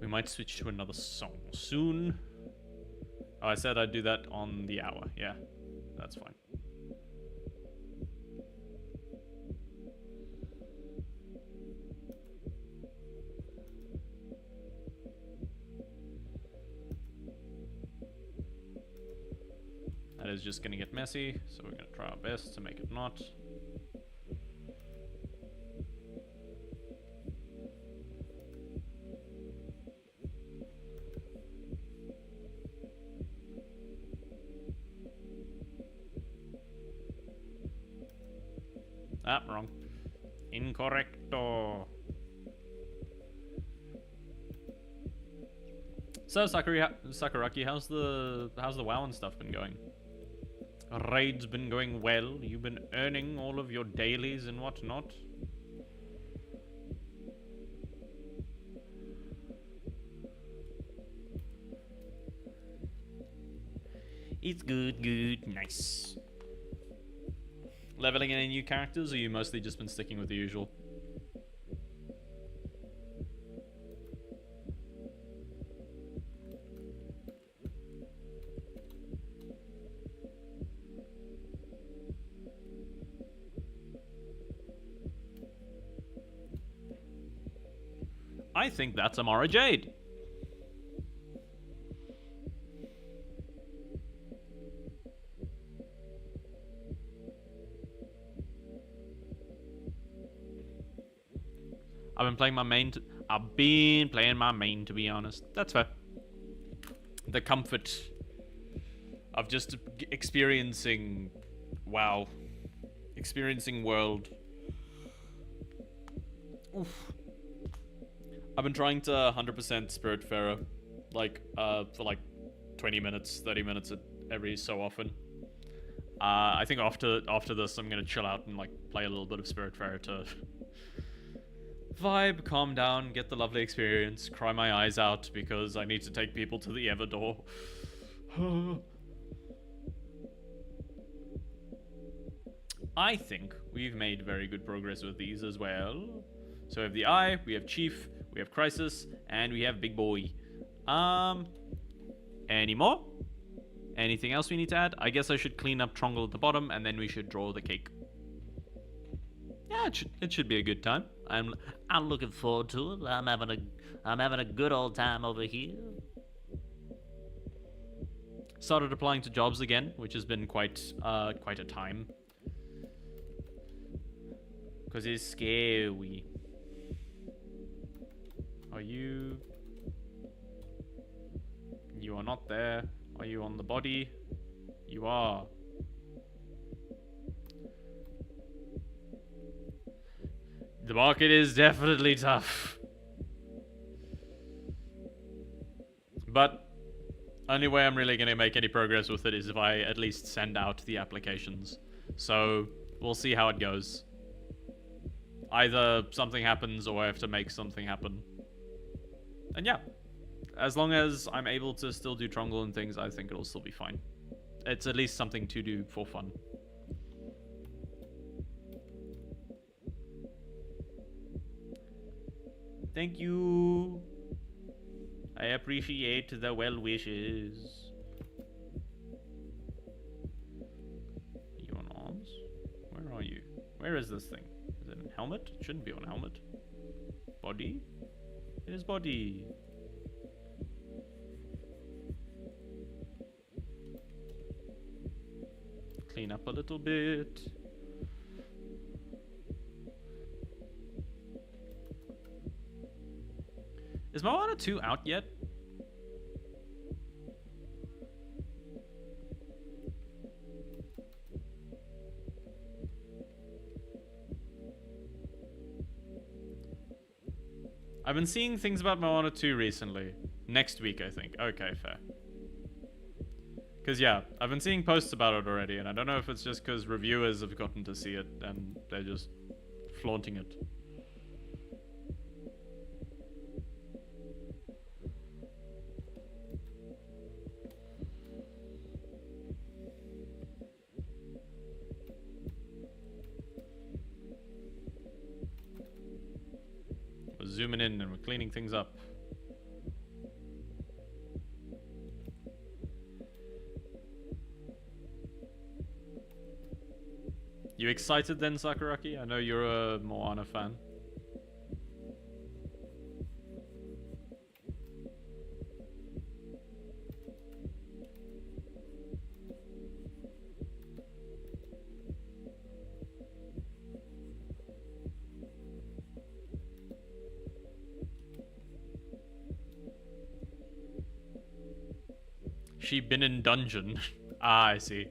We might switch to another song soon. Oh, I said I'd do that on the hour. Yeah, that's fine. is just going to get messy, so we're going to try our best to make it not. Ah, wrong. Incorrecto. So Sakuraki, how's the WoW and stuff been going? Raid's been going well. You've been earning all of your dailies and whatnot. It's good, nice. Leveling any new characters, or you mostly just been sticking with the usual? I think that's Amara Jade. I've been playing my main. I've been playing my main, to be honest. That's fair. The comfort of just experiencing, wow, experiencing world. Oof. I've been trying to 100% Spiritfarer, like, for like 20 minutes, 30 minutes every so often. I think after this, I'm gonna chill out and like play a little bit of Spiritfarer to vibe, calm down, get the lovely experience, cry my eyes out because I need to take people to the Everdor. I think we've made very good progress with these as well. So we have the Eye, we have Chief, we have Crisis, and we have Big Boy. Any more? Anything else we need to add? I guess I should clean up Trongle at the bottom, and then we should draw the cake. Yeah, it should be a good time. I'm looking forward to it. I'm having a good old time over here. Started applying to jobs again, which has been quite a time. Cause it's scary. Are you? You are not there. Are you on the body? You are. The market is definitely tough. But only way I'm really going to make any progress with it is if I at least send out the applications. So we'll see how it goes. Either something happens or I have to make something happen. And yeah, as long as I'm able to still do Trongle and things, I think it'll still be fine. It's at least something to do for fun. Thank you. I appreciate the well wishes. Are you on arms? Where are you? Where is this thing? Is it on helmet? It shouldn't be on helmet. Body? It is body. Clean up a little bit. Is Moana 2 out yet? I've been seeing things about Moana 2 recently. Next week, I think. Okay, fair. Because, yeah, I've been seeing posts about it already, and I don't know if it's just because reviewers have gotten to see it, and they're just flaunting it. We're zooming in and we're cleaning things up. You excited then, Sakuraki? I know you're a Moana fan. she been in dungeon? Ah, I see.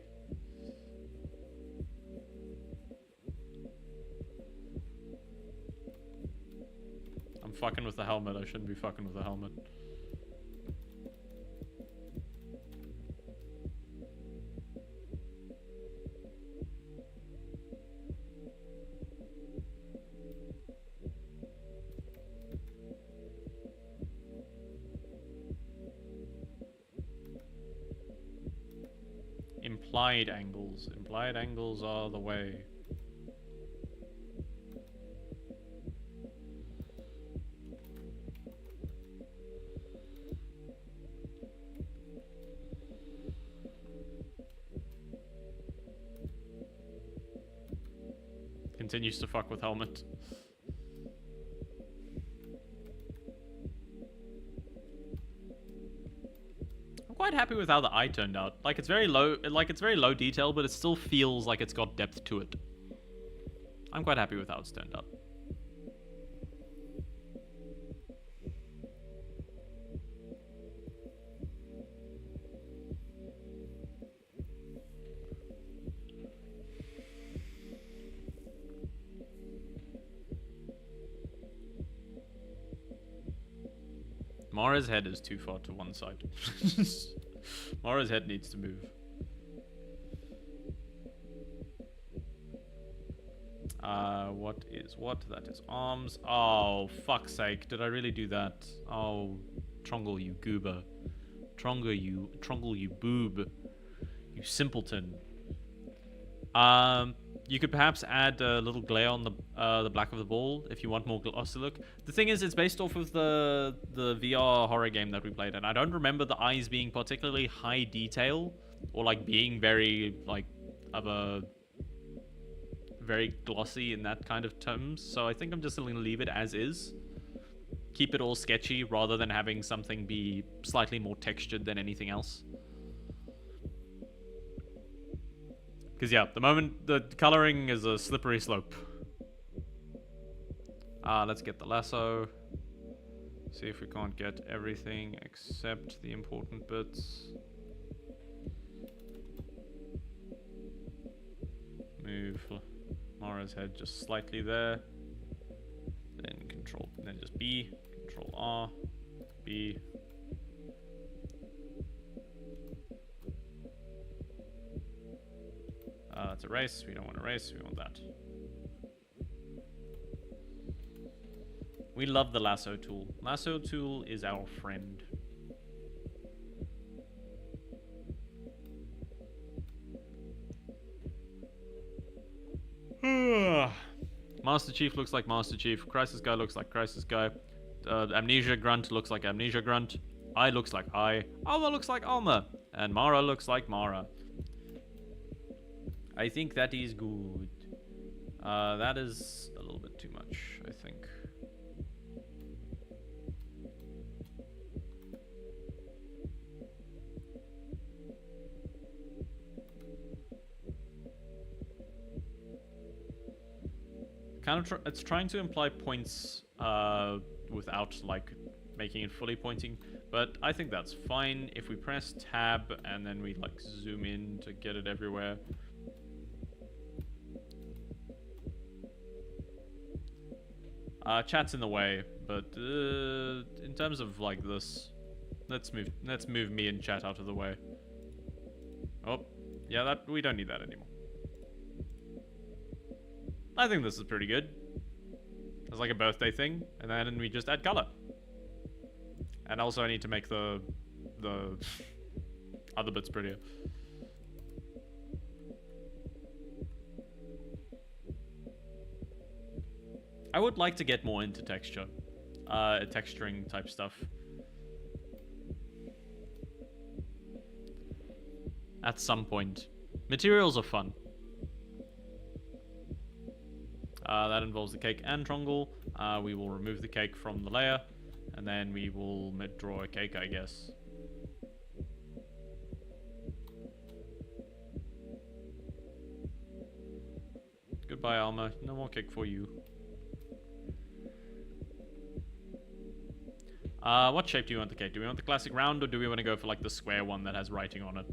I'm fucking with the helmet. I shouldn't be fucking with the helmet. Implied angles. Implied angles are the way. Continues to fuck with helmet. I'm quite happy with how the eye turned out. Like it's very low detail, but it still feels like it's got depth to it. I'm quite happy with how it's turned out. Mara's head is too far to one side. Mara's head needs to move. What is what? That is arms. Oh, fuck's sake. Did I really do that? Oh, Trongle, you goober. Trongle, you boob. You simpleton. You could perhaps add a little glare on the black of the ball if you want more glossy look. The thing is, it's based off of the VR horror game that we played, and I don't remember the eyes being particularly high detail or like being very like of a very glossy in that kind of terms. So I think I'm just going to leave it as is. Keep it all sketchy rather than having something be slightly more textured than anything else. Because yeah, the moment the coloring is a slippery slope. Let's get the lasso. See if we can't get everything except the important bits. Move Mara's head just slightly there. Then just B, Control R, B. Let's erase. We don't want to erase. We want that. We love the lasso tool. Lasso tool is our friend. Master Chief looks like Master Chief. Crisis Guy looks like Crisis Guy. Amnesia Grunt looks like Amnesia Grunt. I looks like I. Alma looks like Alma. And Mara looks like Mara. I think that is good. That is a little bit too much, I think. It's trying to imply points without like making it fully pointing, but I think that's fine. If we press tab and then we like zoom in to get it everywhere. Chat's in the way, but in terms of like this, let's move me and chat out of the way. Oh, yeah, that we don't need that anymore. I think this is pretty good. It's like a birthday thing, and then we just add color. And also I need to make the other bits prettier. I would like to get more into texture. Texturing type stuff. At some point. Materials are fun. That involves the cake and Trongle. We will remove the cake from the layer, and then we will draw a cake, I guess. Goodbye, Alma. No more cake for you. What shape do you want the cake? Do we want the classic round, or do we want to go for like the square one that has writing on it?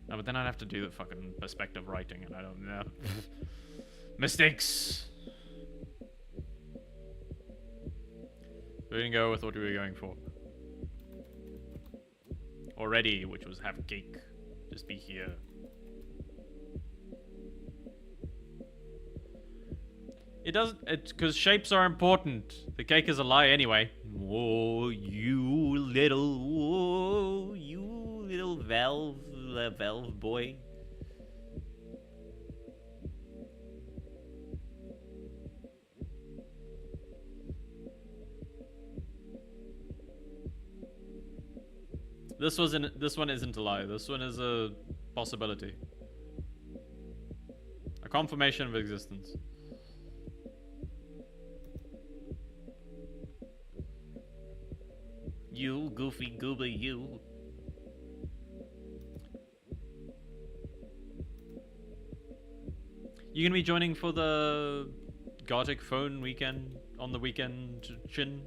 No, but then I'd have to do the fucking perspective writing, and I don't know. Mistakes! We didn't go with what we were going for. Already, which was have cake. Just be here. It doesn't, because shapes are important. The cake is a lie anyway. Oh, you little valve boy. This one isn't a lie. This one is a possibility. A confirmation of existence. You goofy goober, you. You gonna be joining for the Gothic phone weekend on the weekend, Chin?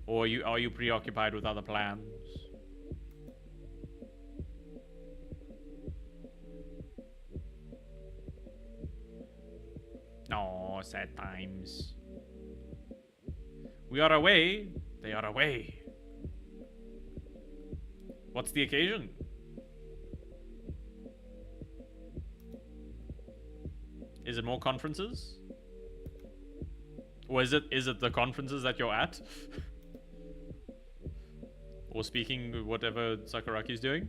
Or are you preoccupied with other plans? No, sad times. We are away. They are away. What's the occasion? Is it more conferences? Or is it the conferences that you're at? Or speaking whatever Sakuraki's doing?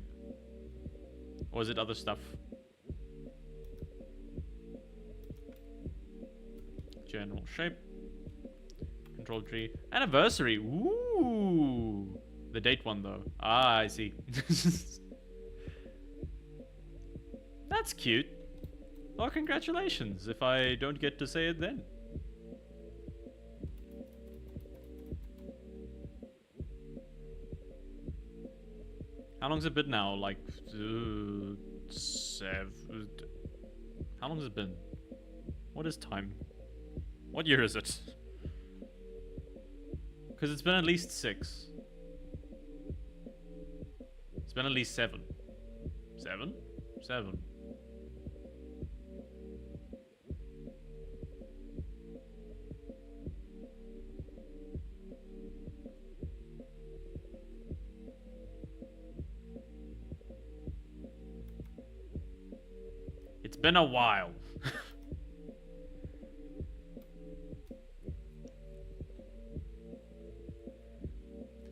Or is it other stuff? General shape. Control tree. Anniversary. Ooh. The date one though. Ah, I see. That's cute. Oh, congratulations if I don't get to say it then. How long's it been now? Like, 7... How long has it been? What is time? What year is it? Because it's been at least 6. It's been at least 7. 7? 7. It's been a while.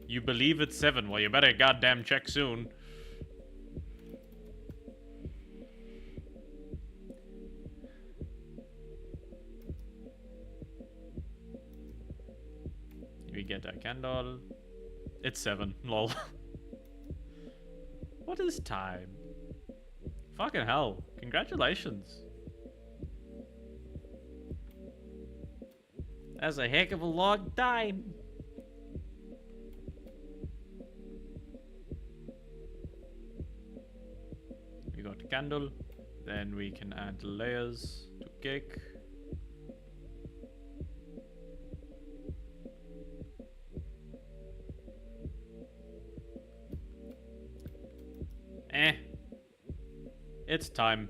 You believe it's 7? Well, you better goddamn check soon. We get a candle. It's 7. Lol. What is time? Fucking hell. Congratulations. That's a heck of a long time. We got a candle. Then we can add layers to cake. It's time.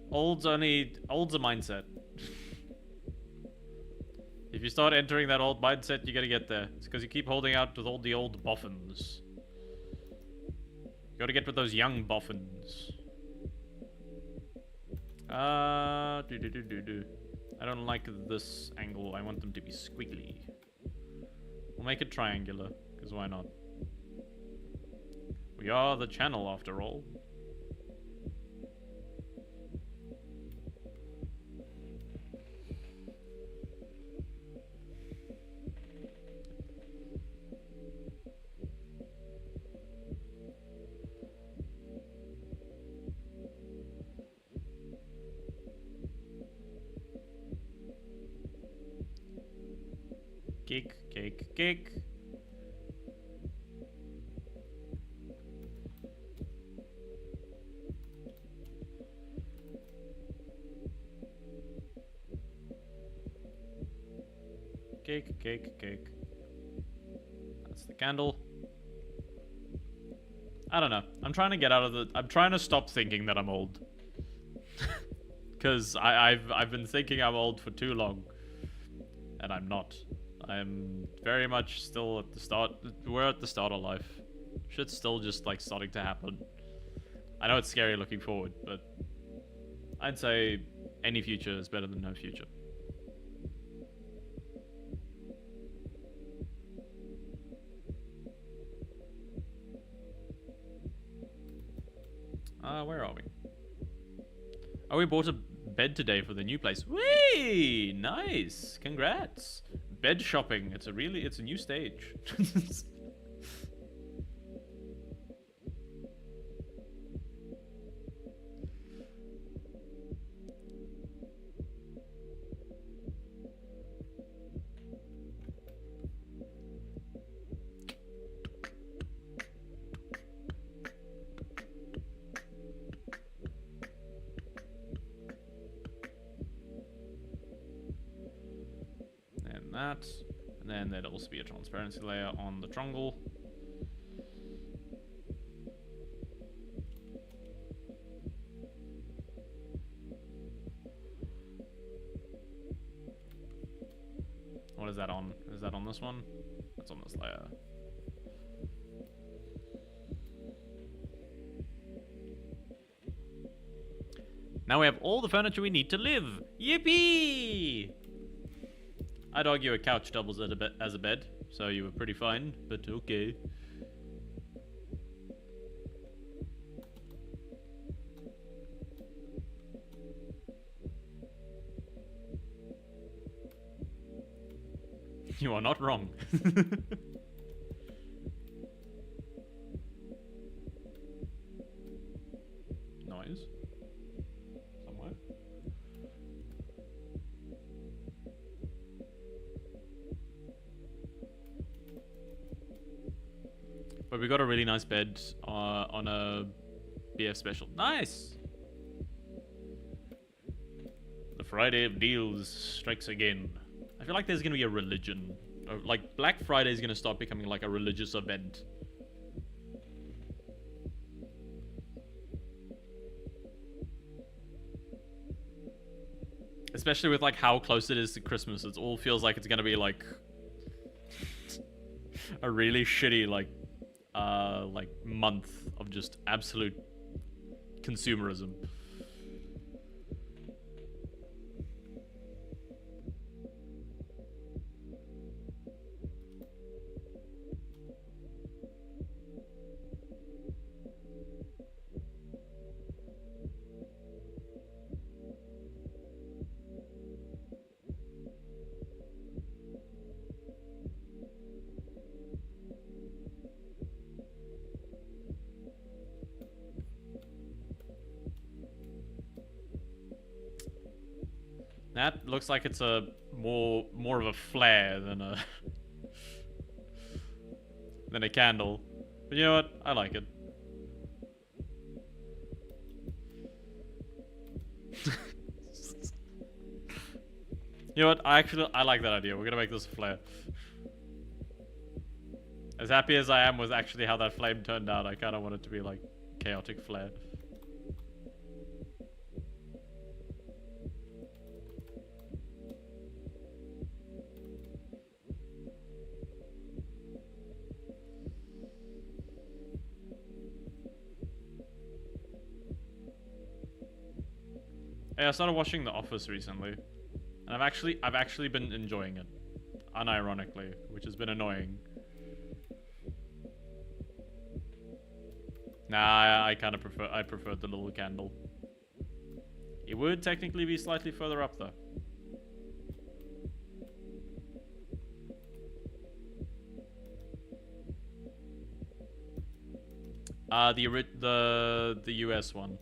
Old's a mindset. If you start entering that old mindset, you gotta get there. It's because you keep holding out with all the old boffins. You gotta get with those young boffins. I don't like this angle. I want them to be squiggly. We'll make it triangular, because why not? We are the channel, after all. Cake, cake, cake. Cake, cake, cake. That's the candle. I don't know. I'm trying to get out of the... I'm trying to stop thinking that I'm old. Because I've been thinking I'm old for too long. And I'm not. I'm very much still at the start. We're at the start of life. Shit's still just like starting to happen. I know it's scary looking forward, but I'd say any future is better than no future. Where are we? Oh, we bought a bed today for the new place. Whee! Nice! Congrats! Bed shopping. It's a new stage. That, and then there'd also be a transparency layer on the trungle. What is that on? Is that on this one? That's on this layer. Now we have all the furniture we need to live. Yippee! I'd argue a couch doubles as a bed, so you were pretty fine, but okay. You are not wrong. Noise. Somewhere. But we got a really nice bed on a BF special. Nice! The Friday of deals strikes again. I feel like there's gonna be a religion. Like, Black Friday is gonna start becoming like a religious event. Especially with like how close it is to Christmas. It all feels like it's gonna be like a really shitty like month of just absolute consumerism. That looks like it's a more of a flare than a than a candle. But you know what? I like it. You know what? I like that idea. We're gonna make this a flare. As happy as I am with actually how that flame turned out, I kind of want it to be like chaotic flare. Hey, I started watching The Office recently, and I've actually been enjoying it, unironically, which has been annoying. Nah, I kind of preferred the little candle. It would technically be slightly further up though. The US one.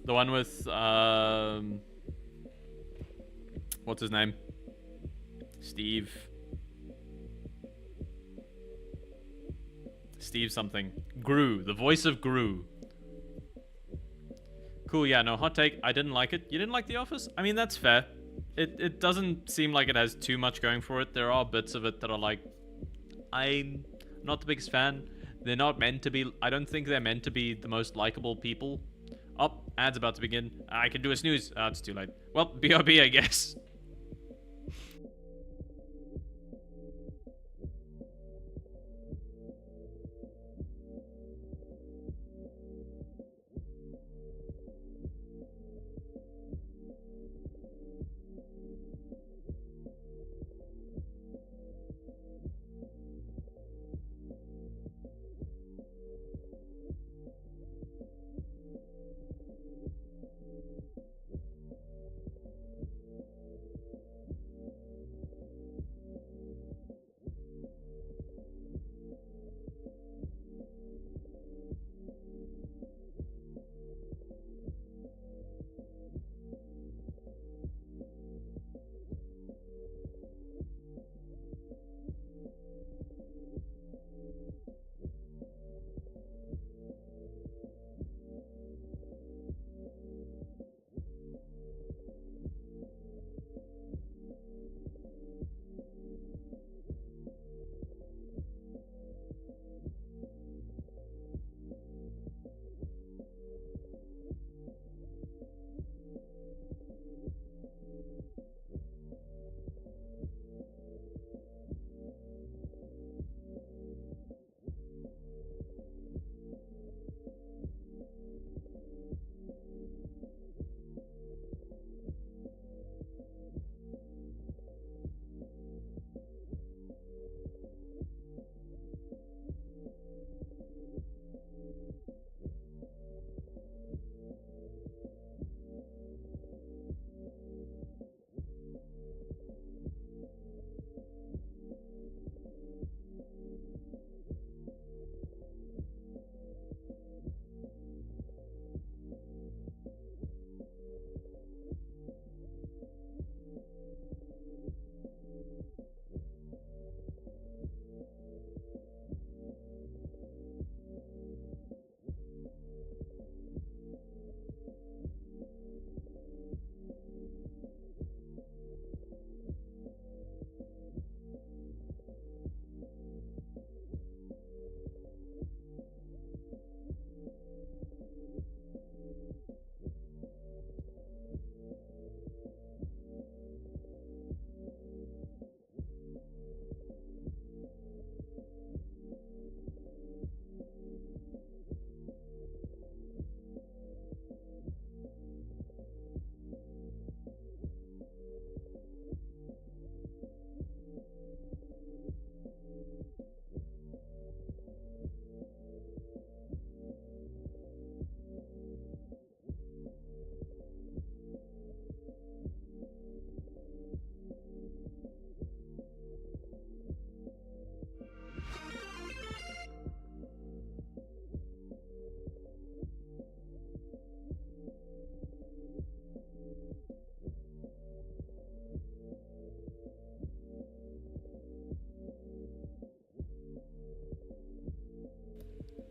The one with, what's his name? Steve. Steve something. Gru. The voice of Gru. Cool, yeah, no, hot take. I didn't like it. You didn't like The Office? I mean, that's fair. It doesn't seem like it has too much going for it. There are bits of it that are like, I'm not the biggest fan. They're not meant to be, I don't think they're meant to be the most likable people. Oh, ad's about to begin. I can do a snooze. It's too late. Well, BRB, I guess.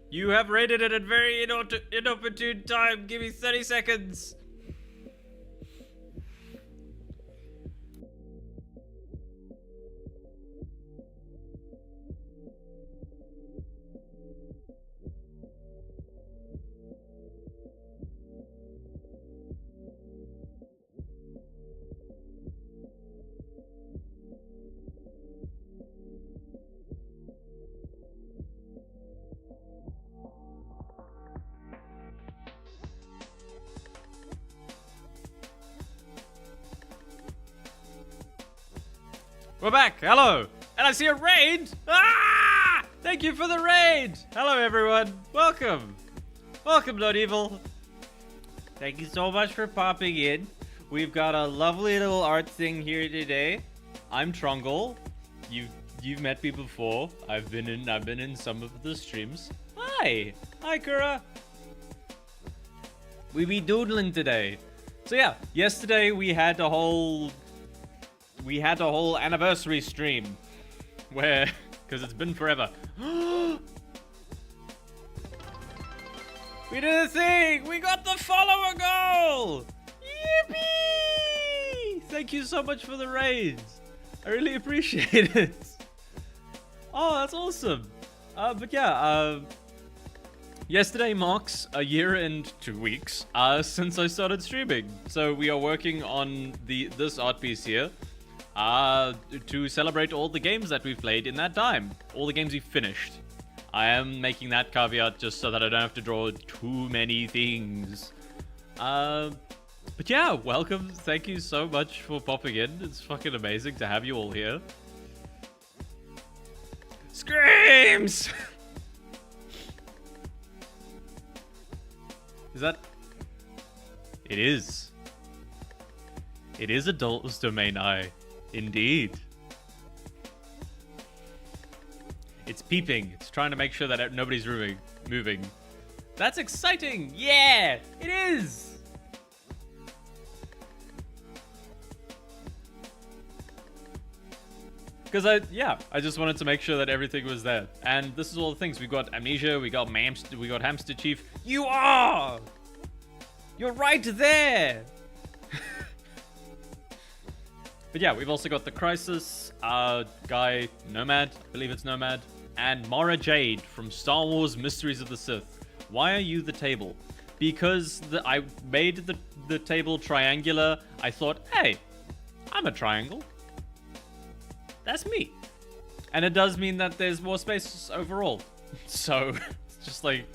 You have rated it at very inopportune time. Give me 30 seconds. We're back. Hello. And I see a raid. Ah! Thank you for the raid. Hello, everyone. Welcome. Welcome, Not Evil. Thank you so much for popping in. We've got a lovely little art thing here today. I'm Trungle. You've met me before. I've been in some of the streams. Hi. Hi, Kura. We be doodling today. So yeah, yesterday we had a whole anniversary stream where, because it's been forever. We did a thing! We got the follower goal! Yippee! Thank you so much for the raids. I really appreciate it. Oh, that's awesome. But yeah, yesterday marks a year and 2 weeks since I started streaming. So we are working on this art piece here to celebrate all the games that we've played in that time. All the games we've finished. I am making that caveat just so that I don't have to draw too many things. But yeah, welcome. Thank you so much for popping in. It's fucking amazing to have you all here. Screams! Is that... It is. It is Adult's Domain I. Indeed. It's peeping. It's trying to make sure that nobody's moving. That's exciting! Yeah! It is! Because I just wanted to make sure that everything was there. And this is all the things. We got Amnesia, we got Hamster Chief. You are! You're right there! But yeah, we've also got the Crisis, guy, Nomad, I believe it's Nomad, and Mara Jade from Star Wars Mysteries of the Sith. Why are you the table? Because I made the table triangular. I thought, hey, I'm a triangle. That's me. And it does mean that there's more space overall. So, it's just like...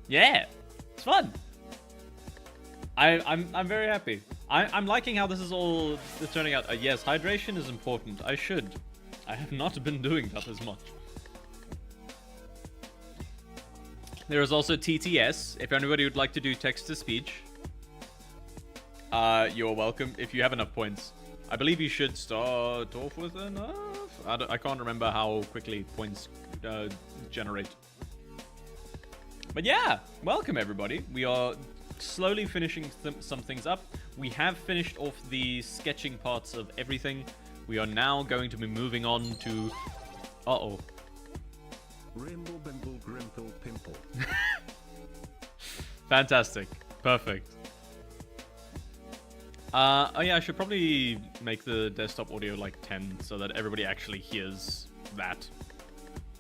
Yeah, it's fun. I'm very happy. I'm liking how this is all turning out. Yes, hydration is important. I should. I have not been doing that as much. There is also TTS. If anybody would like to do text-to-speech, you're welcome if you have enough points. I believe you should start off with enough. I can't remember how quickly points generate. But yeah, welcome everybody. We are slowly finishing some things up. We have finished off the sketching parts of everything. We are now going to be moving on to... Uh-oh. Rimble, bimble, grimple, pimple. Fantastic. Perfect. Oh yeah, I should probably make the desktop audio like 10 so that everybody actually hears that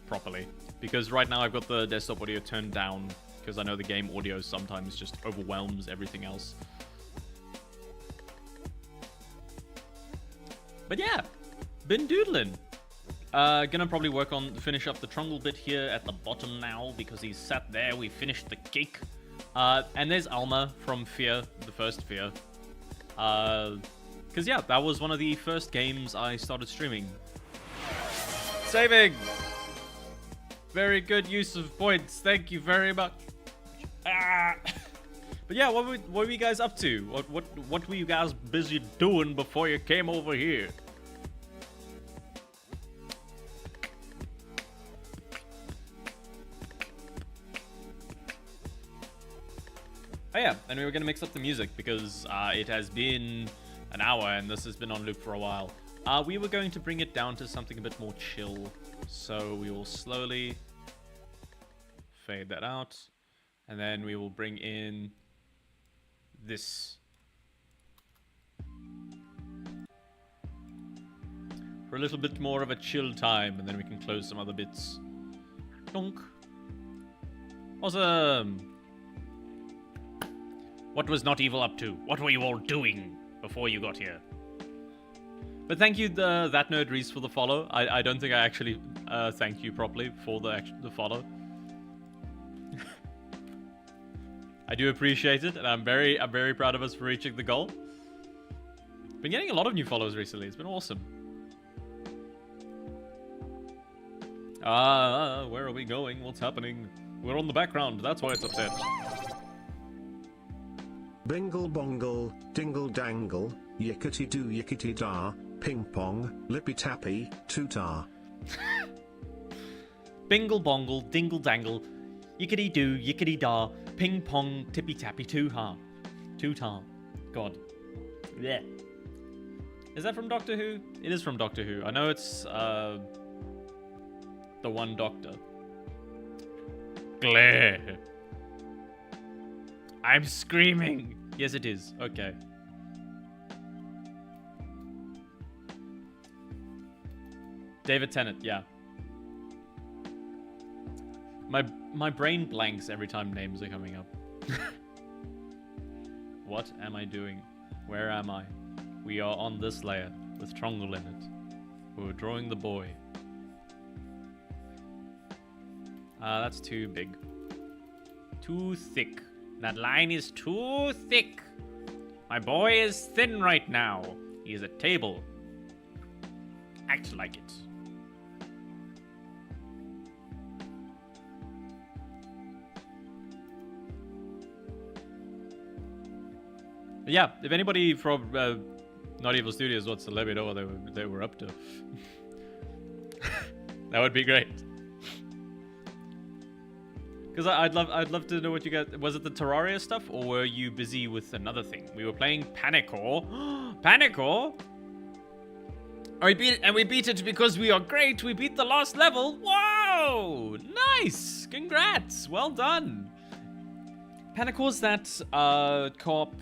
properly. Because right now I've got the desktop audio turned down because I know the game audio sometimes just overwhelms everything else. But yeah, been doodling. Gonna probably finish up the Trungle bit here at the bottom now because he's sat there. We finished the cake. And there's Alma from Fear, the first Fear. Because yeah, that was one of the first games I started streaming. Saving! Very good use of points. Thank you very much. Ah. But yeah, what were you guys up to? What were you guys busy doing before you came over here? Oh yeah, and we were gonna mix up the music because it has been an hour and this has been on loop for a while. We were going to bring it down to something a bit more chill, so we will slowly fade that out, and then we will bring in this for a little bit more of a chill time, and then we can close some other bits. Donk. Awesome. What was Not Evil up to? What were you all doing before you got here? But thank you, That Nerd Reese, for the follow. I don't think I actually thanked you properly for the follow. I do appreciate it, and I'm very proud of us for reaching the goal. Been getting a lot of new follows recently. It's been awesome. Where are we going? What's happening? We're on the background. That's why it's upset. Bingle bongle, dingle dangle, yickety doo yickety da, ping pong, lippy tappy, tootar. Bingle bongle, dingle dangle, yickety doo yickety da, ping pong, tippy tappy too-ha. Tootar. God. Yeah. Is that from Doctor Who? It is from Doctor Who. I know it's the one Doctor. ugly. I'm screaming. Yes, it is. Okay. David Tennant, yeah. My brain blanks every time names are coming up. What am I doing? Where am I? We are on this layer with Trongle in it. We're drawing the boy. That's too big. Too thick. That line is too thick. My boy is thin right now. He is a table. Act like it. Yeah, if anybody from Not Evil Studios wants to let me know what they were up to, that would be great. Because I'd love to know what you guys... Was it the Terraria stuff, or were you busy with another thing? We were playing Panicor. Panicor? We beat it because we are great. We beat the last level. Whoa! Nice! Congrats! Well done. Panicor's that co-op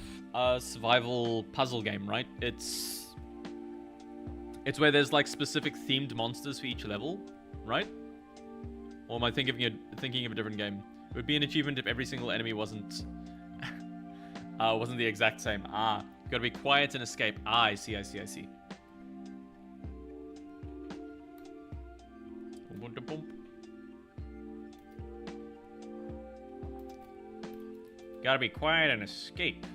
survival puzzle game, right? It's where there's like specific themed monsters for each level, right? Or am I thinking of a different game? It would be an achievement if every single enemy wasn't the exact same. Ah, you gotta be quiet and escape. Ah, I see. Gotta be quiet and escape.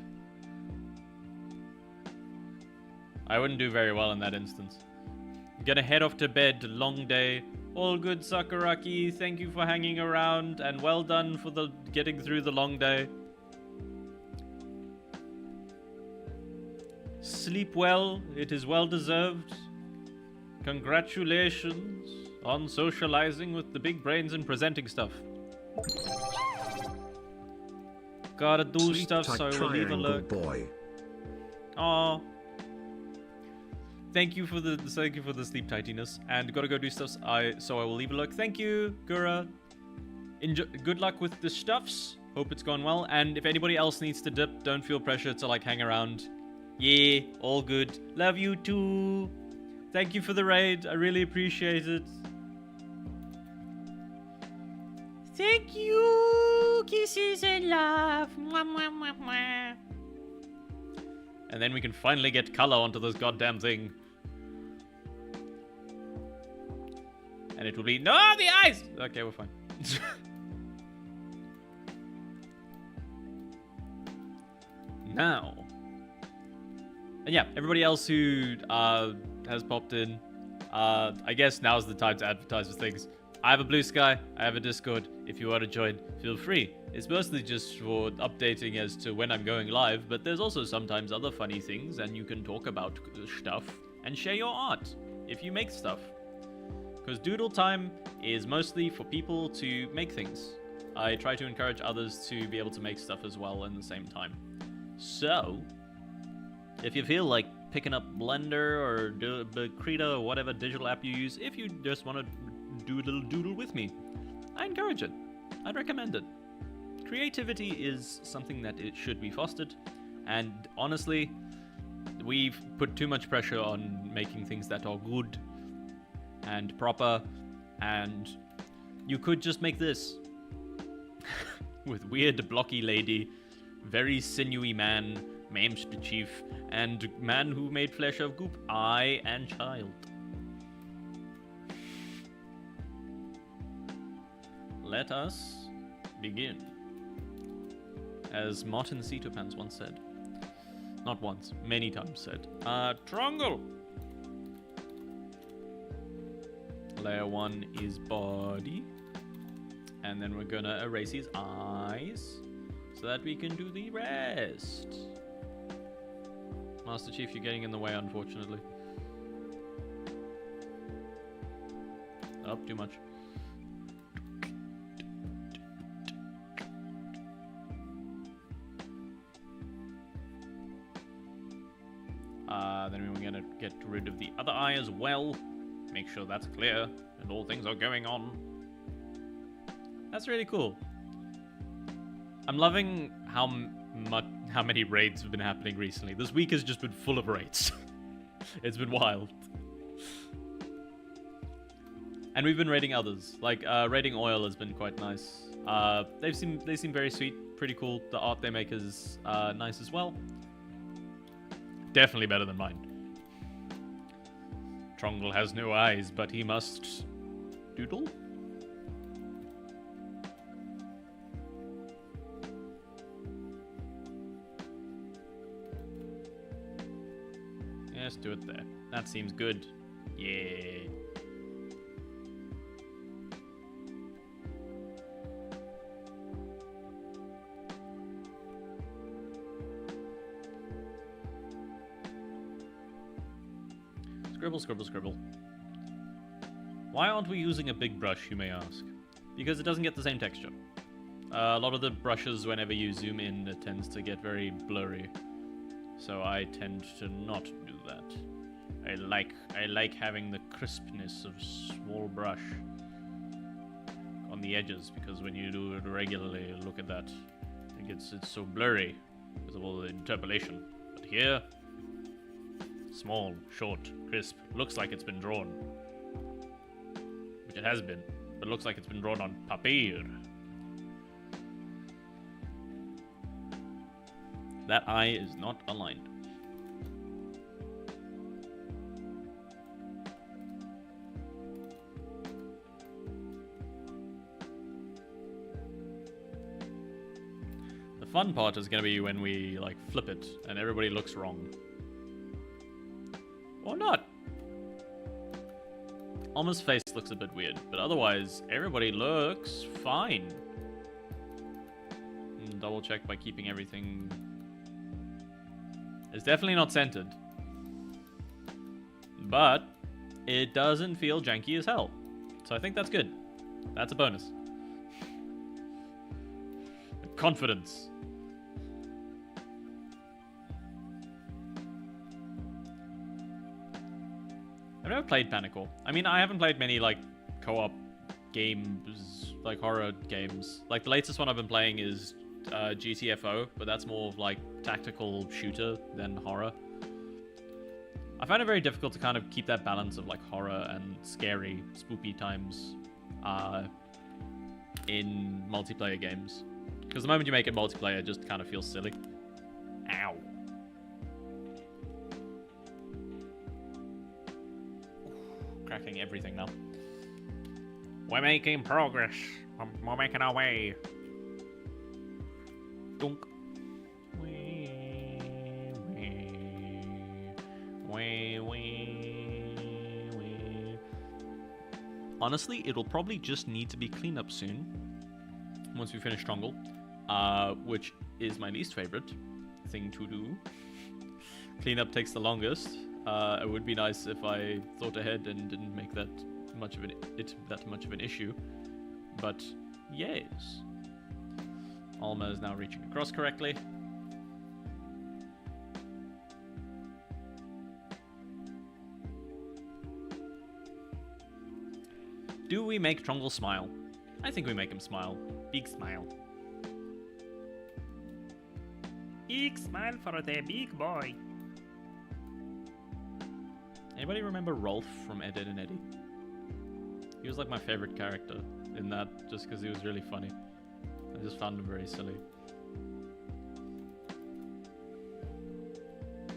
I wouldn't do very well in that instance. Gonna head off to bed. Long day. All good, Sakuraki. Thank you for hanging around, and well done for getting through the long day. Sleep well. It is well deserved. Congratulations on socializing with the big brains and presenting stuff. Gotta do Sleep stuff, tight, so we'll leave a look. boy. Aww. Thank you for the sleep tightiness, and gotta go do stuff. So I will leave a look. Thank you, Gura. Good luck with the stuffs. Hope it's gone well. And if anybody else needs to dip, don't feel pressure to like hang around. Yeah, all good. Love you too. Thank you for the raid. I really appreciate it. Thank you. Kisses and love. Mwah, mwah, mwah, mwah. And then we can finally get color onto this goddamn thing. And it will be... No, the eyes! Okay, we're fine. Now. And yeah, everybody else who has popped in, I guess now's the time to advertise for things. I have a Blue Sky, I have a Discord. If you want to join, feel free. It's mostly just for updating as to when I'm going live, but there's also sometimes other funny things, and you can talk about stuff and share your art if you make stuff. Because Doodle Time is mostly for people to make things. I try to encourage others to be able to make stuff as well in the same time. So, if you feel like picking up Blender or Krita or whatever digital app you use, if you just want to doodle with me, I encourage it. I'd recommend it. Creativity is something that it should be fostered, and honestly, we've put too much pressure on making things that are good and proper, and you could just make this with weird blocky lady, very sinewy man, Maimster chief, and man who made flesh of goop, I and child. Let us begin. As Martin Cetopans once said. Not once, many times said. Trongle! Layer 1 is body. And then we're gonna erase his eyes so that we can do the rest. Master Chief, you're getting in the way, unfortunately. Oh, too much. Then we're gonna get rid of the other eye as well. Make sure that's clear and all things are going on. That's really cool. I'm loving how many raids have been happening recently. This week has just been full of raids. It's been wild. And we've been raiding others. Like, raiding Oil has been quite nice. They seem very sweet, pretty cool. The art they make is nice as well. Definitely better than mine. Trongle has no eyes, but he must doodle? Yes, do it there. That seems good. Yeah. Scribble, scribble, scribble. Why aren't we using a big brush, you may ask? Because it doesn't get the same texture. A lot of the brushes, whenever you zoom in, it tends to get very blurry. So I tend to not do that. I like having the crispness of small brush on the edges, because when you do it regularly, look at that. It's so blurry because of all the interpolation. But here, small, short, crisp. Looks like it's been drawn. Which it has been. But looks like it's been drawn on papier. That eye is not aligned. The fun part is going to be when we, like, flip it and everybody looks wrong. Or not. Alma's face looks a bit weird, but otherwise, everybody looks fine. Double check by keeping everything... It's definitely not centered. But it doesn't feel janky as hell. So I think that's good. That's a bonus. Confidence. I've never played Panicle. I mean, I haven't played many, like, co-op games, like horror games. Like, the latest one I've been playing is GTFO, but that's more of, like, tactical shooter than horror. I find it very difficult to kind of keep that balance of, like, horror and scary, spoopy times in multiplayer games. Because the moment you make it multiplayer, it just kind of feels silly. Ow. Cracking everything now. We're making progress. We're making our way. Dunk. Honestly, it'll probably just need to be cleaned up soon. Once we finish Trongle. Which is my least favorite thing to do. Cleanup takes the longest. It would be nice if I thought ahead and didn't make that much of an issue. But yes. Alma is now reaching across correctly. Do we make Trongle smile? I think we make him smile. Big smile. Big smile for the big boy. Anybody remember Rolf from Ed, Edd n Eddy? He was like my favorite character in that, just because he was really funny. I just found him very silly.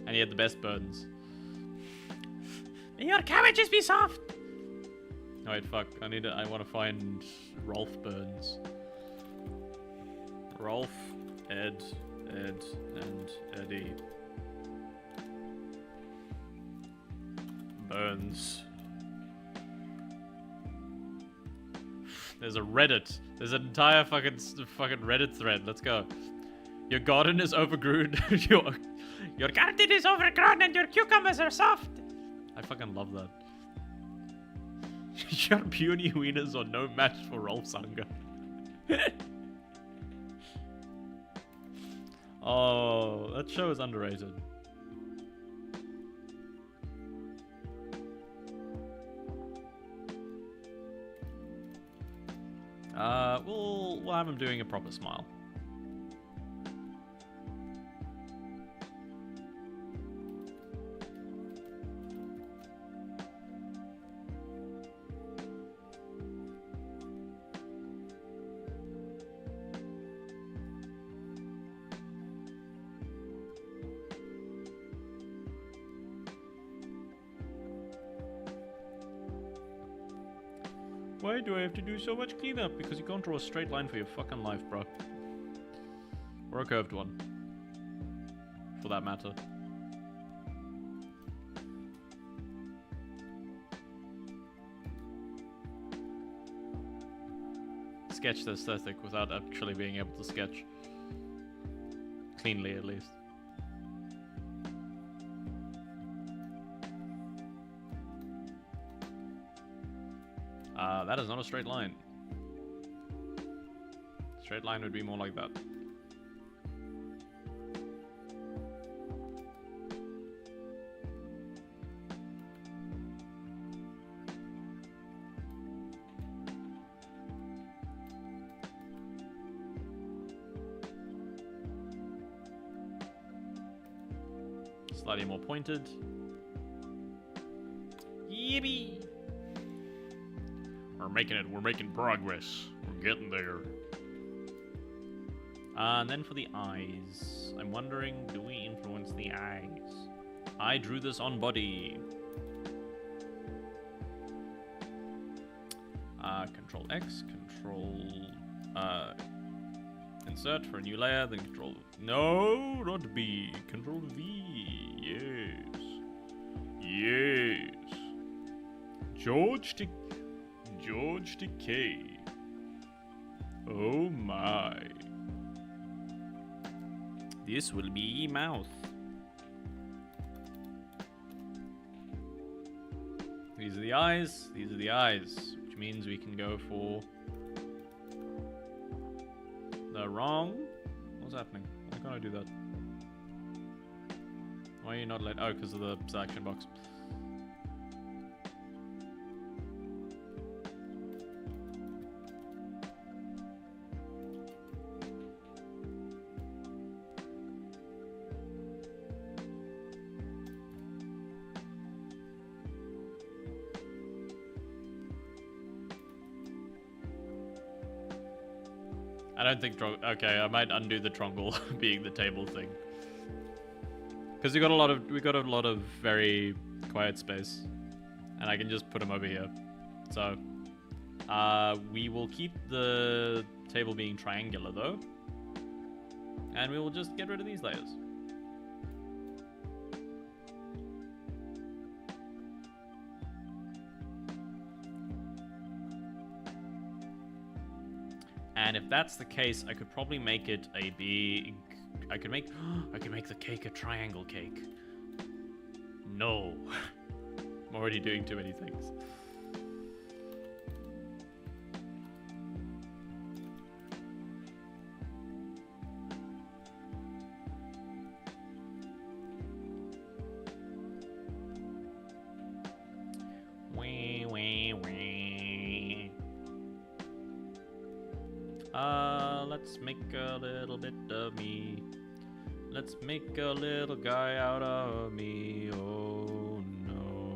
And he had the best burns. May your cabbages be soft. Oh wait, fuck. I want to find Rolf burns. Rolf, Ed, and Eddie. Burns. There's a Reddit. There's an entire fucking Reddit thread. Let's go. Your garden is overgrown. your Garden is overgrown and your cucumbers are soft. I fucking love that. Your puny wieners are no match for Rolf's hunger. Oh, that show is underrated. We'll have him doing a proper smile. Why do I have to do so much cleanup? Because you can't draw a straight line for your fucking life, bro. Or a curved one. For that matter. Sketch the aesthetic without actually being able to sketch. Cleanly, at least. That is not a straight line. Straight line would be more like that. Slightly more pointed. Yippee! We're making progress. We're getting there. And then for the eyes. I'm wondering, do we influence the eyes? I drew this on body. Control X, control insert for a new layer, then control no, not B. Control V. Yes. Yes. George Decay. Oh my. This will be mouth. These are the eyes. These are the eyes. Which means we can go for the wrong. What's happening? Why can't I do that? Why are you not let? Oh, because of the selection box. I don't think okay, I might undo the trongle being the table thing. Because we got a lot of very quiet space. And I can just put them over here. So we will keep the table being triangular though. And we will just get rid of these layers. And if that's the case, I could probably make it a big... I could make the cake a triangle cake. No. I'm already doing too many things. Let's make a little bit of me. Let's make a little guy out of me. Oh no.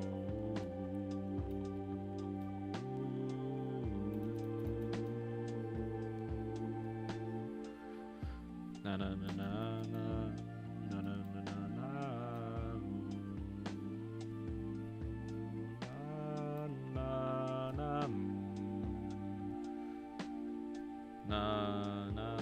Na na na na na na na na na na na na.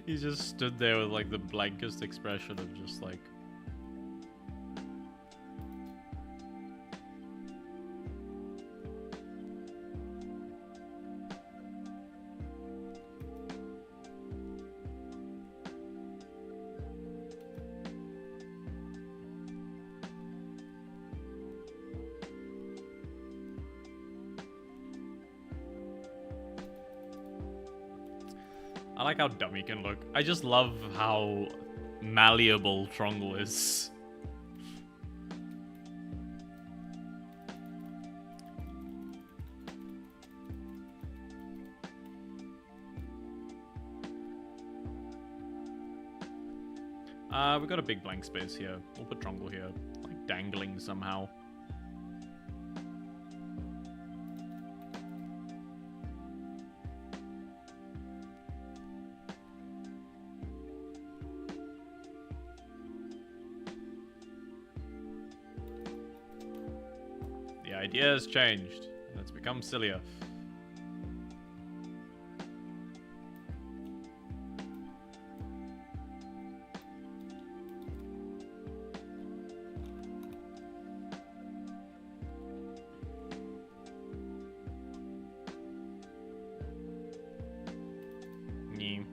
He just stood there with like the blankest expression of just like... I like how dumb he can look. I just love how malleable Trongle is. We've got a big blank space here. We'll put Trongle here, like dangling somehow. The idea has changed, and it's become sillier. Nyeh.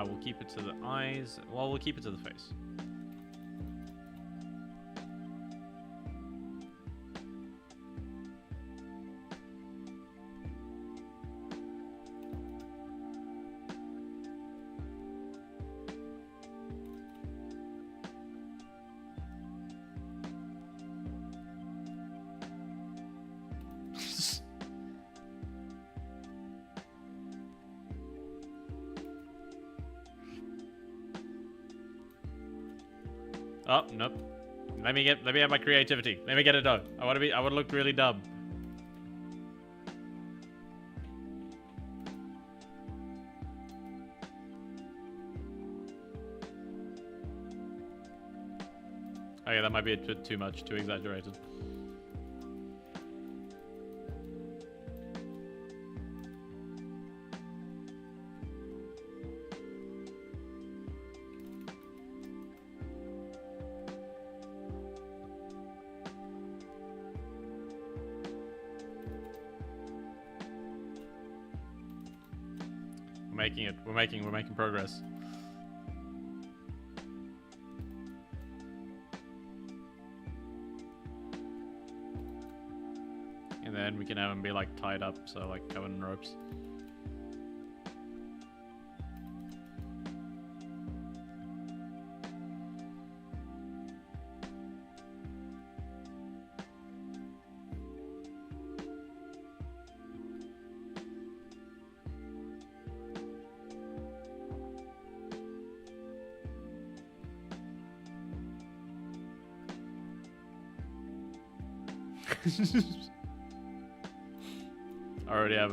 We'll keep it to the eyes. Well, we'll keep it to the face. Oh, nope. Let me have my creativity. Let me get it done. I want to look really dumb. Okay, that might be a bit too much, too exaggerated. We're making progress. And then we can have him be like tied up, so like covered in ropes.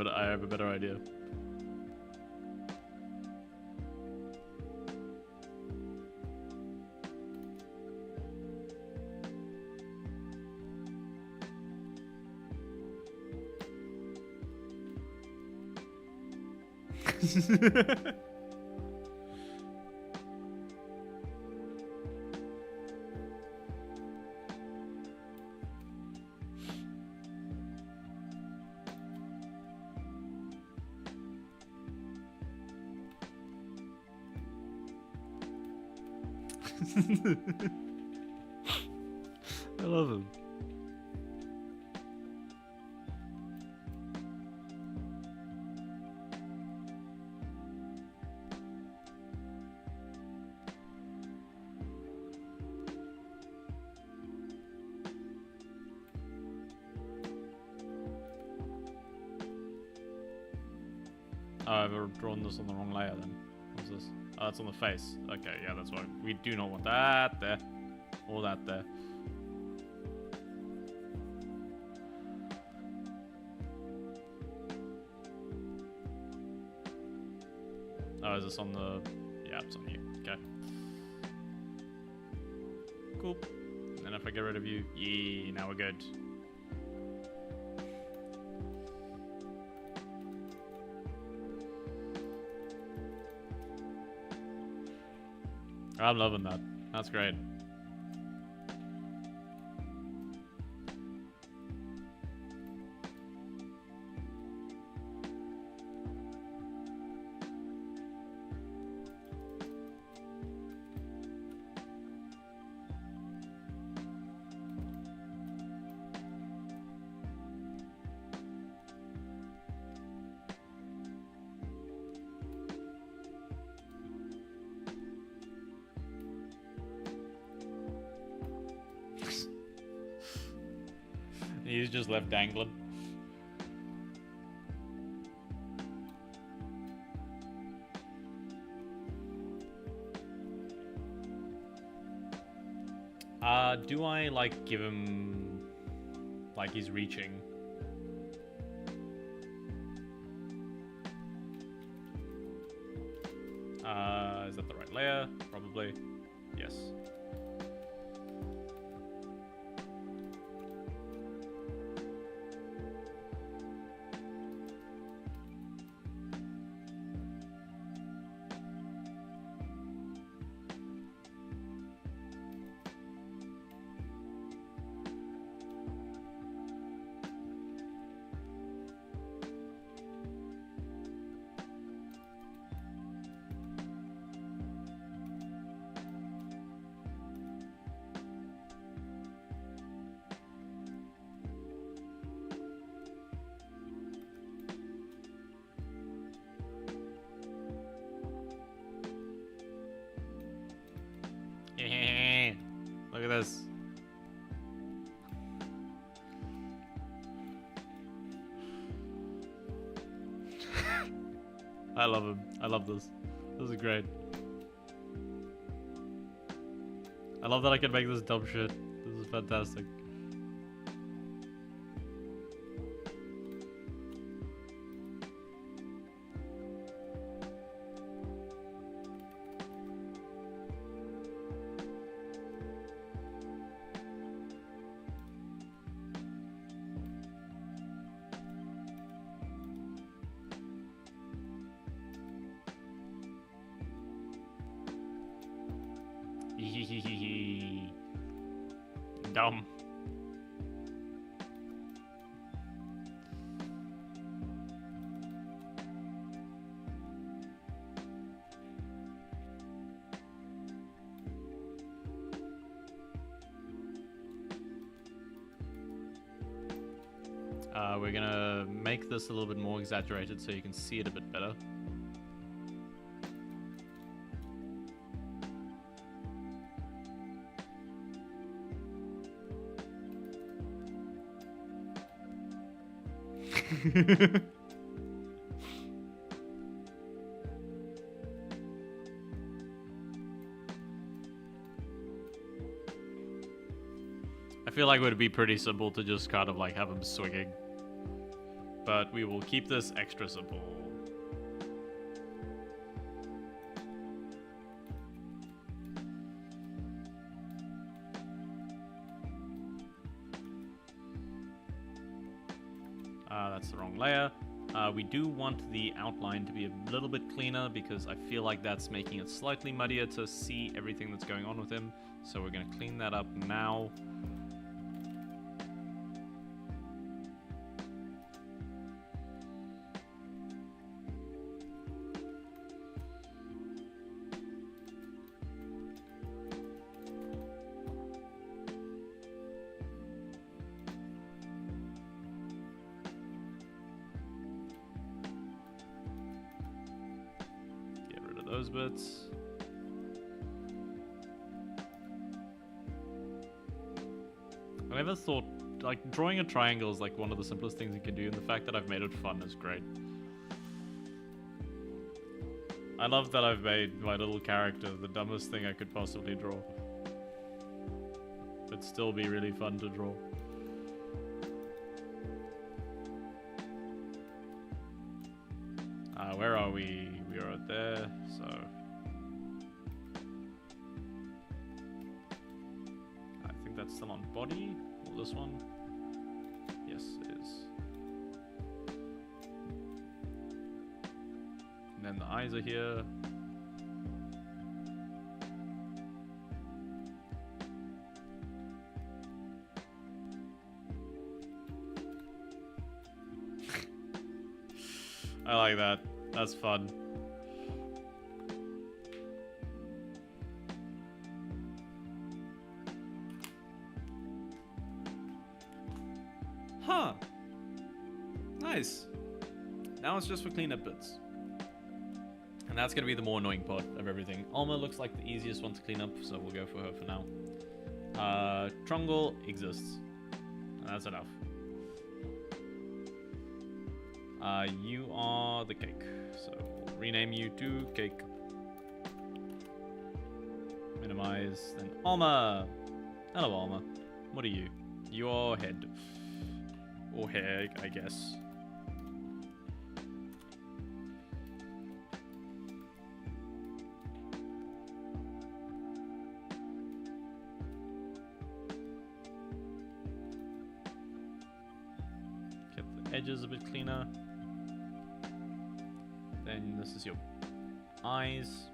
I have a better idea. I love him. Oh, I've drawn this on the wrong layer then. What's this? Oh, that's on the face. Okay, yeah, that's why. We do not want that there. Or that there. Oh, is this on the... Yeah, it's on you. Okay. Cool. And then if I get rid of you... Yeah, now we're good. I'm loving that. That's great. He's just left dangling. Do I, like, give him... like he's reaching? Is that the right layer? Probably. Yes. Look at this. I love him. I love this. This is great. I love that I can make this dumb shit. This is fantastic. Dumb. We're gonna make this a little bit more exaggerated so you can see it a bit better. I feel like it would be pretty simple to just kind of like have him swinging. But we will keep this extra simple. That's the wrong layer. We do want the outline to be a little bit cleaner because I feel like that's making it slightly muddier to see everything that's going on with him. So we're going to clean that up now. Those bits. I never thought, like, drawing a triangle is like one of the simplest things you can do, and the fact that I've made it fun is great. I love that I've made my little character the dumbest thing I could possibly draw. But still be really fun to draw. Where are we? We are right there, so... I think that's still on body. Or this one? Yes, it is. And then the eyes are here. I like that. That's fun. Huh. Nice. Now it's just for cleanup bits. And that's going to be the more annoying part of everything. Alma looks like the easiest one to clean up, so we'll go for her for now. Trungle exists. And that's enough. You are the cake. So we'll rename you to cake. Minimize. Then Alma. Hello, Alma. What are you? Your head. Or hair, I guess. Get the edges a bit cleaner. Then this is your eyes.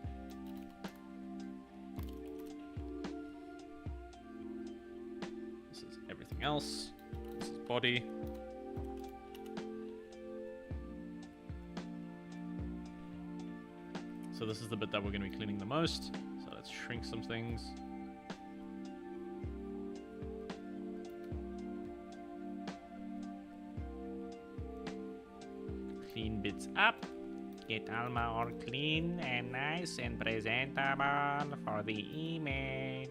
This is everything else. This is body. So this is the bit that we're going to be cleaning the most. So let's shrink some things. Clean bits up. Get Alma all clean and nice and presentable for the image.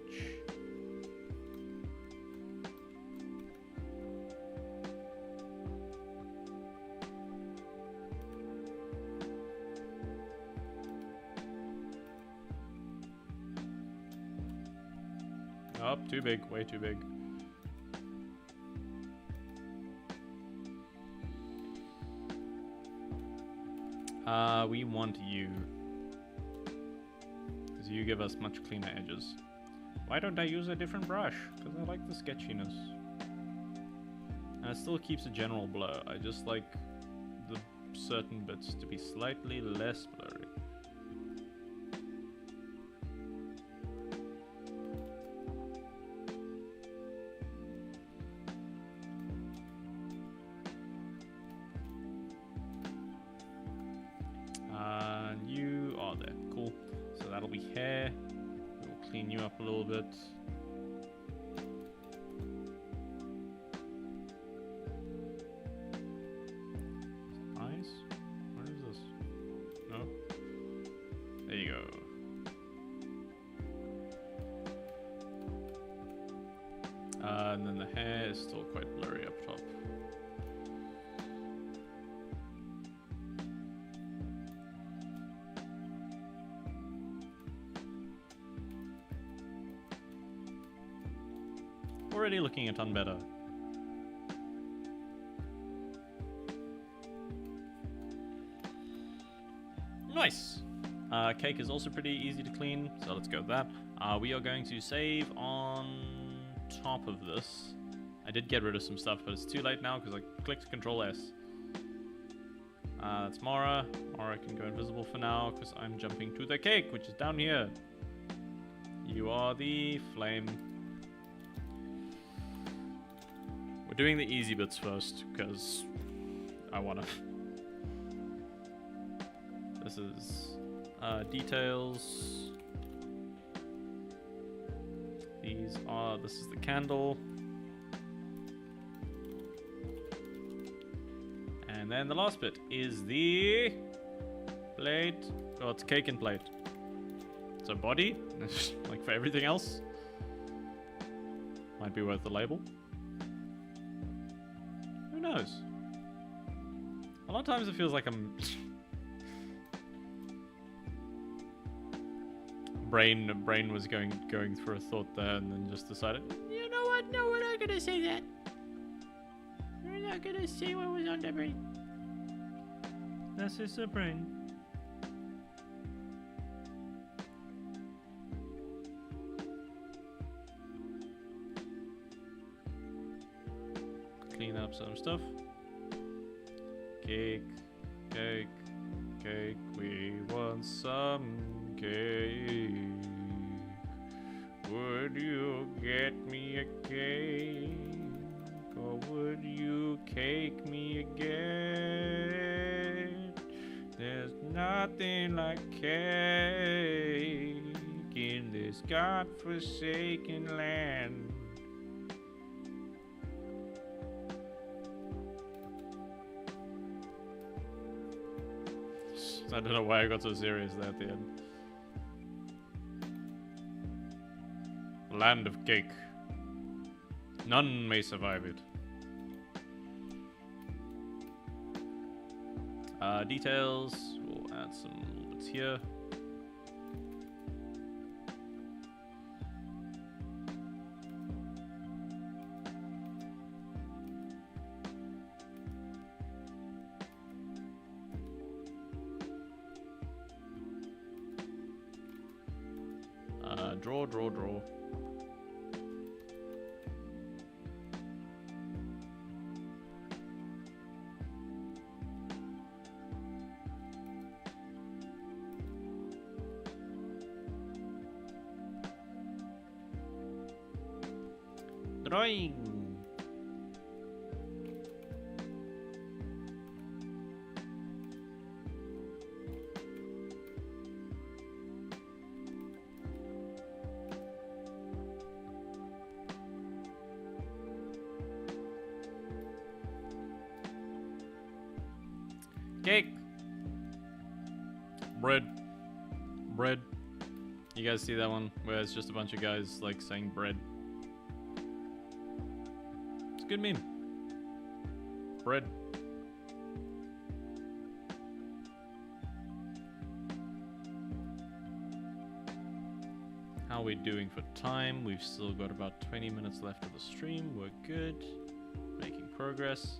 Oh, too big, way too big. We want you. Because you give us much cleaner edges. Why don't I use a different brush? Because I like the sketchiness. And it still keeps a general blur. I just like the certain bits to be slightly less blurry. You are there. Cool. So that'll be hair. We'll clean you up a little bit. Eyes? Where is this? No? There you go. And then the hair is still quite blurry up top. Already looking a ton better. Nice! Cake is also pretty easy to clean, so let's go with that. We are going to save on top of this. I did get rid of some stuff, but it's too late now because I clicked Control S. That's Mara. Mara can go invisible for now because I'm jumping to the cake, which is down here. You are the flame. We're doing the easy bits first, because I wanna. This is details. This is the candle. And then the last bit is the plate. Oh, it's cake and plate. So body, like for everything else. Might be worth the label. Who knows? A lot of times it feels like I'm... brain was going through a thought there and then just decided, You know what? No, we're not gonna say that. We're not gonna say what was on the brain. that's just a brain. Clean up some stuff. Cake, cake, cake, we want some cake. Would you get me a cake? Or would you cake me again? There's nothing like cake in this godforsaken land. I don't know why I got so serious there at the end. Land of cake. None may survive it. Details. We'll add some little bits here. Draw. Drawing. Cake. Bread. You guys see that one where it's just a bunch of guys like saying bread? It's a good meme. Bread. How are we doing for time? We've still got about 20 minutes left of the stream. We're good. Making progress.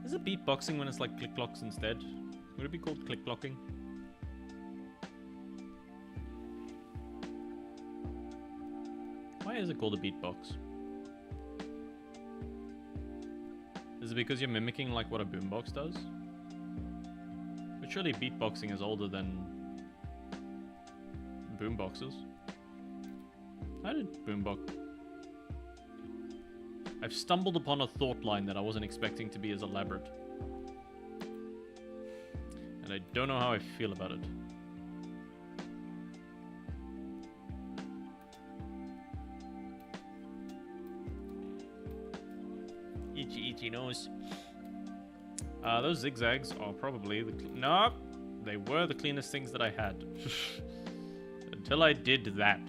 Is it beatboxing when it's like click clocks instead? Would it be called click clocking? Why is it called a beatbox? Is it because you're mimicking like what a boombox does? But surely beatboxing is older than boomboxes. How did boombox? I've stumbled upon a thought line that I wasn't expecting to be as elaborate. And I don't know how I feel about it. Itchy nose. Those zigzags are probably the... No! They were the cleanest things that I had. Until I did that.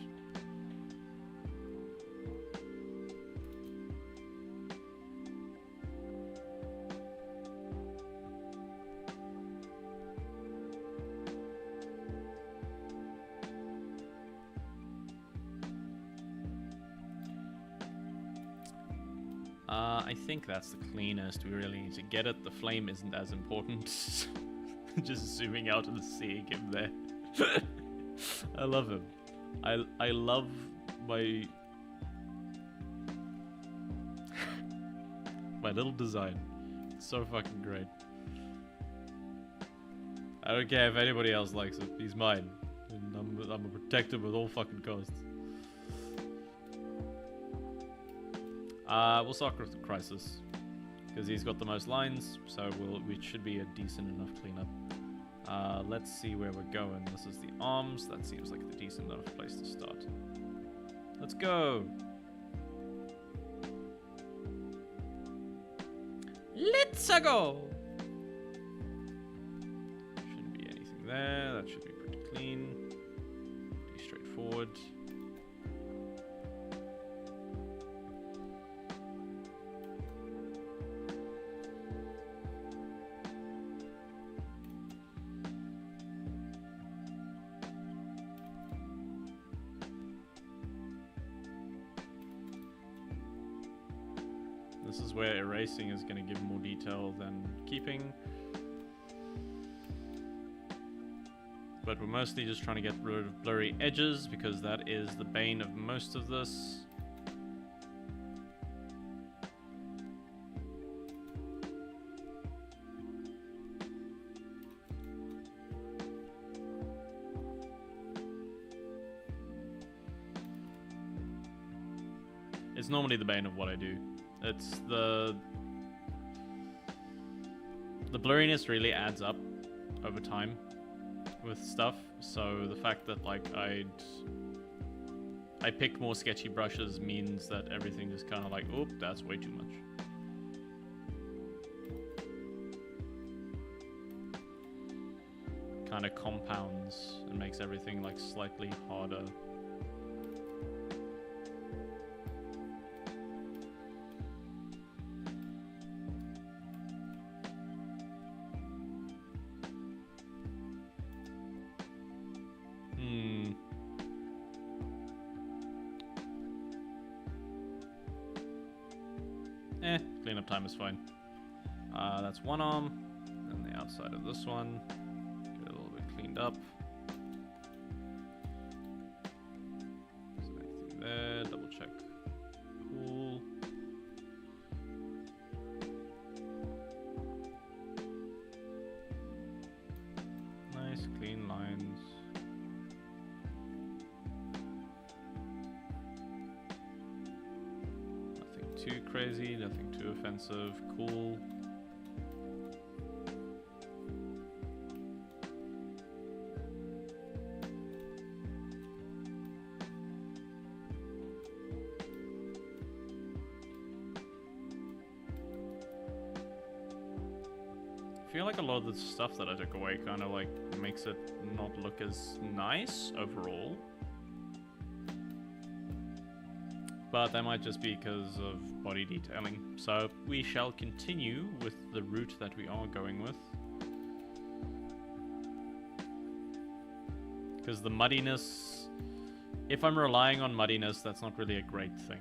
I think that's the cleanest. We really need to get it. The flame isn't as important. Just zooming out and seeing him there. I love him. I love my my little design. It's so fucking great. I don't care if anybody else likes it. He's mine. And I'm gonna protect him with all fucking costs. We'll start with the Crisis, because he's got the most lines, so we should be a decent enough cleanup. Let's see where we're going. This is the arms. That seems like the decent enough place to start. Let's go! Let's go! Shouldn't be anything there. That should be pretty clean. Pretty straightforward. This is where erasing is going to give more detail than keeping. But we're mostly just trying to get rid of blurry edges because that is the bane of most of this. It's normally the bane of what I do. It's the blurriness really adds up over time with stuff. So the fact that like I pick more sketchy brushes means that everything just kind of like, oop, that's way too much. Kind of compounds and makes everything like slightly harder. Cleanup time is fine. That's one arm, and the outside of this one. Get a little bit cleaned up. Is there anything there? Double check. Cool. Nice clean lines. Nothing too crazy, nothing too offensive. Cool. I feel like a lot of the stuff that I took away kind of like makes it not look as nice overall. But that might just be because of body detailing. So we shall continue with the route that we are going with. Because the muddiness, if I'm relying on muddiness, that's not really a great thing.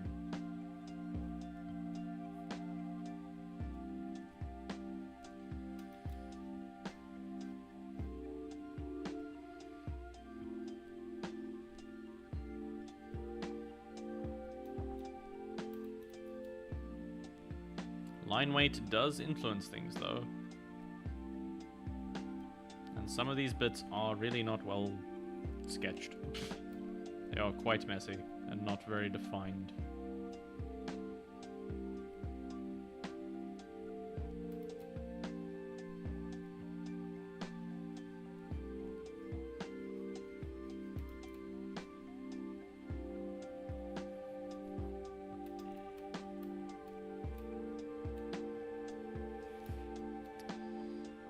Line weight does influence things though. And some of these bits are really not well sketched. They are quite messy and not very defined.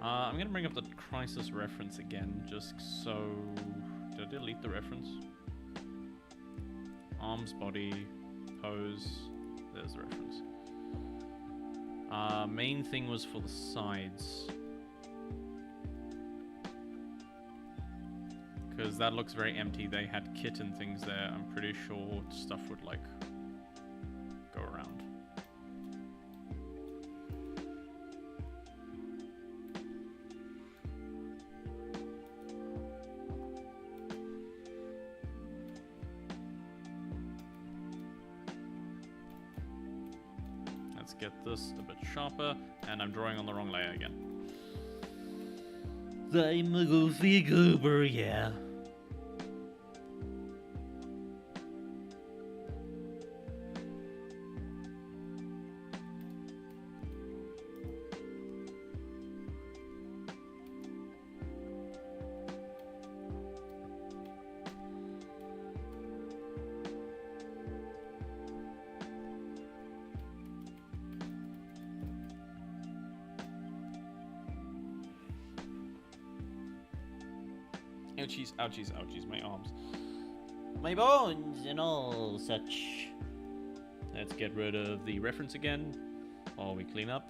I'm gonna bring up the crisis reference again, just so... Did I delete the reference? Arms, body, pose. There's the reference. Main thing was for the sides. Because that looks very empty. They had kit and things there. I'm pretty sure stuff would, like, go around. Let's get this a bit sharper, and I'm drawing on the wrong layer again. I'm a goofy goober, yeah. Ouchies, ouchies, ouchies, my arms. My bones and all such. Let's get rid of the reference again while we clean up.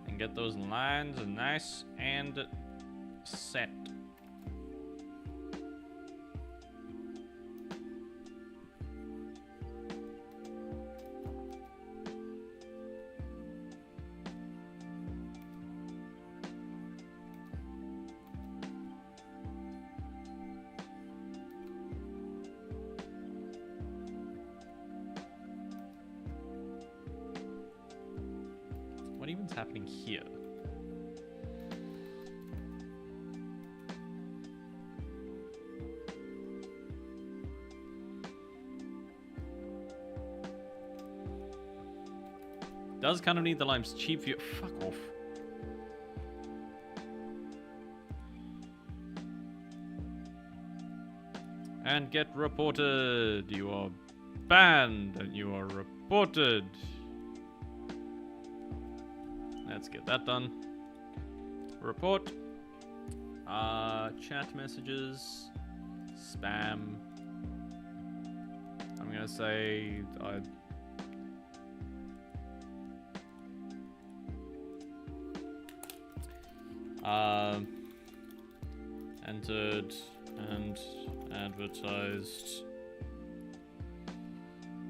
And get those lines nice and set. What even's happening here? Does kind of need the limes. Cheap view. Fuck off. And get reported. You are banned and you are reported. Let's get that done. Report. Chat messages. Spam. I'm gonna say entered and advertised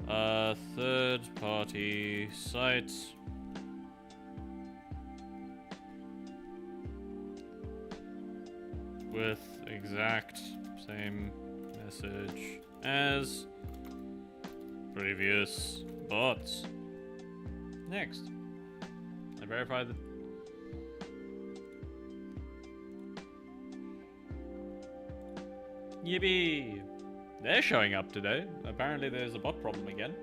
a third-party site with exact same message as previous bots. Next, I verify that. Yippee! They're showing up today. Apparently there's a bot problem again.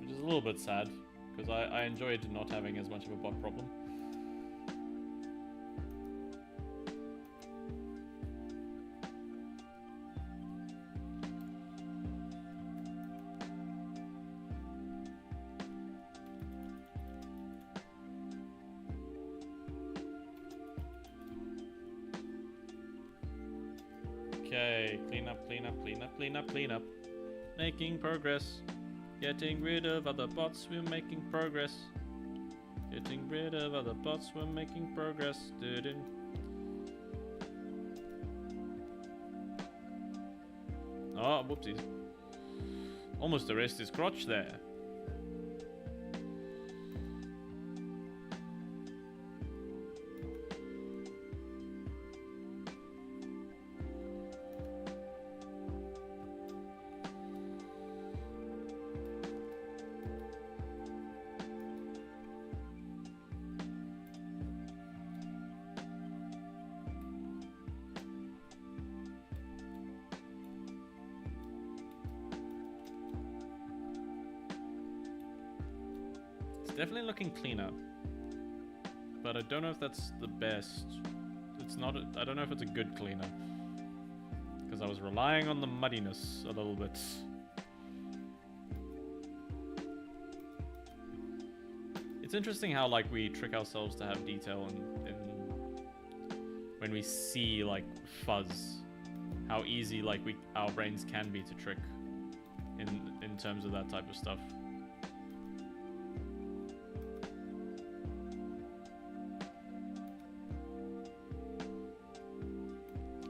Which is a little bit sad, because I enjoyed not having as much of a bot problem. Okay, clean up, clean up, clean up, clean up, clean up. Making progress. Getting rid of other bots, we're making progress. Getting rid of other bots, we're making progress. Doo-doo. Oh, whoopsies. Almost erased his crotch there. Definitely looking cleaner, but I don't know if that's the best. It's not. I don't know if it's a good cleaner, because I was relying on the muddiness a little bit. It's interesting how like we trick ourselves to have detail in when we see like fuzz, how easy like our brains can be to trick in terms of that type of stuff.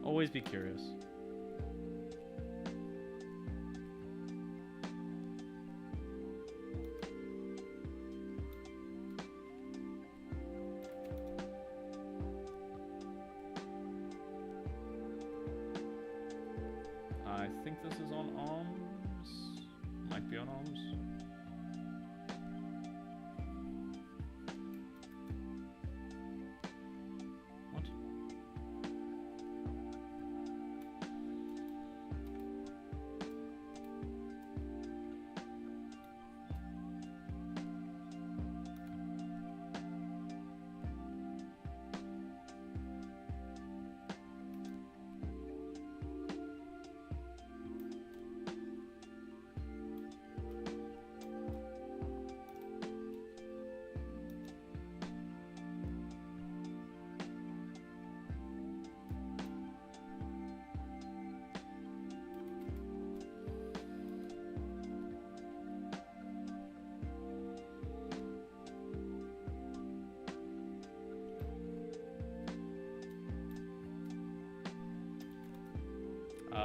Always be curious. I think this is on arms. Might be on arms. What?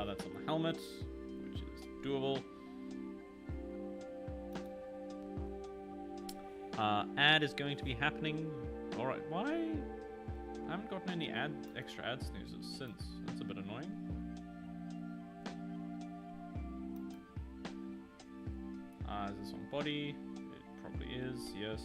That's on the helmet, which is doable. Ad is going to be happening. Alright, why? I haven't gotten any extra ad snoozes since. That's a bit annoying. Is this on body? It probably is, yes.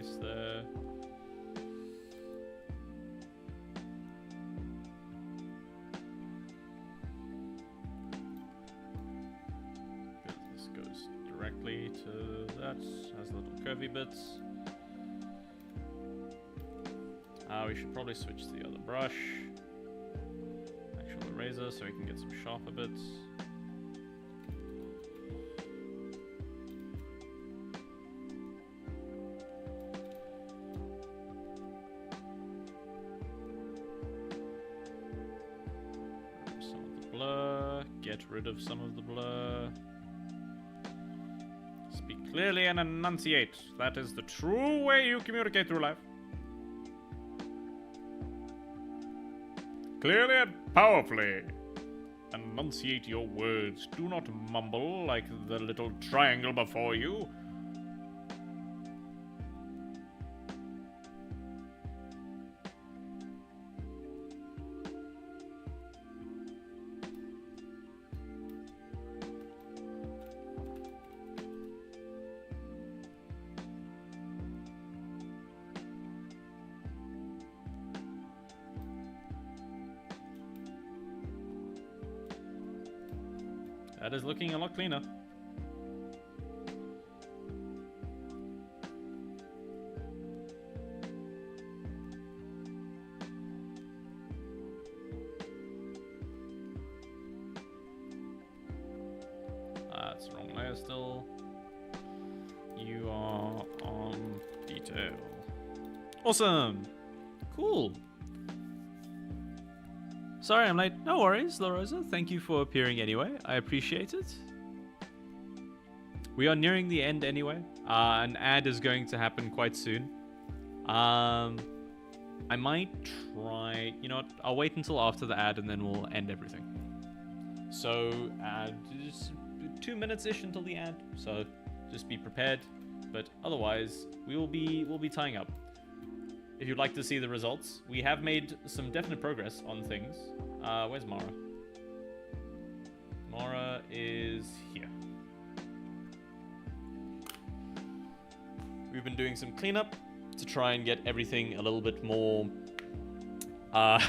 space there. Good, this goes directly to that. Has little curvy bits. We should probably switch to the other brush. Actual eraser so we can get some sharper bits. Some of the blur. Get rid of some of the blur. Speak clearly and enunciate. That is the true way you communicate through life. Clearly and powerfully. Enunciate your words. Do not mumble like the little triangle before you. That is looking a lot cleaner. That's the wrong layer still. You are on detail. Awesome. Cool. Sorry I'm late. No worries, La Rosa. Thank you for appearing anyway. I appreciate it. We are nearing the end anyway. An ad is going to happen quite soon. I might try... You know what? I'll wait until after the ad and then we'll end everything. So, just 2 minutes-ish until the ad. So, just be prepared. But otherwise, we'll be tying up. If you'd like to see the results, we have made some definite progress on things. Where's Mara? Mara is here. We've been doing some cleanup to try and get everything a little bit more, a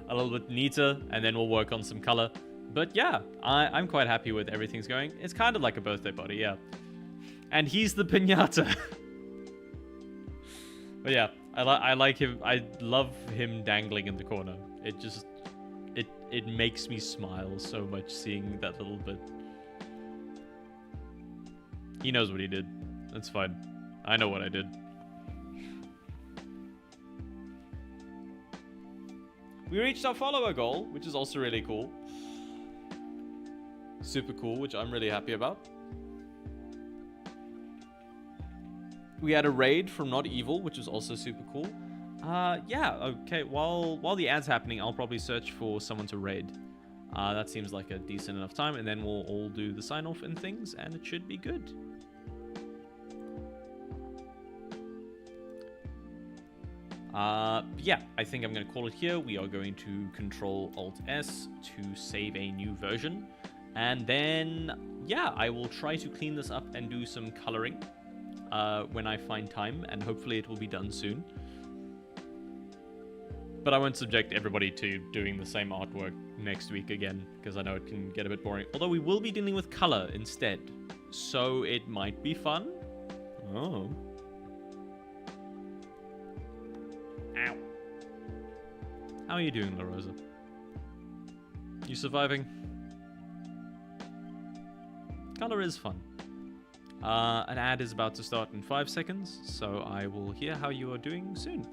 little bit neater, and then we'll work on some color. But yeah, I'm quite happy with everything's going. It's kind of like a birthday party, yeah. And he's the piñata. But yeah, I like him. I love him dangling in the corner. It just, it makes me smile so much seeing that little bit. He knows what he did. That's fine. I know what I did. We reached our follower goal, which is also really cool. Super cool, which I'm really happy about. We had a raid from Not Evil, which was also super cool. Yeah, okay, while the ad's happening, I'll probably search for someone to raid. That seems like a decent enough time, and then we'll all do the sign-off and things, and it should be good. Yeah, I think I'm going to call it here. We are going to Control-Alt-S to save a new version. And then, yeah, I will try to clean this up and do some coloring when I find time, and hopefully it will be done soon. But I won't subject everybody to doing the same artwork next week again, because I know it can get a bit boring. Although we will be dealing with color instead, so it might be fun. Oh. Ow. How are you doing, La Rosa? You surviving? Color is fun. An ad is about to start in 5 seconds, so I will hear how you are doing soon.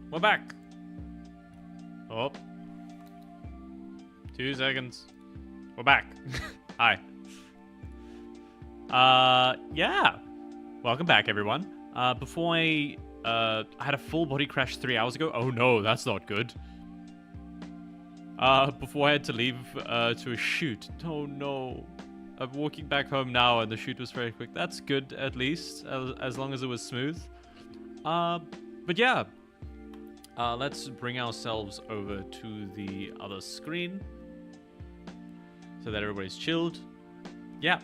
We're back. Oh. 2 seconds. We're back. Hi. Yeah. Welcome back, everyone. Before I had a full body crash 3 hours ago. Oh no, that's not good. Before I had to leave to a shoot. Oh no. I'm walking back home now and the shoot was very quick. That's good, at least, as long as it was smooth. But yeah. Let's bring ourselves over to the other screen so that everybody's chilled. Yeah,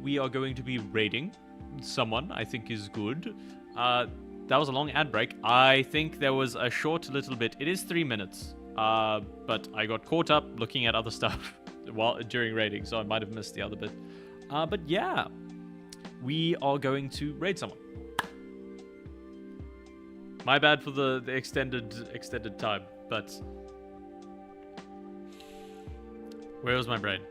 we are going to be raiding someone I think is good. That was a long ad break. I think there was a short little bit. It is 3 minutes, but I got caught up looking at other stuff during raiding, so I might have missed the other bit. But yeah, we are going to raid someone. My bad for the extended time, but where was my brain?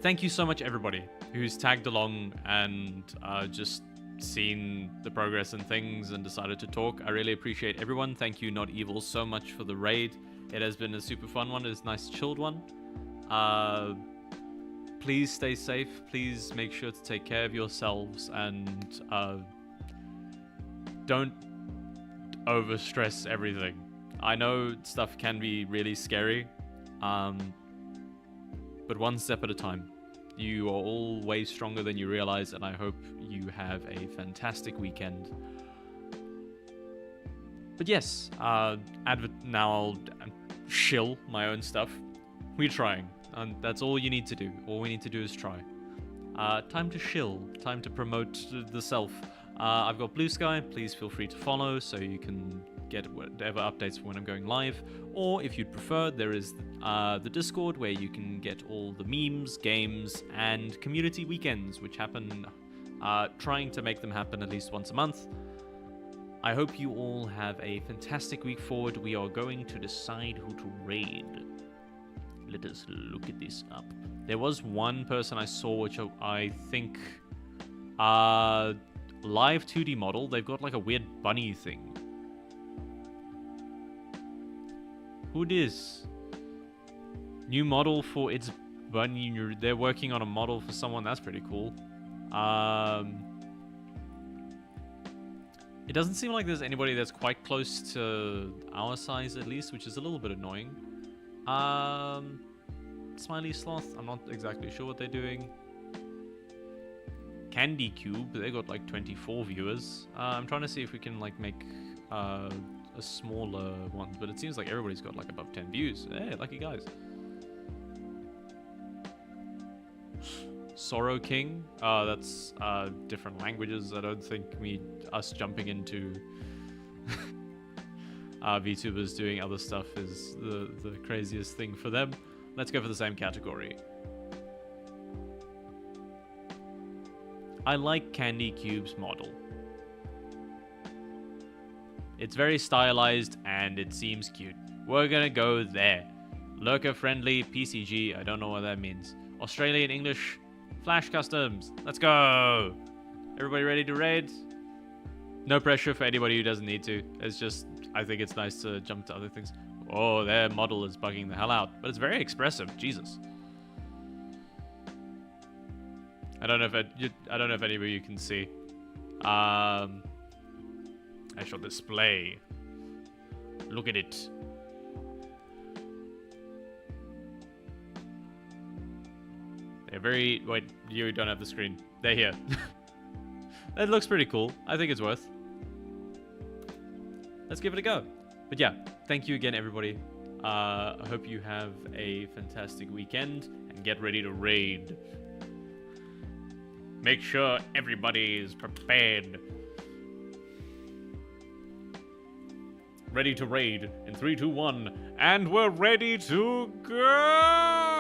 Thank you so much, everybody who's tagged along and just seen the progress and things and decided to talk. I really appreciate everyone. Thank you, Not Evil, so much for the raid. It has been a super fun one. It's a nice chilled one. Please stay safe. Please make sure to take care of yourselves and don't overstress everything. I know stuff can be really scary, but one step at a time. You are all way stronger than you realize, and I hope you have a fantastic weekend. But yes, now I'll shill my own stuff. We're trying, and that's all you need to do. All we need to do is try. Time to shill, time to promote the self. I've got Blue Sky. Please feel free to follow so you can get whatever updates when I'm going live. Or if you'd prefer, there is the Discord where you can get all the memes, games, and community weekends, which happen, trying to make them happen at least once a month. I hope you all have a fantastic week forward. We are going to decide who to raid. Let us look at this up. There was one person I saw which I think... Live 2D model. They've got like a weird bunny thing. Who this? New model for its bunny. They're working on a model for someone. That's pretty cool. It doesn't seem like there's anybody that's quite close to our size, at least, which is a little bit annoying. Smiley Sloth. I'm not exactly sure what they're doing. Candy Cube, they got like 24 viewers. I'm trying to see if we can like make a smaller one, but it seems like everybody's got like above 10 views. Hey, lucky guys. Sorrow King, that's different languages. I don't think us jumping into VTubers doing other stuff is the craziest thing for them. Let's go for the same category. I like Candy Cube's model. It's very stylized and it seems cute. We're gonna go there. Lurker friendly, PCG, I don't know what that means. Australian English, Flash Customs. Let's go! Everybody ready to raid? No pressure for anybody who doesn't need to. It's just, I think it's nice to jump to other things. Oh, their model is bugging the hell out. But it's very expressive, Jesus. I don't know if any of you can see. I shall display. Look at it. They're very... Wait, you don't have the screen. They're here. That looks pretty cool. I think it's worth. Let's give it a go. But yeah, thank you again, everybody. I hope you have a fantastic weekend and get ready to raid. Make sure everybody is prepared. Ready to raid in 3, 2, 1, and we're ready to go!